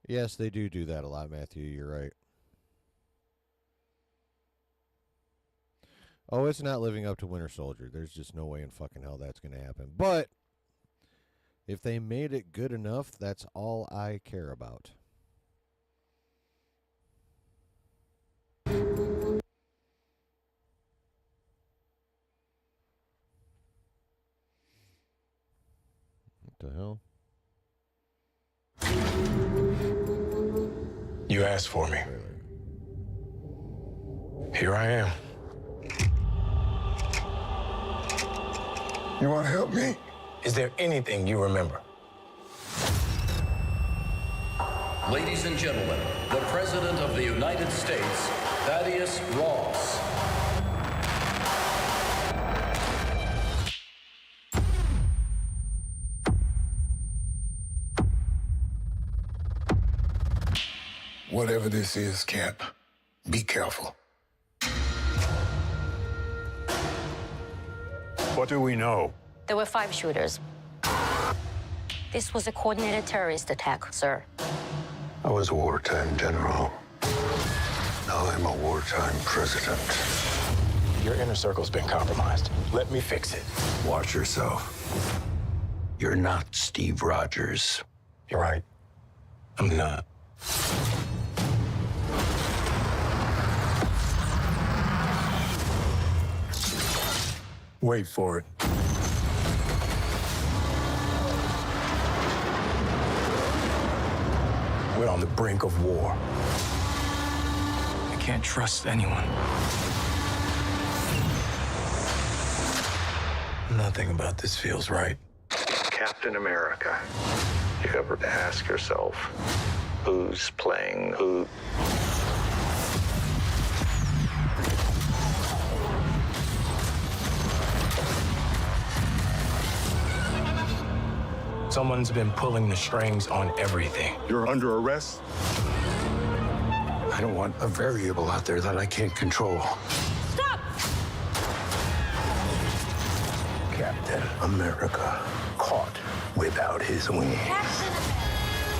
Yes, they do that a lot, Matthew. You're right. Oh, it's not living up to Winter Soldier. There's just no way in fucking hell that's going to happen. But if they made it good enough, that's all I care about. What the hell? You asked for me. Here I am. You want to help me? Is there anything you remember? Ladies and gentlemen, the President of the United States, Thaddeus Ross. Whatever this is, Cap, be careful. What do we know? There were 5 shooters. This was a coordinated terrorist attack, sir. I was a wartime general. Now I'm a wartime president. Your inner circle's been compromised. Let me fix it. Watch yourself. You're not Steve Rogers. You're right. I'm not. Wait for it. We're on the brink of war. I can't trust anyone. Nothing about this feels right. Captain America. You ever ask yourself, who's playing who? Someone's been pulling the strings on everything. You're under arrest? I don't want a variable out there that I can't control. Stop! Captain America caught without his wings.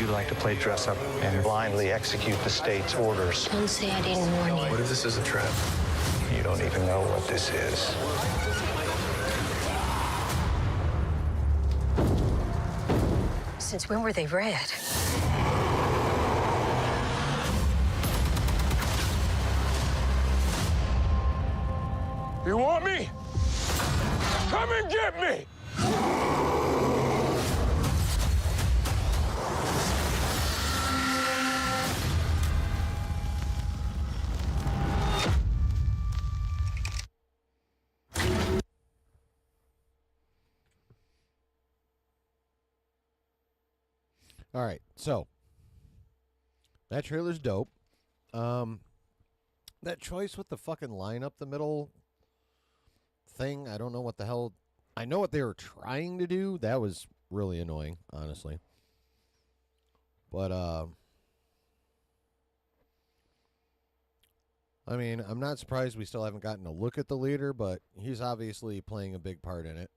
You like to play dress up and blindly execute the state's orders. Don't say I didn't warn you. What if this is a trap? You don't even know what this is. Since when were they red? You want me? Come and get me! All right, so that trailer's dope. That choice with the fucking line up the middle thing, I don't know what the hell. I know what they were trying to do. That was really annoying, honestly. But I mean, I'm not surprised we still haven't gotten a look at the leader, but he's obviously playing a big part in it.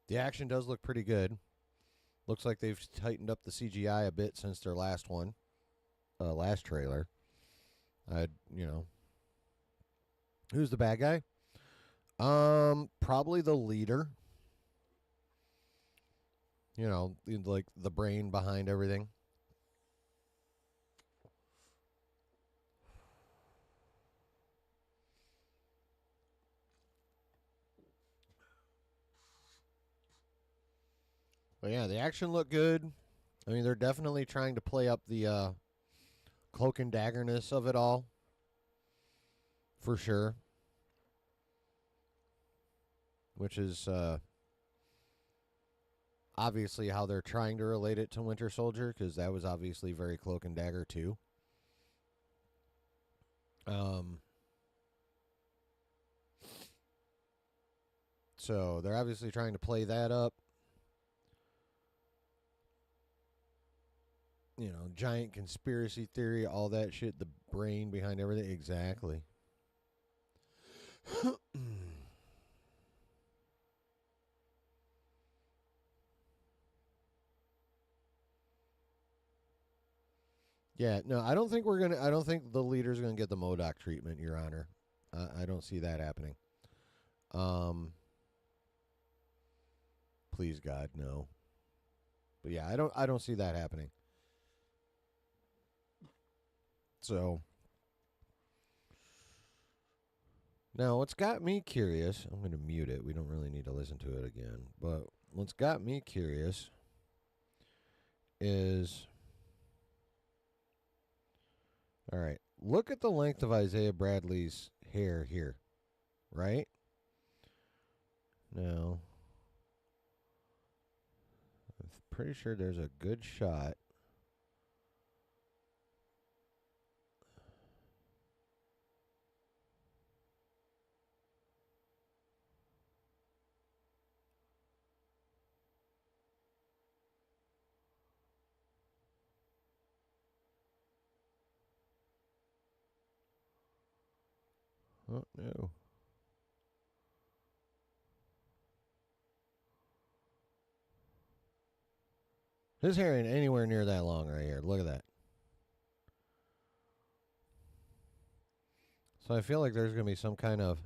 The action does look pretty good. Looks like they've tightened up the CGI a bit since their last one, last trailer. Who's the bad guy? Probably the leader. You know, like the brain behind everything. But yeah, the action looked good. I mean, they're definitely trying to play up the cloak and daggerness of it all. For sure. Which is obviously how they're trying to relate it to Winter Soldier, because that was obviously very cloak and dagger too. So they're obviously trying to play that up. You know, giant conspiracy theory, all that shit, the brain behind everything. Exactly. Yeah, no, I don't think the leader's gonna get the MODOK treatment, Your Honor. I don't see that happening. Please God, no. But yeah, I don't see that happening. So now what's got me curious, I'm gonna mute it. We don't really need to listen to it again. But what's got me curious is, all right, look at the length of Isaiah Bradley's hair here, right? Now, I'm pretty sure there's a good shot. Oh, no. His hair ain't anywhere near that long right here. Look at that. So I feel like there's going to be some kind of...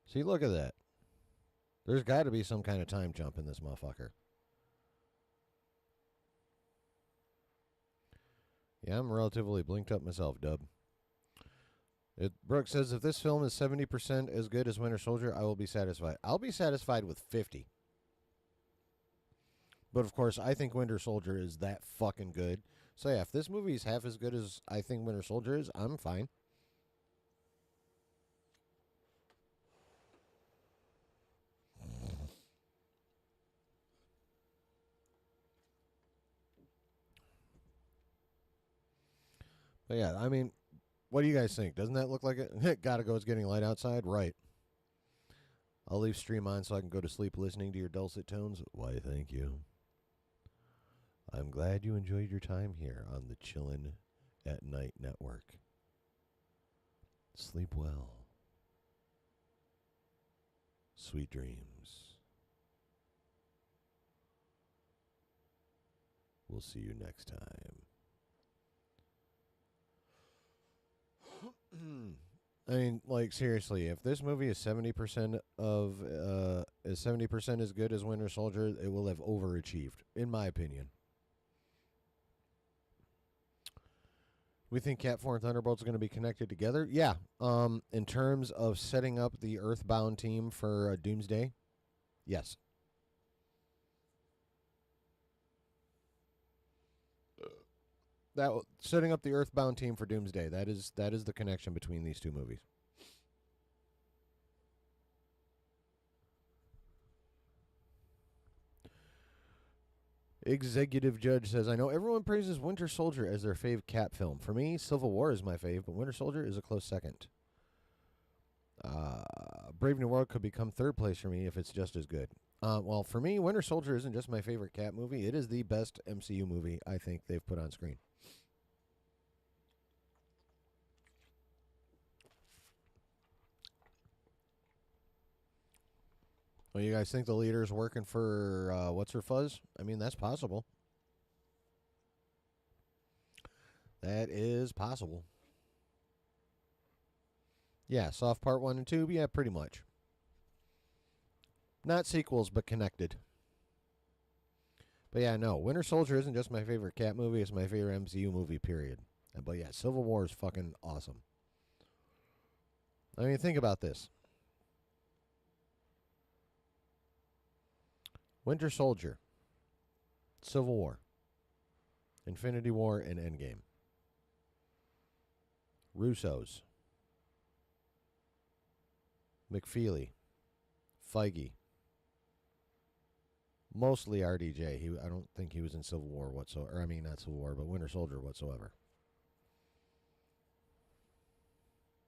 See, look at that. There's got to be some kind of time jump in this motherfucker. Yeah, I'm relatively blinked up myself, Dub. Brooke says, if this film is 70% as good as Winter Soldier, I will be satisfied. I'll be satisfied with 50. But, of course, I think Winter Soldier is that fucking good. So, yeah, if this movie is half as good as I think Winter Soldier is, I'm fine. But, yeah, I mean, what do you guys think? Doesn't that look like it? Gotta go, it's getting light outside? Right. I'll leave stream on so I can go to sleep listening to your dulcet tones. Why, thank you. I'm glad you enjoyed your time here on the Chillin' at Night Network. Sleep well. Sweet dreams. We'll see you next time. I mean, like, seriously, if this movie is 70% as good as Winter Soldier, it will have overachieved, in my opinion. We think Cat 4 and Thunderbolts are going to be connected together. Yeah. In terms of setting up the Earthbound team for Doomsday, yes. That setting up the Earthbound team for Doomsday. That is the connection between these two movies. Executive Judge says, I know everyone praises Winter Soldier as their fave Cap film. For me, Civil War is my fave, but Winter Soldier is a close second. Brave New World could become third place for me if it's just as good. Well, for me, Winter Soldier isn't just my favorite Cap movie. It is the best MCU movie I think they've put on screen. Well, you guys think the leader's working for What's Her Fuzz? I mean, that's possible. That is possible. Yeah, Soft Part 1 and 2, yeah, pretty much. Not sequels, but connected. But yeah, no, Winter Soldier isn't just my favorite Cat movie, it's my favorite MCU movie, period. But yeah, Civil War is fucking awesome. I mean, think about this. Winter Soldier, Civil War, Infinity War, and Endgame. Russo's, McFeely, Feige, mostly RDJ. I don't think he was in Civil War whatsoever. I mean, not Civil War, but Winter Soldier whatsoever.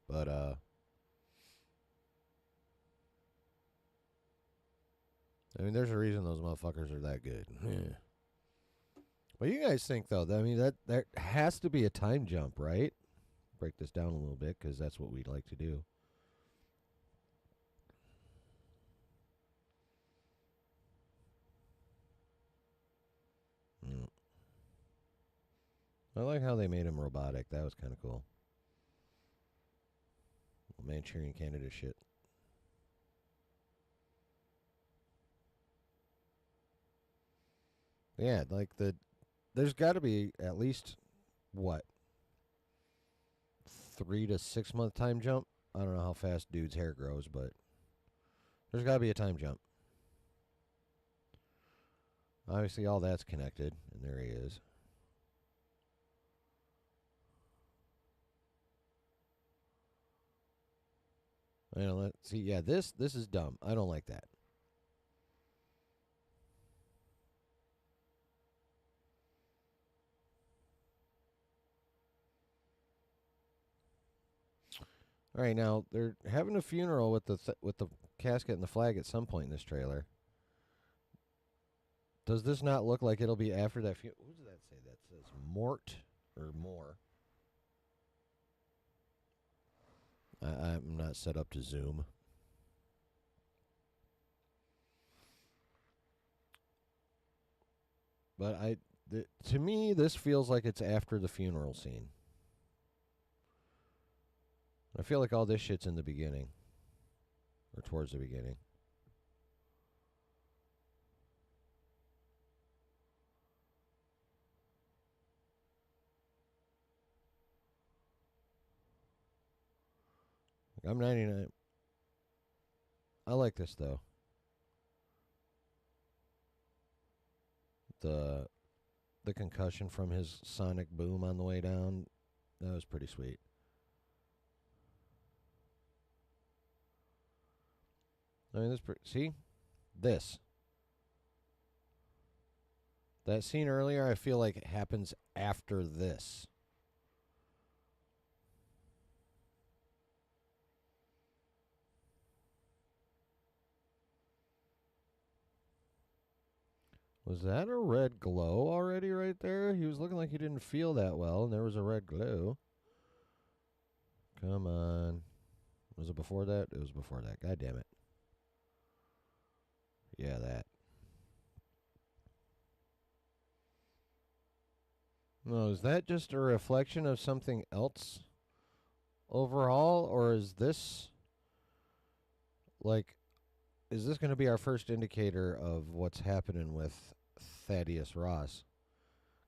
But, I mean, there's a reason those motherfuckers are that good. Yeah. What do you guys think, though? I mean, that has to be a time jump, right? Break this down a little bit, because that's what we'd like to do. I like how they made him robotic. That was kind of cool. Manchurian Candidate shit. Yeah, like there's got to be at least, what, 3 to 6 month time jump? I don't know how fast dude's hair grows, but there's got to be a time jump. Obviously, all that's connected, and there he is. Let's see. Yeah, this is dumb. I don't like that. All right, now they're having a funeral with the casket and the flag at some point in this trailer. Does this not look like it'll be after that funeral? Who does that say? That says Mort or more. I'm not set up to zoom. But to me, this feels like it's after the funeral scene. I feel like all this shit's in the beginning. Or towards the beginning. I'm 99. I like this, though. The concussion from his sonic boom on the way down, that was pretty sweet. I mean, see? This. That scene earlier, I feel like it happens after this. Was that a red glow already right there? He was looking like he didn't feel that well, and there was a red glow. Come on. Was it before that? It was before that. God damn it. Yeah, that. No, is that just a reflection of something else overall, or is this like, is this going to be our first indicator of what's happening with Thaddeus Ross?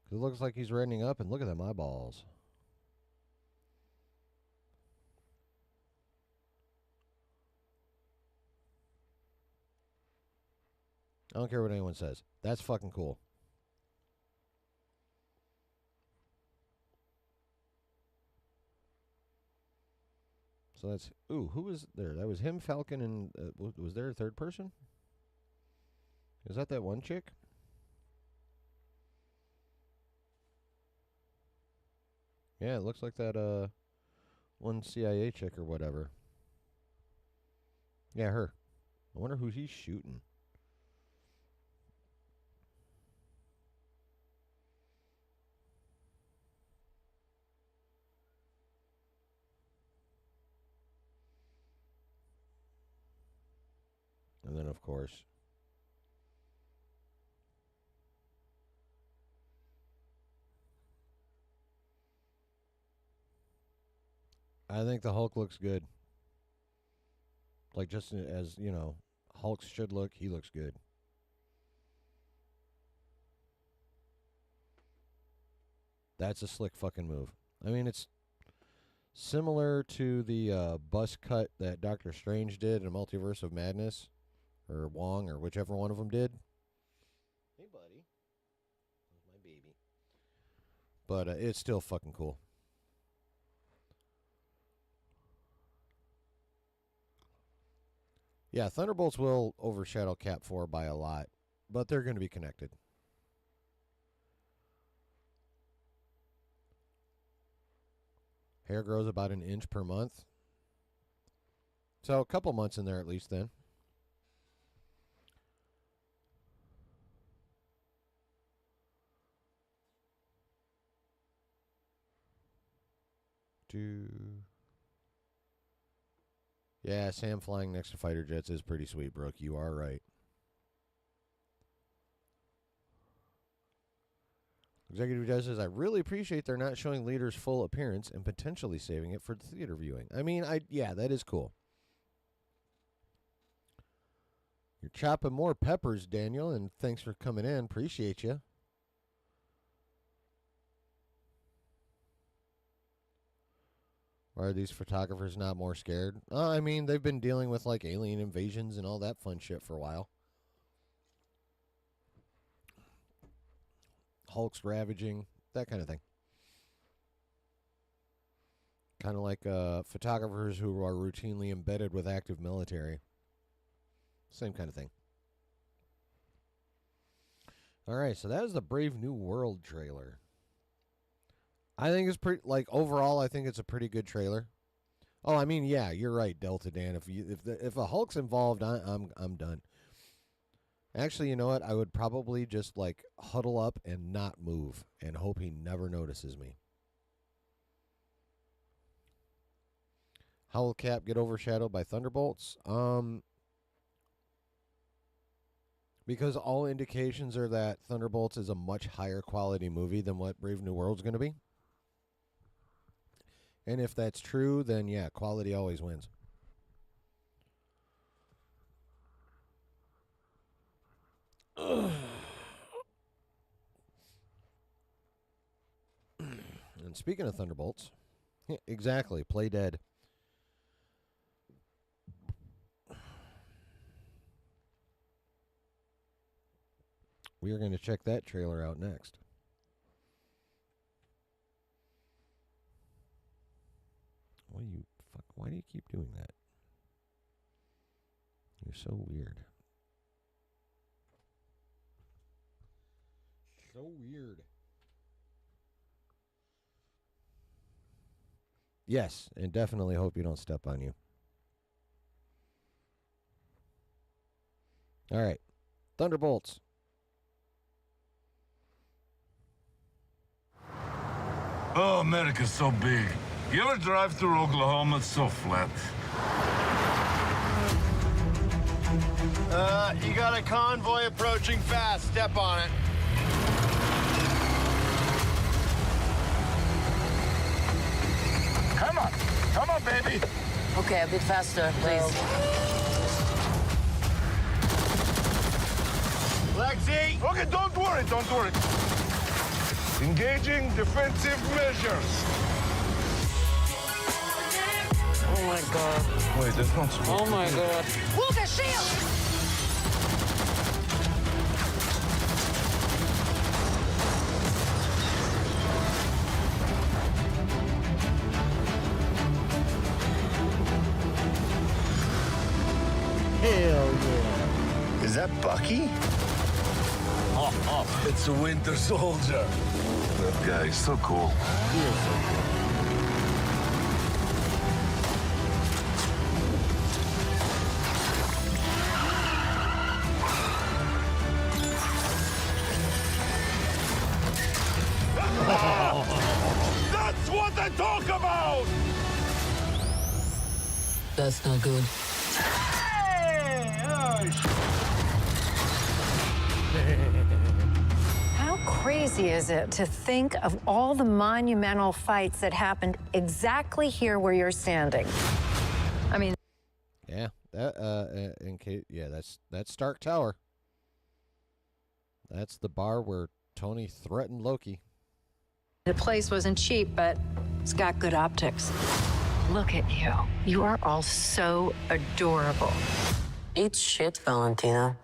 Because it looks like he's reddening up, and look at them eyeballs. I don't care what anyone says. That's fucking cool. So that's, ooh, who was there? That was him, Falcon, and was there a third person? Is that one chick? Yeah, it looks like that one CIA chick or whatever. Yeah, her. I wonder who he's shooting. And then, of course, I think the Hulk looks good. Like, just as, you know, Hulks should look, he looks good. That's a slick fucking move. I mean, it's similar to the bus cut that Doctor Strange did in Multiverse of Madness. Or Wong, or whichever one of them did. Hey, buddy. That's my baby. But it's still fucking cool. Yeah, Thunderbolts will overshadow Cap 4 by a lot, but they're going to be connected. Hair grows about an inch per month. So a couple months in there at least then. Yeah, Sam flying next to fighter jets is pretty sweet, Brooke. You are right. Executive Judge says, I really appreciate they're not showing Leader's full appearance and potentially saving it for theater viewing. I mean, yeah, that is cool. You're chopping more peppers, Daniel, and thanks for coming in. Appreciate you. Why are these photographers not more scared? I mean, they've been dealing with, like, alien invasions and all that fun shit for a while. Hulk's ravaging, that kind of thing. Kind of like photographers who are routinely embedded with active military. Same kind of thing. All right, so that is the Brave New World trailer. I think it's pretty, like, overall, I think it's a pretty good trailer. Oh, I mean, yeah, you're right, Delta Dan. If a Hulk's involved, I'm done. Actually, you know what? I would probably just, like, huddle up and not move and hope he never notices me. How will Cap get overshadowed by Thunderbolts? Because all indications are that Thunderbolts is a much higher quality movie than what Brave New World's going to be. And if that's true, then yeah, quality always wins. And speaking of Thunderbolts, exactly, play dead. We are going to check that trailer out next. Why do you keep doing that? You're so weird. So weird. Yes, and definitely hope you don't step on you. All right. Thunderbolts. Oh, America's so big. You ever drive through Oklahoma? It's so flat. You got a convoy approaching fast. Step on it. baby. Okay, a bit faster, please. Lexi! Okay, don't worry. Engaging defensive measures. Oh my god. Wait, that's not supposed Oh my god. Walker, shield! Hell yeah. Is that Bucky? It's a Winter Soldier. That guy is so cool. That's what I talk about! That's not good. How crazy is it to think of all the monumental fights that happened exactly here where you're standing? I mean, Yeah, that's Stark Tower. That's the bar where Tony threatened Loki. the place wasn't cheap, but it's got good optics. Look at you. You are all so adorable. Eat shit, Valentina.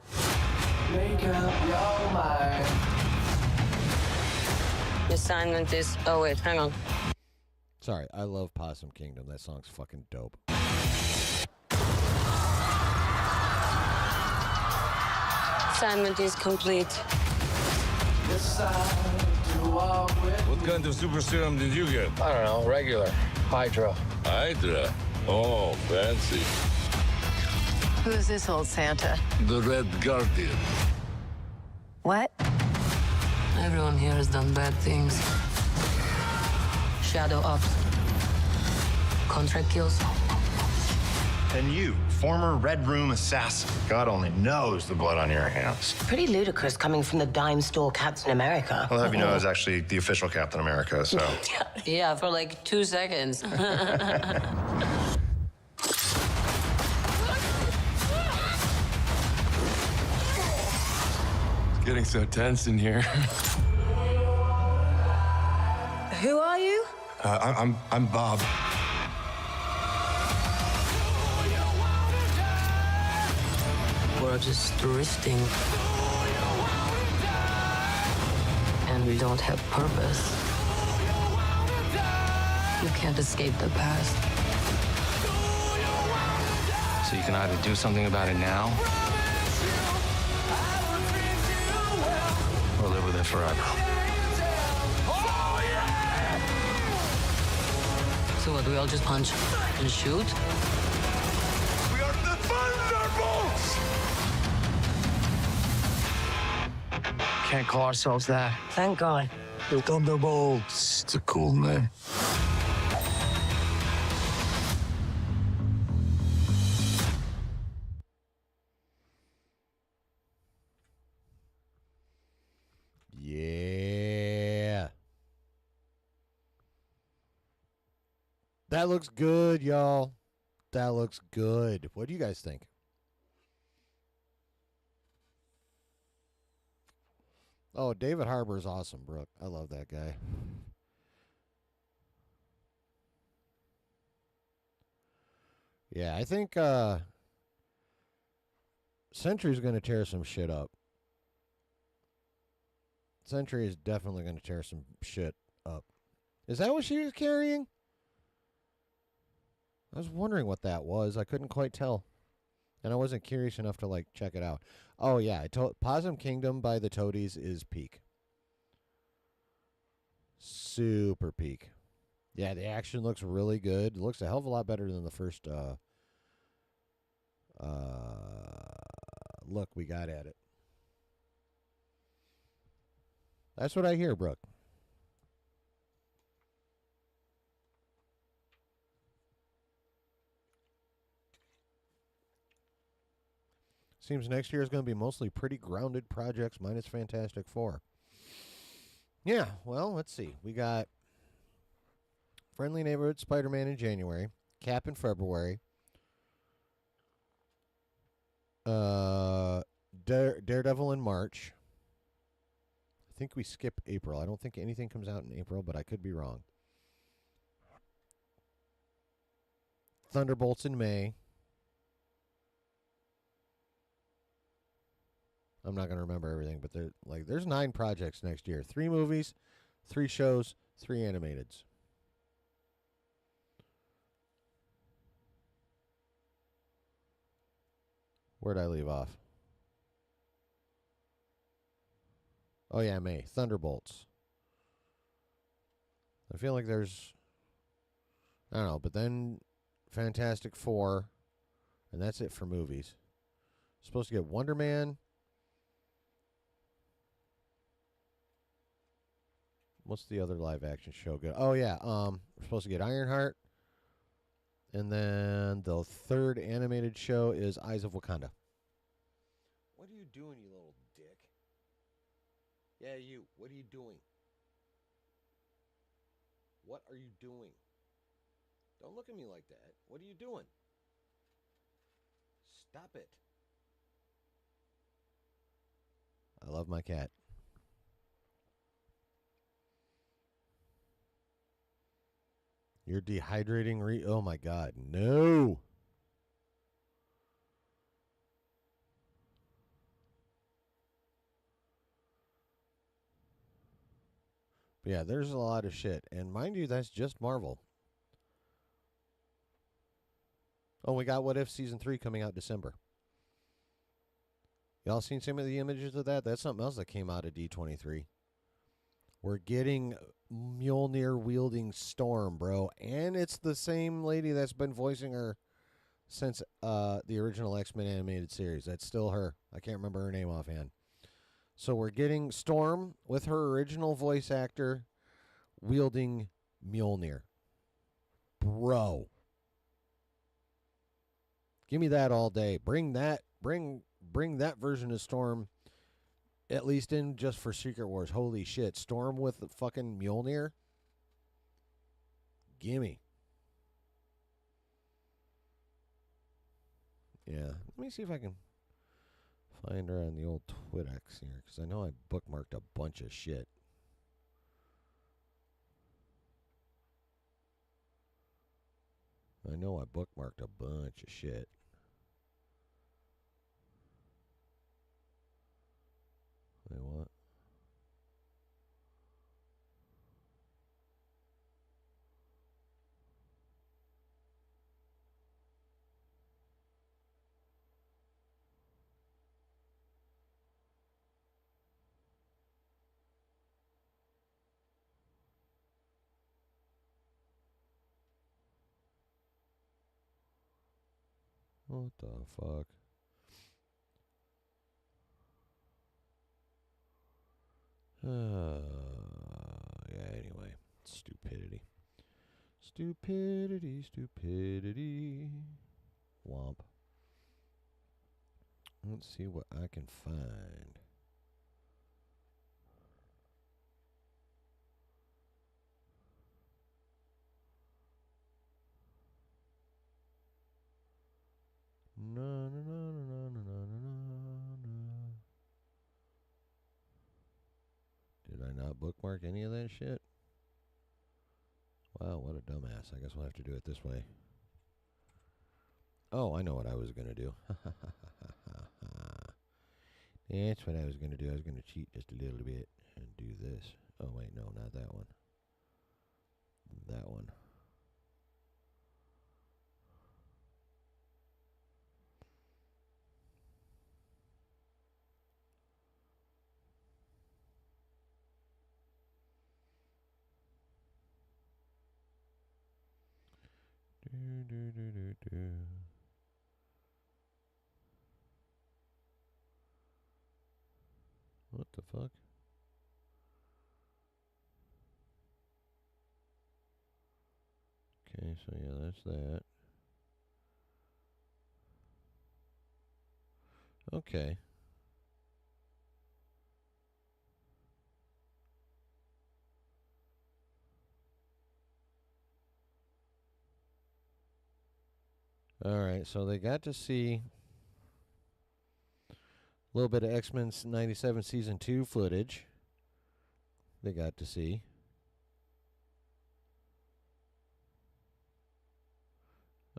Make up your mind. The assignment is... Oh, wait, hang on. Sorry, I love Possum Kingdom. That song's fucking dope. Assignment is complete. What kind of super serum did you get? I don't know, regular. Hydra. Hydra. Oh, fancy. Who is this old Santa? The Red Guardian. What? Everyone here has done bad things. Shadow ops. Contract kills. And you, former Red Room assassin. God only knows the blood on your hands. Pretty ludicrous coming from the dime store Captain America. I'll have you know I was actually the official Captain America, so. Yeah, for like 2 seconds. It's getting so tense in here. Who are you? I'm Bob. We're just drifting. And we don't have purpose. You can't escape the past. So you can either do something about it now, or live with it forever. So what, do we all just punch and shoot? We are the Thunderbolts! Can't call ourselves that. Thank God. The Thunderbolts. It's a cool name. Yeah. That looks good, y'all. That looks good. What do you guys think? Oh, David Harbour is awesome, Brooke. I love that guy. Yeah, I think Sentry's going to tear some shit up. Sentry is definitely going to tear some shit up. Is that what she was carrying? I was wondering what that was. I couldn't quite tell. And I wasn't curious enough to, like, check it out. Oh, yeah. Possum Kingdom by the Toadies is peak. Super peak. Yeah, the action looks really good. It looks a hell of a lot better than the first look we got at it. That's what I hear, Brooke. Seems next year is going to be mostly pretty grounded projects minus Fantastic Four. Yeah, well, let's see. We got Friendly Neighborhood Spider-Man in January. Cap in February. Daredevil in March. I think we skip April. I don't think anything comes out in April, but I could be wrong. Thunderbolts in May. I'm not going to remember everything, but there's 9 projects next year. 3 movies, 3 shows, 3 animateds. Where'd I leave off? Oh, yeah, May. Thunderbolts. I feel like there's... I don't know, but then Fantastic Four, and that's it for movies. Supposed to get Wonder Man. What's the other live action show good? Oh, yeah. We're supposed to get Ironheart. And then the 3rd animated show is Eyes of Wakanda. What are you doing, you little dick? Yeah, you. What are you doing? What are you doing? Don't look at me like that. What are you doing? Stop it. I love my cat. You're dehydrating oh my God, no. But yeah, there's a lot of shit. And mind you, that's just Marvel. Oh, we got What If Season 3 coming out December. Y'all seen some of the images of that? That's something else that came out of D23. We're getting Mjolnir wielding Storm, bro. And it's the same lady that's been voicing her since the original X-Men animated series. That's still her. I can't remember her name offhand. So we're getting Storm with her original voice actor wielding Mjolnir. Bro. Give me that all day. Bring that version of Storm at least in just for Secret Wars. Holy shit. Storm with the fucking Mjolnir? Gimme. Yeah. Let me see if I can find her on the old Twitx here, because I know I bookmarked a bunch of shit. I know I bookmarked a bunch of shit. Wait, what? What the fuck? Yeah, anyway. Stupidity. Stupidity, stupidity. Womp. Let's see what I can find. No, no, no, no, no, no, no, no, no. Did I not bookmark any of that shit? Wow, what a dumbass. I guess we'll have to do it this way. Oh, I know what I was going to do. That's what I was going to do. I was going to cheat just a little bit and do this. Oh, wait, no, not that one. That one. Do. What the fuck? Okay, so yeah, that's that. Okay. All right, so they got to see a little bit of X-Men 97 Season 2 footage. They got to see.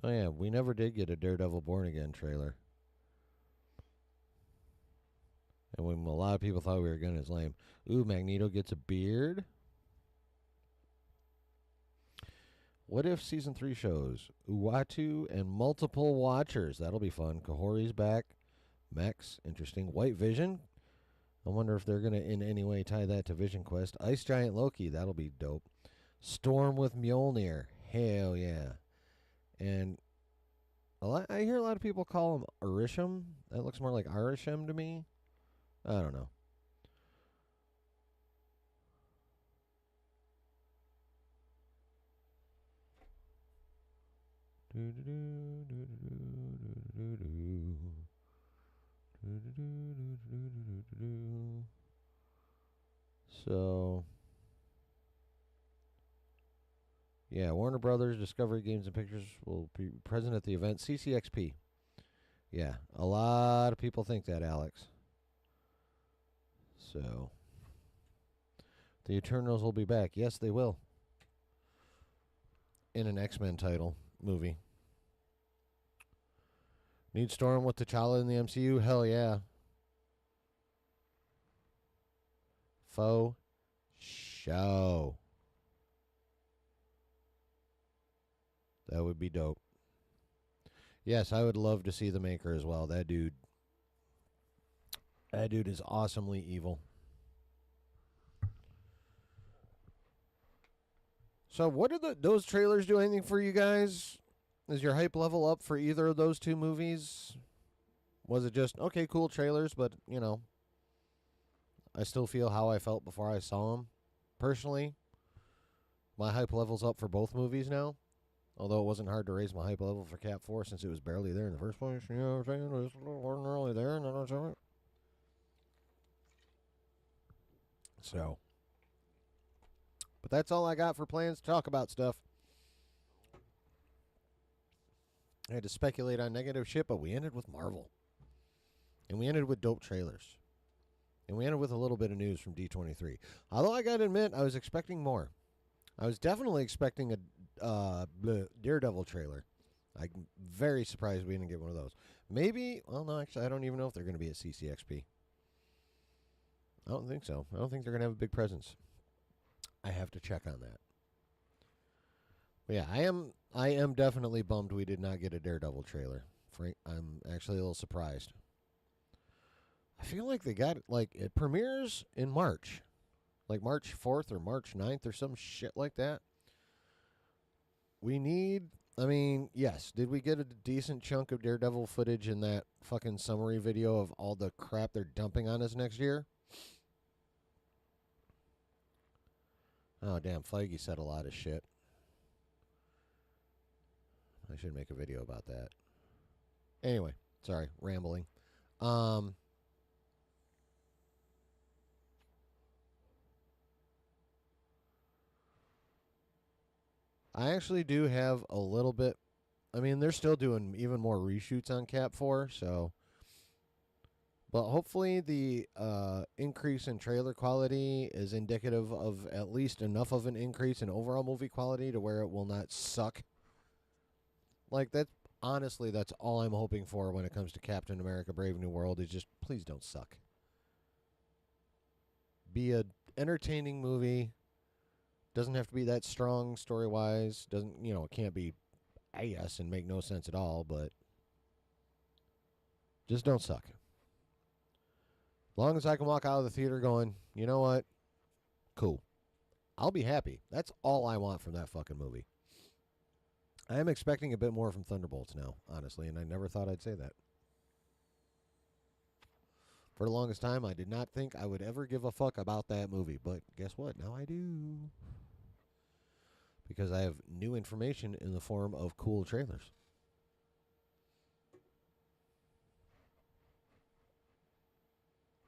Oh, yeah, we never did get a Daredevil Born Again trailer. And when a lot of people thought we were going to, it's lame. Ooh, Magneto gets a beard. What if Season 3 shows Uatu and multiple Watchers? That'll be fun. Kahori's back. Mex, interesting. White Vision. I wonder if they're going to in any way tie that to Vision Quest. Ice Giant Loki. That'll be dope. Storm with Mjolnir. Hell yeah. And I hear a lot of people call him Arisham. That looks more like Arisham to me. I don't know. So, yeah, Warner Brothers, Discovery Games and Pictures will be present at the event. CCXP. Yeah, a lot of people think that, Alex. So, the Eternals will be back. Yes, they will. In an X-Men title movie. Need Storm with T'Challa in the MCU? Hell yeah. Faux show. That would be dope. Yes, I would love to see the Maker as well. That dude is awesomely evil. So what did those trailers do anything for you guys? Is your hype level up for either of those two movies? Was it just, okay, cool trailers, but, you know, I still feel how I felt before I saw them? Personally, my hype level's up for both movies now. Although it wasn't hard to raise my hype level for Cap 4 since it was barely there in the first place. You know what I'm saying? It wasn't really there, and then I saw it. So. But that's all I got for plans to talk about stuff. I had to speculate on negative shit, but we ended with Marvel. And we ended with dope trailers. And we ended with a little bit of news from D23. Although I got to admit, I was expecting more. I was definitely expecting a Daredevil trailer. I'm very surprised we didn't get one of those. Maybe, well, no, actually, I don't even know if they're going to be at CCXP. I don't think so. I don't think they're going to have a big presence. I have to check on that. But yeah, I am definitely bummed we did not get a Daredevil trailer. Frank, I'm actually a little surprised. I feel like they got it, like, it premieres in March. Like March 4th or March 9th or some shit like that. We need, I mean, yes, did we get a decent chunk of Daredevil footage in that fucking summary video of all the crap they're dumping on us next year? Oh, damn, Feige said a lot of shit. I should make a video about that. Anyway, sorry, rambling. I actually do have a little bit. I mean, they're still doing even more reshoots on Cap 4, so. But hopefully the increase in trailer quality is indicative of at least enough of an increase in overall movie quality to where it will not suck. Like, honestly, that's all I'm hoping for when it comes to Captain America Brave New World is just, please don't suck. Be a entertaining movie. Doesn't have to be that strong story-wise. Doesn't, it can't be ass and make no sense at all, but just don't suck. As long as I can walk out of the theater going, you know what? Cool. I'll be happy. That's all I want from that fucking movie. I am expecting a bit more from Thunderbolts now, honestly, and I never thought I'd say that. For the longest time, I did not think I would ever give a fuck about that movie, but guess what? Now I do. Because I have new information in the form of cool trailers.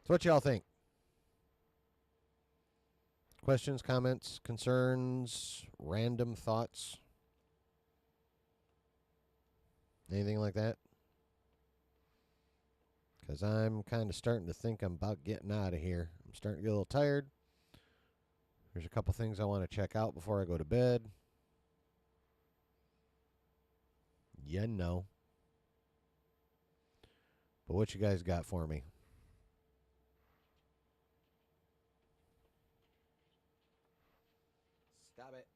So what y'all think? Questions, comments, concerns, random thoughts? Anything like that? Because I'm kind of starting to think I'm about getting out of here. I'm starting to get a little tired. There's a couple things I want to check out before I go to bed. Yeah, no. But what you guys got for me? Stop it.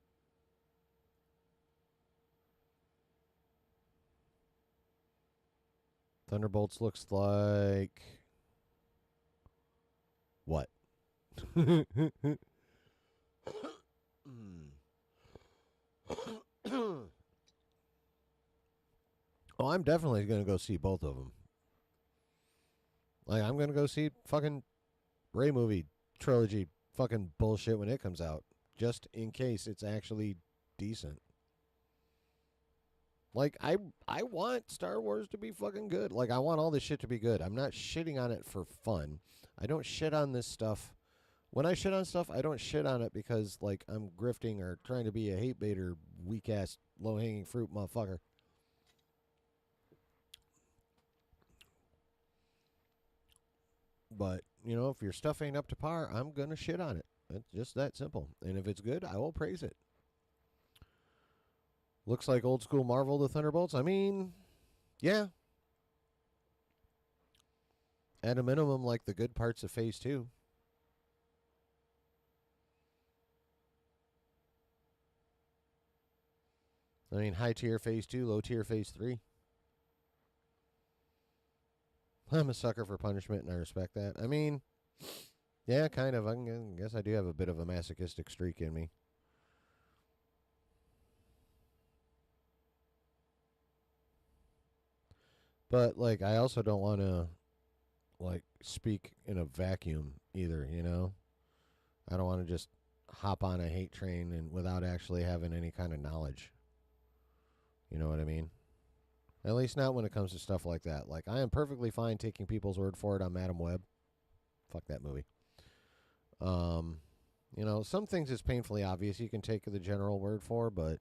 Thunderbolts looks like... What? Oh, I'm definitely going to go see both of them. Like, I'm going to go see fucking Ray movie trilogy fucking bullshit when it comes out. Just in case it's actually decent. Like, I want Star Wars to be fucking good. Like, I want all this shit to be good. I'm not shitting on it for fun. I don't shit on this stuff. When I shit on stuff, I don't shit on it because, like, I'm grifting or trying to be a hate baiter, weak-ass, low-hanging fruit motherfucker. But, you know, if your stuff ain't up to par, I'm going to shit on it. It's just that simple. And if it's good, I will praise it. Looks like old school Marvel, the Thunderbolts. I mean, yeah. At a minimum, like the good parts of Phase 2. I mean, high tier Phase 2, low tier Phase 3. I'm a sucker for punishment, and I respect that. I mean, yeah, kind of. I guess I do have a bit of a masochistic streak in me. But, like, I also don't want to, like, speak in a vacuum either, you know? I don't want to just hop on a hate train and without actually having any kind of knowledge. You know what I mean? At least not when it comes to stuff like that. Like, I am perfectly fine taking people's word for it on Madam Web. Fuck that movie. You know, some things is painfully obvious you can take the general word for, but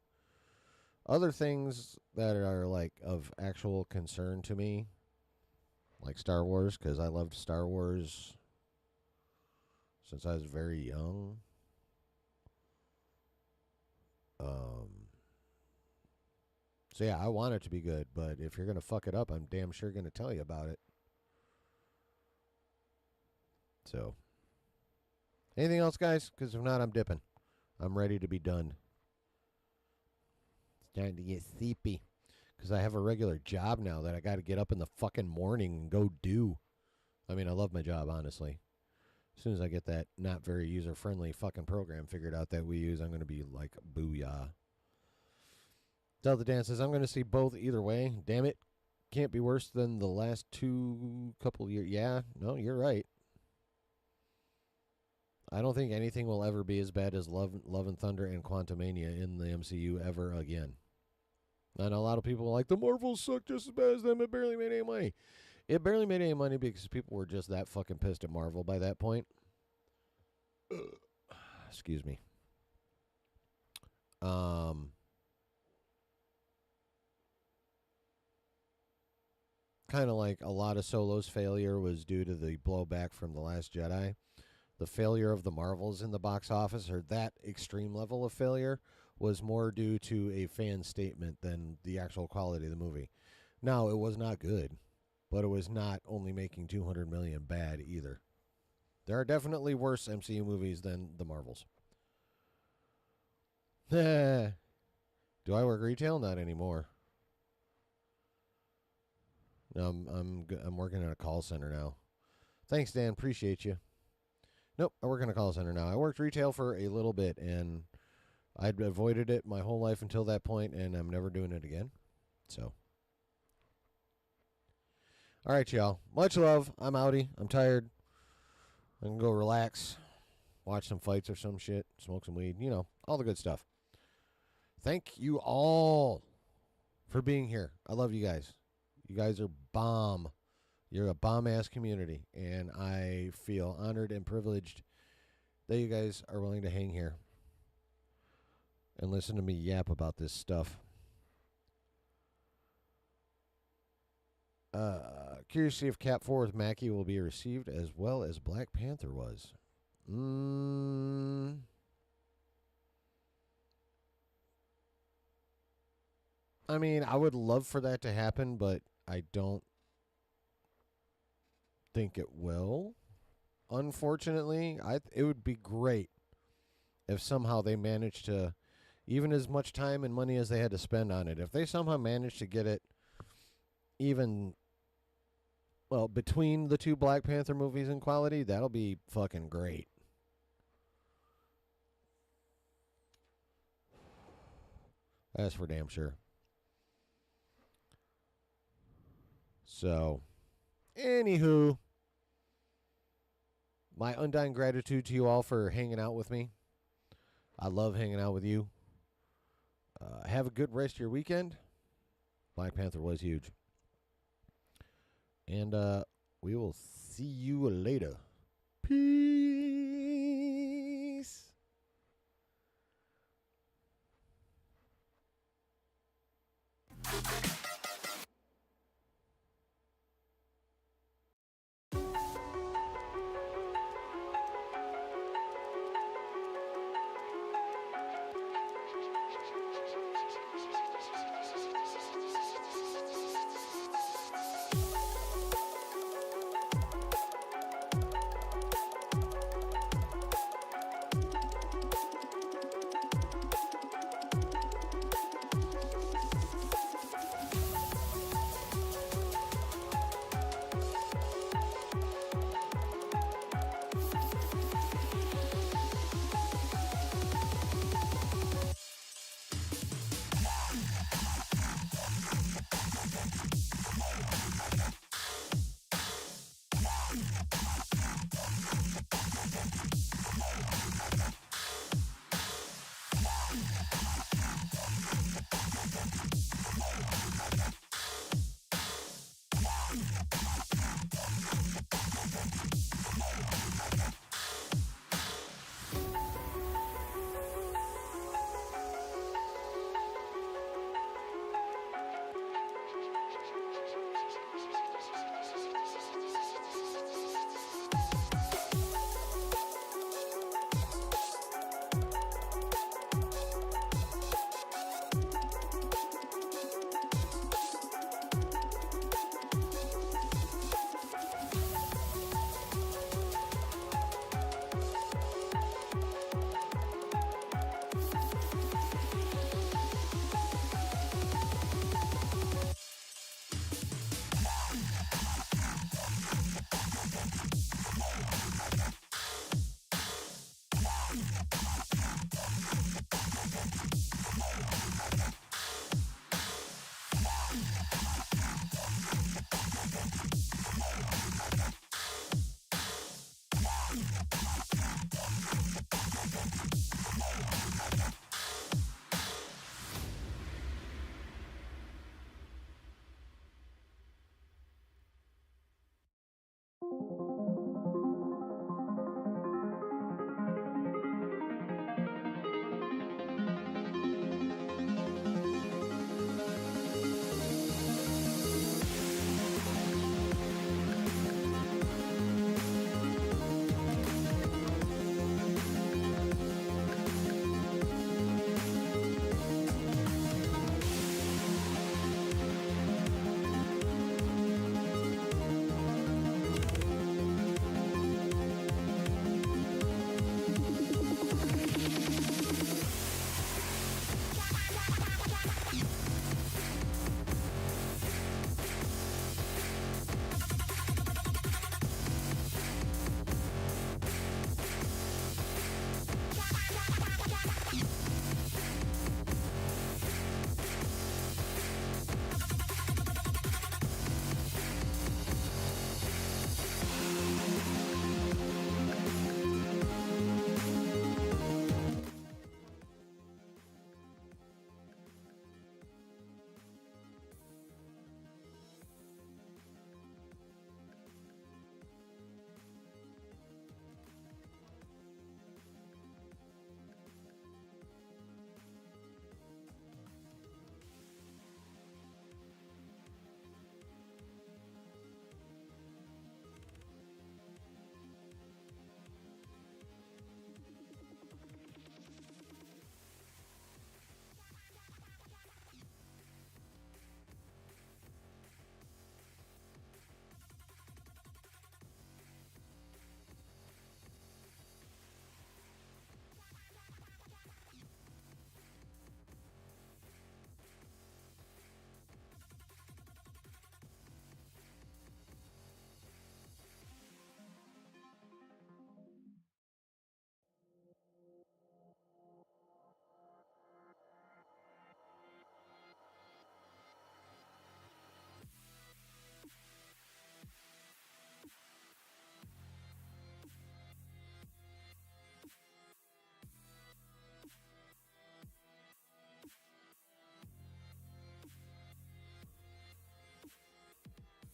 other things that are, like, of actual concern to me, like Star Wars, because I loved Star Wars since I was very young. So, yeah, I want it to be good, but if you're going to fuck it up, I'm damn sure going to tell you about it. So, anything else, guys? Because if not, I'm dipping. I'm ready to be done. It's starting to get sleepy because I have a regular job now that I got to get up in the fucking morning and go do. I mean, I love my job, honestly. As soon as I get that not very user-friendly fucking program figured out that we use, I'm going to be like, booyah. Delta Dan says, I'm going to see both either way. Damn it. Can't be worse than the last couple years. Yeah, no, you're right. I don't think anything will ever be as bad as Love and Thunder and Quantumania in the MCU ever again. I know a lot of people are like, the Marvels suck just as bad as them. It barely made any money. It barely made any money because people were just that fucking pissed at Marvel by that point. Excuse me. Kind of like a lot of Solo's failure was due to the blowback from The Last Jedi. The failure of the Marvels in the box office, or that extreme level of failure, was more due to a fan statement than the actual quality of the movie. Now, it was not good, but it was not only making $200 million bad either. There are definitely worse MCU movies than the Marvels. Do I work retail? Not anymore. No, I'm working at a call center now. Thanks, Dan. Appreciate you. Nope, I work in a call center now. I worked retail for a little bit, and I'd avoided it my whole life until that point, and I'm never doing it again. So, all right, y'all. Much love. I'm outie. I'm tired. I can go relax, watch some fights or some shit, smoke some weed, you know, all the good stuff. Thank you all for being here. I love you guys. You guys are bomb. You're a bomb-ass community, and I feel honored and privileged that you guys are willing to hang here and listen to me yap about this stuff. Curious to see if Cap 4 with Mackie will be received as well as Black Panther was. I mean, I would love for that to happen, but I don't think it will. Unfortunately, it would be great if somehow they managed to, even as much time and money as they had to spend on it, if they somehow managed to get it even, well, between the two Black Panther movies in quality, that'll be fucking great. That's for damn sure. So, anywho, my undying gratitude to you all for hanging out with me. I love hanging out with you. Have a good rest of your weekend. Black Panther was huge. And we will see you later. Peace.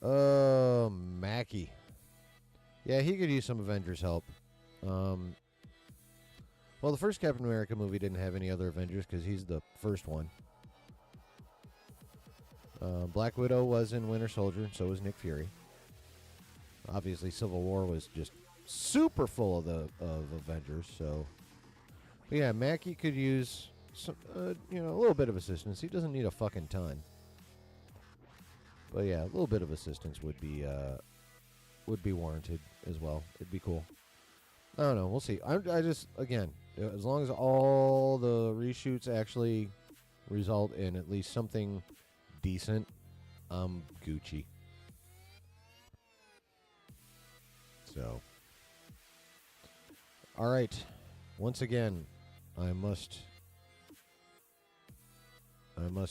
Mackie. Yeah, he could use some Avengers help. Well, the first Captain America movie didn't have any other Avengers because he's the first one. Black Widow was in Winter Soldier, so was Nick Fury. Obviously, Civil War was just super full of Avengers. So, but yeah, Mackie could use some, a little bit of assistance. He doesn't need a fucking ton. But yeah, a little bit of assistance would be warranted as well. It'd be cool. I don't know. We'll see. I just, again, as long as all the reshoots actually result in at least something decent, I'm Gucci. So, all right. Once again, I must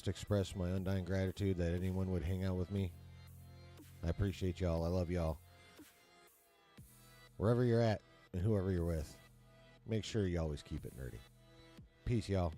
express my undying gratitude that anyone would hang out with me. I appreciate y'all. I love y'all. Wherever you're at and whoever you're with, make sure you always keep it nerdy. Peace, y'all.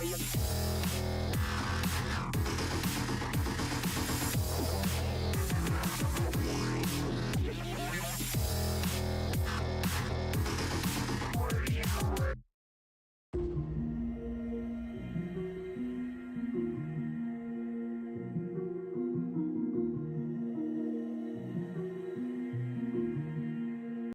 Yeah.